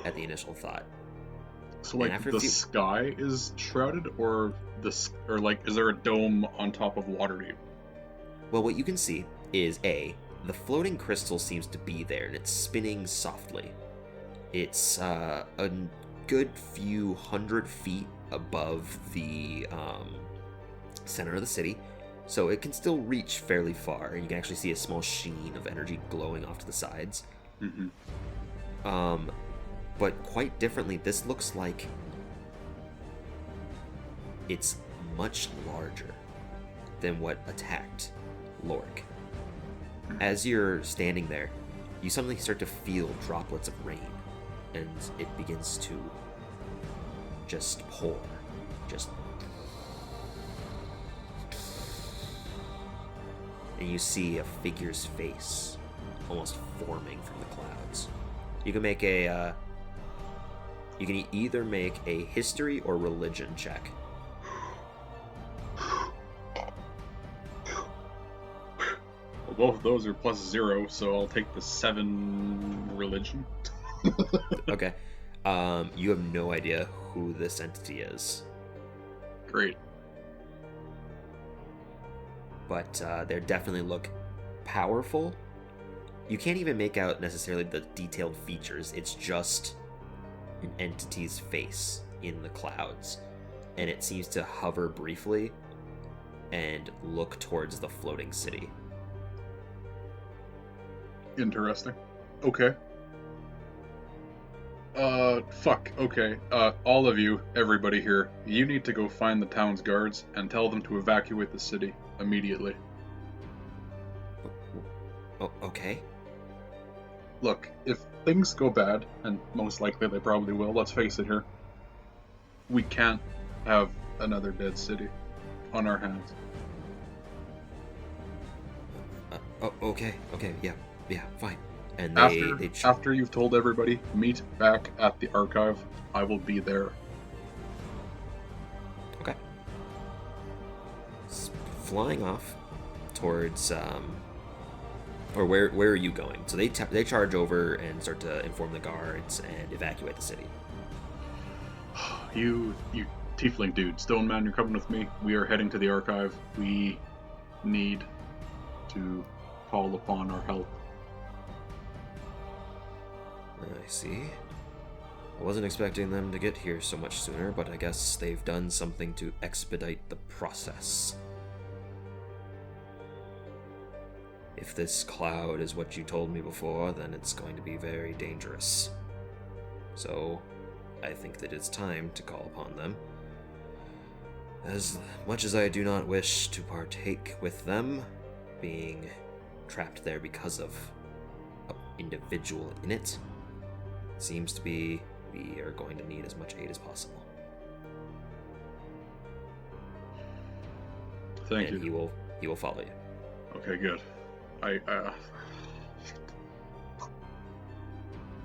at the initial thought. so like after a the few- sky is shrouded, or like is there a dome on top of Waterdeep? Well, what you can see is the floating crystal seems to be there, and it's spinning softly. It's a good few 100 feet above the center of the city, so it can still reach fairly far, and you can actually see a small sheen of energy glowing off to the sides. Mm-hmm. But quite differently, this looks like it's much larger than what attacked Lorik. As you're standing there, you suddenly start to feel droplets of rain, and it begins to just pour. And you see a figure's face almost forming from the clouds. You can make you can either make a history or religion check. Well, both of those are +0, so I'll take the 7 religion. Okay. You have no idea who this entity is, Great. but they definitely look powerful. You can't even make out necessarily the detailed features. It's just an entity's face in the clouds, and it seems to hover briefly and look towards the floating city. Interesting. Okay. Fuck. Okay. All of you, everybody here, you need to go find the town's guards and tell them to evacuate the city immediately. Oh, okay. Look, if things go bad, and most likely they probably will, let's face it here, we can't have another dead city on our hands. Okay, yeah, fine. And After you've told everybody, meet back at the archive. I will be there. Okay. Flying off towards or where are you going? So they charge over and start to inform the guards and evacuate the city. You tiefling dude, Stone Man, you're coming with me. We are heading to the archive. We need to call upon our help. I see. I wasn't expecting them to get here so much sooner, but I guess they've done something to expedite the process. If this cloud is what you told me before, then it's going to be very dangerous. So, I think that it's time to call upon them. As much as I do not wish to partake with them, being trapped there because of an individual in it, seems to be we are going to need as much aid as possible. Thank And you. he will follow you. Okay, good.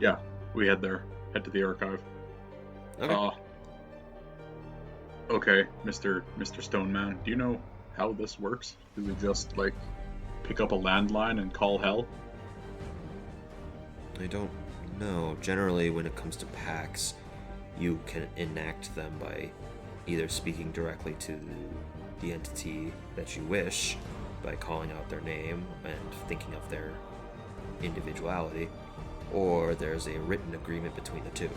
Yeah, we head there. Head to the archive. Okay. Okay, Mr. Stoneman, do you know how this works? Do we just, like, pick up a landline and call hell? I don't know. Generally, when it comes to pacts, you can enact them by either speaking directly to the entity that you wish, by calling out their name and thinking of their individuality, or there's a written agreement between the two.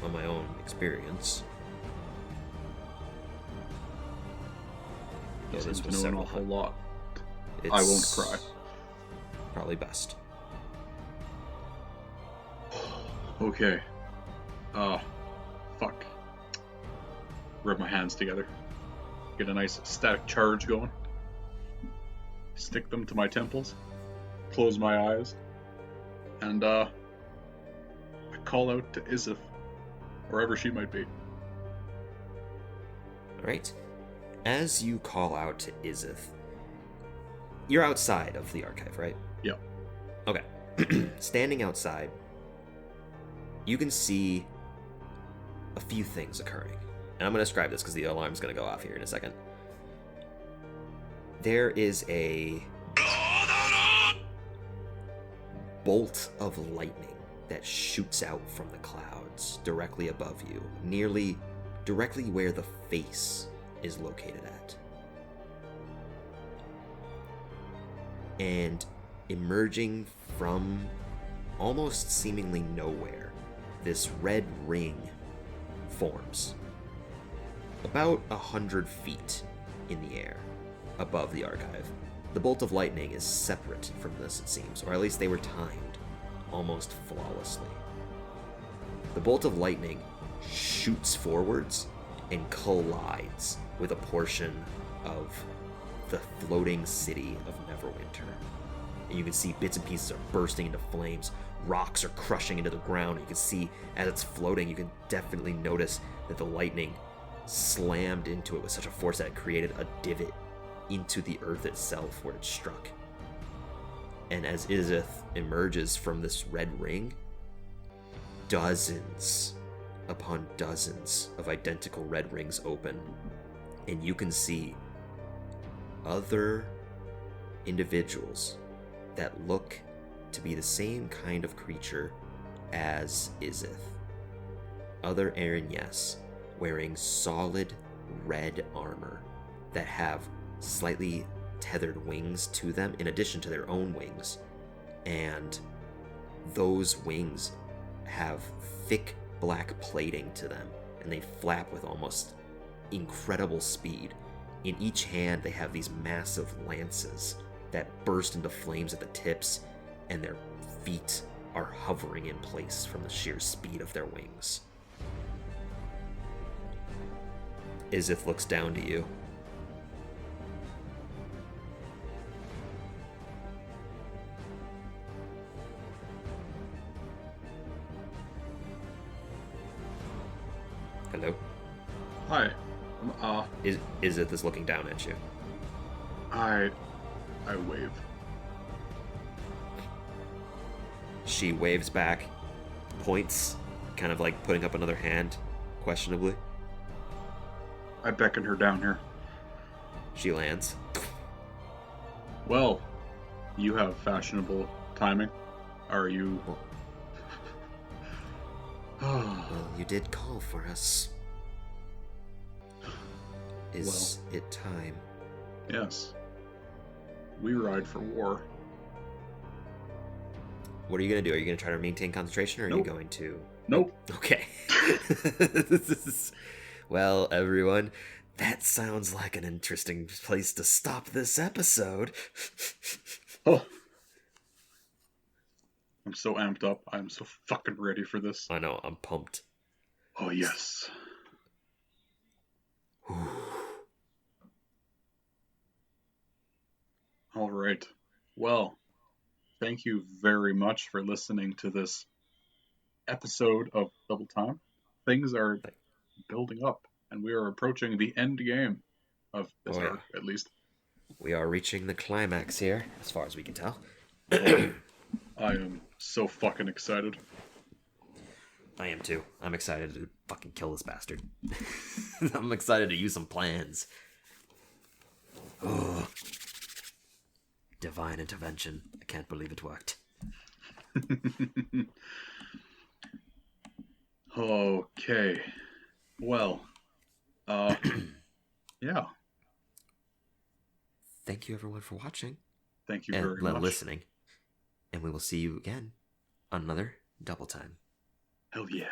On my own experience, You though seem this to was know an several awful hun- lot. it's I won't cry. Probably best. Okay. Fuck. Rub my hands together. Get a nice static charge going. Stick them to my temples. Close my eyes. And, I call out to Isif, wherever she might be. Alright. As you call out to Izith, you're outside of the archive, right? Yep. Okay. Standing outside, you can see a few things occurring. And I'm going to describe this because the alarm's going to go off here in a second. There is a bolt of lightning that shoots out from the clouds directly above you, nearly directly where the face is located at. And emerging from almost seemingly nowhere, this red ring forms about 100 feet in the air above the archive. The bolt of lightning is separate from this, it seems, or at least they were timed almost flawlessly. The bolt of lightning shoots forwards and collides with a portion of the floating city of Neverwinter. And you can see bits and pieces are bursting into flames, rocks are crushing into the ground. You can see as it's floating, you can definitely notice that the lightning slammed into it with such a force that it created a divot into the earth itself where it struck. And as Izith emerges from this red ring, dozens upon dozens of identical red rings open, and you can see other individuals that look to be the same kind of creature as Izith. Other Erinyes wearing solid red armor that have slightly tethered wings to them in addition to their own wings, and those wings have thick black plating to them, and they flap with almost incredible speed. In each hand they have these massive lances that burst into flames at the tips, and their feet are hovering in place from the sheer speed of their wings. Izith looks down to you. Hello? Hi. Izith is looking down at you. I wave. She waves back, points, kind of like putting up another hand, questionably. I beckon her down here. She lands. Well, you have fashionable timing. Are you... Well, you did call for us. Is it time? Yes. We ride for war. What are you going to do? Are you going to try to maintain concentration, or are you Nope. going to... Nope. Okay. Well, everyone, that sounds like an interesting place to stop this episode. Oh. I'm so amped up. I'm so fucking ready for this. I know, I'm pumped. Oh, yes. All right. Well, thank you very much for listening to this episode of Double Time. Things are building up, and we are approaching the end game of this arc, at least. We are reaching the climax here, as far as we can tell. I am so fucking excited. I am too. I'm excited to fucking kill this bastard. I'm excited to use some plans. Oh. Divine intervention. I can't believe it worked. Okay. Well, yeah. Thank you everyone for watching. Thank you very much. Listening. And we will see you again on another Double Time. Hell yeah.